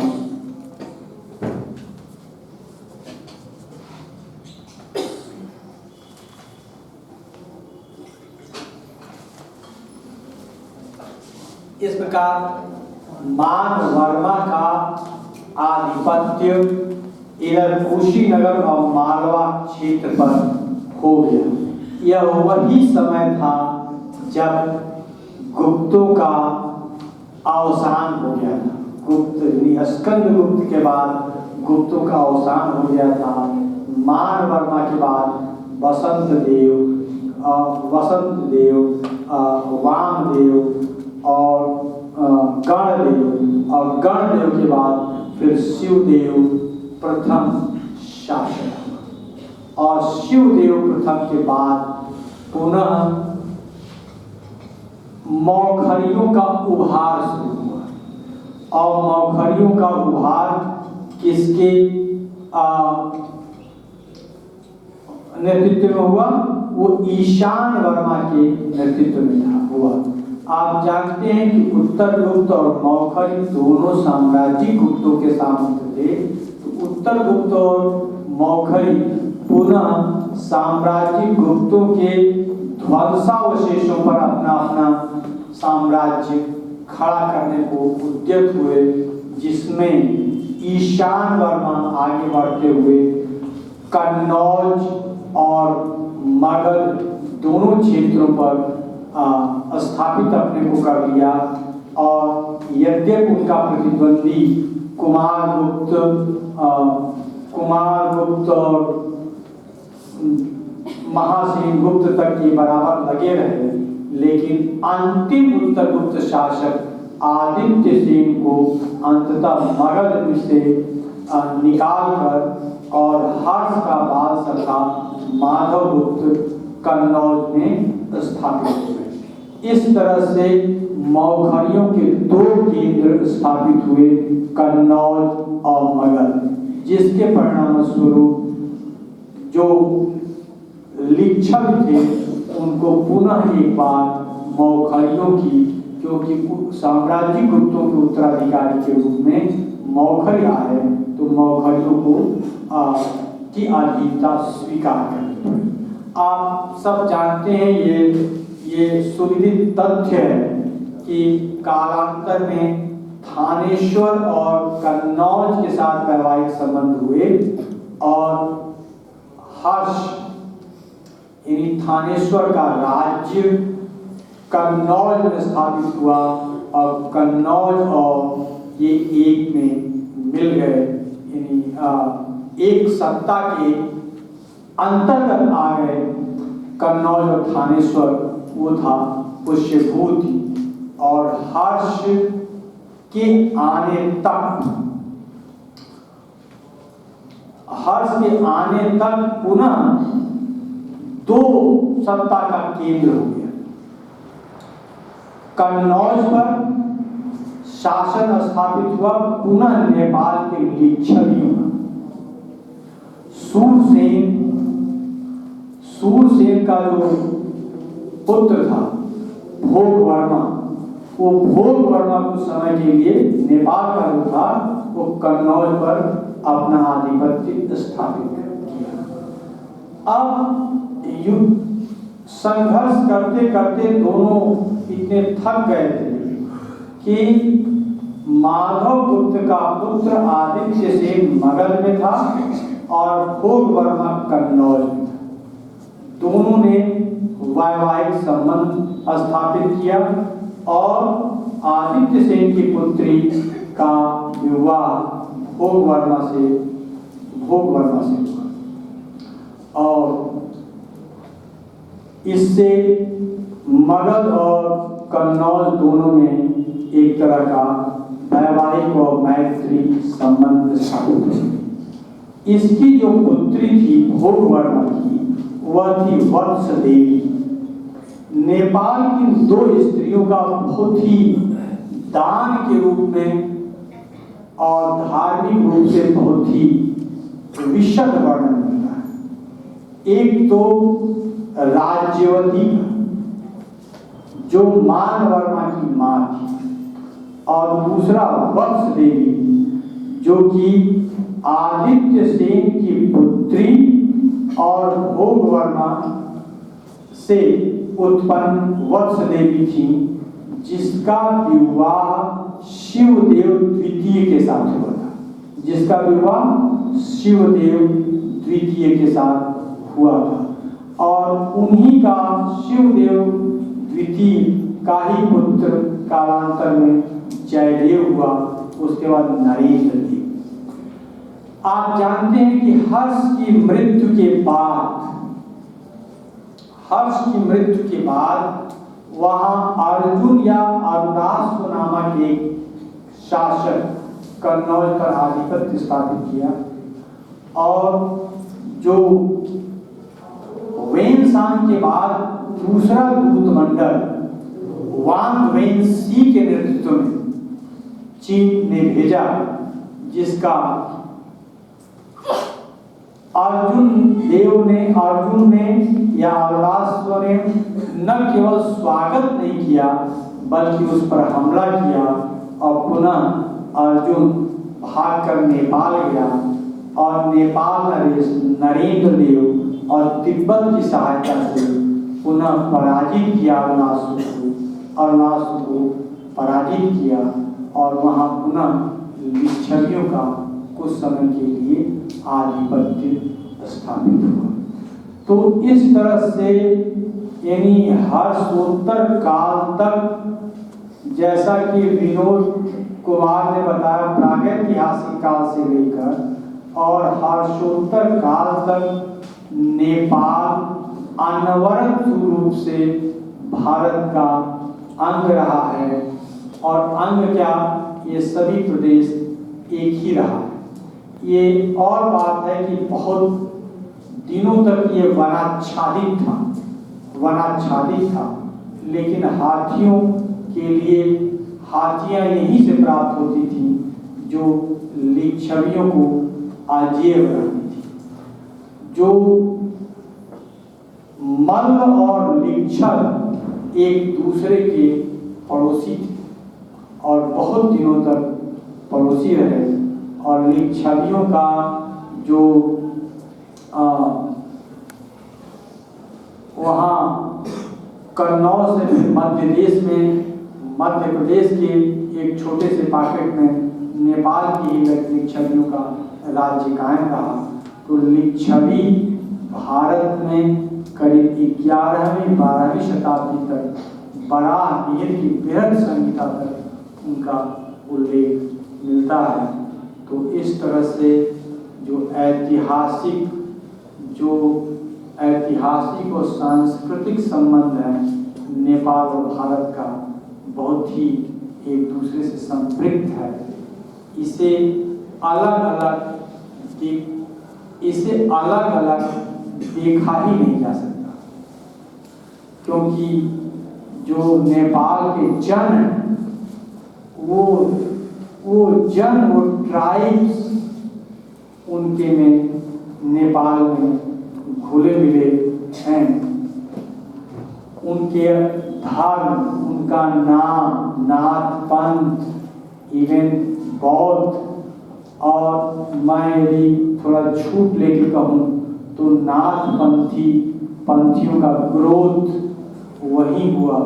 इस प्रकार मान वर्मा का आधिपत्य इधर कुशीनगर और मालवा क्षेत्र पर हो गया। यह वही समय था जब गुप्तों का अवसान हो गया था। गुप्त स्कंदगुप्त के बाद गुप्तों का अवसान हो गया था। मान वर्मा के बाद वसंत देव, वामदेव और गणदेव, और गणदेव के बाद फिर शिवदेव प्रथम शासक, और शिवदेव प्रथम के बाद पुनः मौखरियों का उभार शुरू हुआ। और मौखरियों का उभार किसके नेतृत्व में हुआ? वो ईशान वर्मा के नेतृत्व में हुआ। आप जानते हैं कि उत्तर गुप्त और मौखरी दोनों साम्राज्यिक गुप्तों के सामंत थे। तो उत्तर गुप्त और मौखरी पुनः साम्राज्यिक गुप्तों के ध्वंसावशेषों पर अपना अपना साम्राज्य खड़ा करने को उद्यत हुए, जिसमें ईशान वर्मा आगे बढ़ते हुए कन्नौज और मगध दोनों क्षेत्रों पर स्थापित अपने को कर लिया। और यद्यपि उनका प्रतिद्वंदी कुमारगुप्त और महासेनगुप्त तक के बराबर लगे रहे, लेकिन अंतिम उत्तर गुप्त शासक आदित्य सेन को अंततः मगध से निकालकर और हर्ष का बाल सखा माधवगुप्त कन्नौज में स्थापित हुए। इस तरह से मौखरियों के दो केंद्र स्थापित हुए, कन्नौज और मगध, जिसके परिणाम स्वरूप जो लिच्छव थे उनको पुनः एक बार मौखरियों की, क्योंकि साम्राज्यिक गुप्तों के उत्तराधिकारी के रूप में मौखरी आए, तो मौखरियों को की अधीनता स्वीकार करनी पड़ी। आप सब जानते हैं, ये सुविदित तथ्य है कि कालांतर में थानेश्वर और कन्नौज के साथ वैवाहिक संबंध हुए और हर्ष यानी थानेश्वर का राज्य कन्नौज में स्थापित हुआ और कन्नौज और ये एक में मिल गए, यानी एक सत्ता के अंतर्गत आ गए। कन्नौज और थानेश्वर वो था पुष्यभूति, और हर्ष के आने तक पुनः दो सत्ता का केंद्र हो गया। कन्नौज पर शासन स्थापित हुआ पुनः नेपाल के लिच्छवी में। सूरसेन का जो पुत्र था भोगवर्मा, वो भोगवर्मा कुछ समय के लिए नेपाल का जो था वो कन्नौज पर अपना आधिपत्य स्थापित किया। अब युद्ध संघर्ष करते करते दोनों इतने थक गए थे कि माधवगुप्त का पुत्र आदित्य सेन मगध में था और भोगवर्मा कन्नौज में था। दोनों ने वैवाहिक संबंध स्थापित किया और आदित्य सेन की पुत्री का विवाह भोगवर्मा से हुआ और इससे मगध और कन्नौज दोनों में एक तरह का वैवाहिक और मैत्री संबंध स्थापित हुए। इसकी जो पुत्री थी भोगवर्मा की, वह थी वत्स देवी। नेपाल की दो स्त्रियों का बहुत ही दान के रूप में और धार्मिक रूप से बहुत ही विशद वर्णन मिलता है। एक तो राज्यवती जो मानवर्मा की मां थी, और दूसरा वत्स देवी जो कि आदित्य सेन की पुत्री और भोगवर्मा से उत्पन्न वत्स देवी थी, जिसका विवाह शिवदेव द्वितीय के साथ हुआ था, जिसका विवाह शिवदेव द्वितीय के साथ हुआ था। और उन्हीं का शिवदेव द्वितीय का ही पुत्र कालांतर में जयदेव हुआ, उसके बाद नरेंद्र देव। आप जानते हैं कि हर्ष की मृत्यु के बाद वहां अर्जुन या अरुदास नामक एक शासक कन्नौज पर आधिपत्य स्थापित किया, और जो वेनसांग के बाद दूसरा दूत मंडल वांग वेनसी के नेतृत्व में चीन ने भेजा, जिसका अर्जुन ने या अरुदास ने न केवल स्वागत नहीं किया बल्कि उस पर हमला किया, और पुनः अर्जुन भागकर नेपाल गया, और नेपाल नरेश नरेंद्र देव और तिब्बत की सहायता से पुनः पराजित किया, अरुणासु को पराजित किया, और वहां पुनः लिच्छवियों का कुछ समय के लिए आधिपत्य स्थापित हुआ। तो इस तरह से यानी हर्षोत्तर काल तक, जैसा कि विनोद कुमार ने बताया, प्रागैतिहासिक काल से लेकर और हर्षोत्तर काल तक नेपाल अनवरत रूप से भारत का अंग रहा है। और अंग क्या, ये सभी प्रदेश एक ही रहा है। ये और बात है कि बहुत दिनों तक ये वनाच्छादित था, लेकिन हाथियों के लिए हाथियां यहीं से प्राप्त होती थी जो लिच्छवियों को आजीव रहती थी। जो मल्ल और लिच्छव एक दूसरे के पड़ोसी थे और बहुत दिनों तक पड़ोसी रहे, और लिच्छवियों का जो वहाँ कन्नौज से मध्य प्रदेश के एक छोटे से पॉकेट में नेपाल की ही लिच्छवियों का राज्य कायम रहा। तो लिच्छवी भारत में करीब 11वीं 12वीं शताब्दी तक बराह की बृहद संहिता तक उनका उल्लेख मिलता है। तो इस तरह से जो ऐतिहासिक और सांस्कृतिक संबंध है नेपाल और भारत का, बहुत ही एक दूसरे से संपृक्त है। इसे अलग अलग देखा ही नहीं जा सकता, क्योंकि जो नेपाल के जन हैं वो ट्राइब्स उनके में नेपाल में घुले मिले हैं। उनके धर्म, उनका नाम, नाथ पंथ, इवन बौद्ध, और मैं यदि थोड़ा छूट लेके कहूँ तो नाथ पंथियों का ग्रोथ वही हुआ,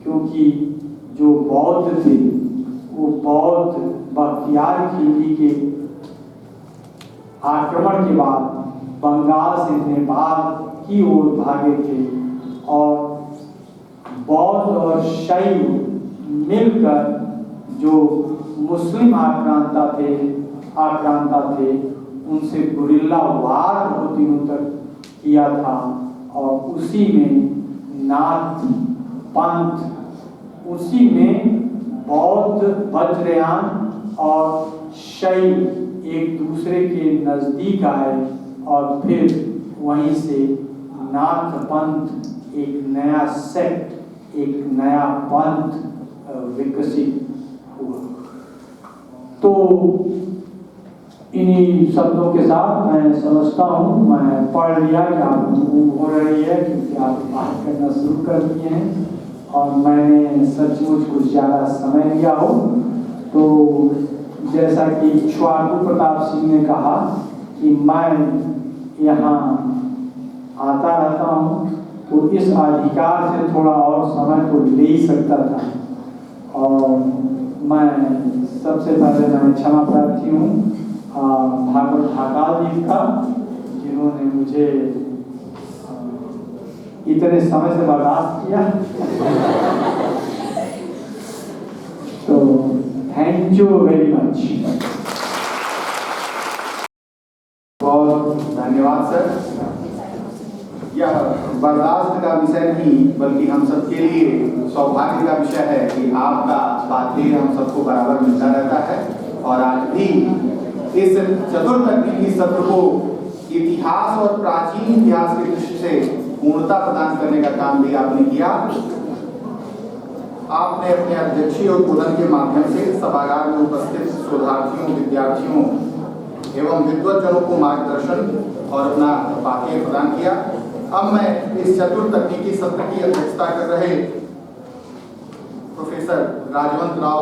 क्योंकि जो बौद्ध थे वो बौद्ध बख्तियार खिलजी के आक्रमण के बाद बंगाल से नेपाल की ओर भागे थे, और बौद्ध और शैव मिलकर जो मुस्लिम आक्रांता थे उनसे गुरिल्ला वार बहुत दिनों तक किया था, और उसी में नाथ पंथ, उसी में बौद्ध वज्रयान और शैव एक दूसरे के नजदीक आए, और फिर वहीं से नाथ पंथ एक नया सेक्ट, एक नया पंथ विकसित हुआ। तो इन्हीं शब्दों के साथ मैं समझता हूँ, मैं पढ़ लिया कि आप हो रही है क्योंकि आप बात करना शुरू कर दिए हैं और मैंने सचमुच कुछ ज़्यादा समय लिया हो। तो जैसा कि च्वाकू प्रताप सिंह ने कहा कि मैं यहाँ आता रहता हूँ, तो इस अधिकार से थोड़ा और समय तो ले ही सकता था। और मैं सबसे पहले मैं क्षमा प्रार्थी हूँ भागवत ढाकाल जी का, जिन्होंने मुझे इतने समय से बर्दाश्त किया। तो थैंक यू वेरी मच। बहुत धन्यवाद सर। यह बर्दाश्त का विषय नहीं बल्कि हम सबके लिए सौभाग्य का विषय है कि आपका बातें हम सबको बराबर मिलता रहता है। और आज भी इस चतुर्थ सत्र को इतिहास और प्राचीन इतिहास की दृष्टि से पूर्णता प्रदान करने का काम भी आपने किया। आपने अपने अध्यक्षीय उद्बोधन के माध्यम से सभागार में उपस्थित शोधार्थियों, विद्यार्थियों एवं विद्वज्जनों को मार्गदर्शन और अपना बातें प्रदान किया। अब मैं इस चतुर्थ तकनीकी सत्र की अध्यक्षता कर रहे प्रोफेसर राजवंत राव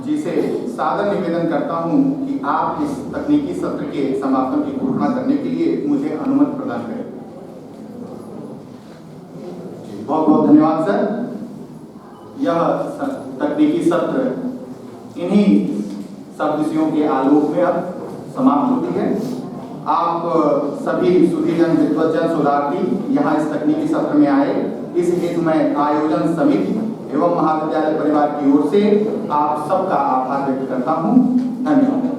जी से सादर निवेदन करता हूं कि आप इस तकनीकी सत्र के समापन की घोषणा करने के लिए मुझे अनुमति प्रदान करें। बहुत बहुत धन्यवाद सर। यह तकनीकी सत्र इन्हीं सब विषयों के आलोक में अब समाप्त होती है। आप सभी सुधीजन, विद्वज्जन, शोधार्थी यहाँ इस तकनीकी सत्र में आए, इस हेतु मैं आयोजन समिति एवं महाविद्यालय परिवार की ओर से आप सबका आभार व्यक्त करता हूँ। धन्यवाद।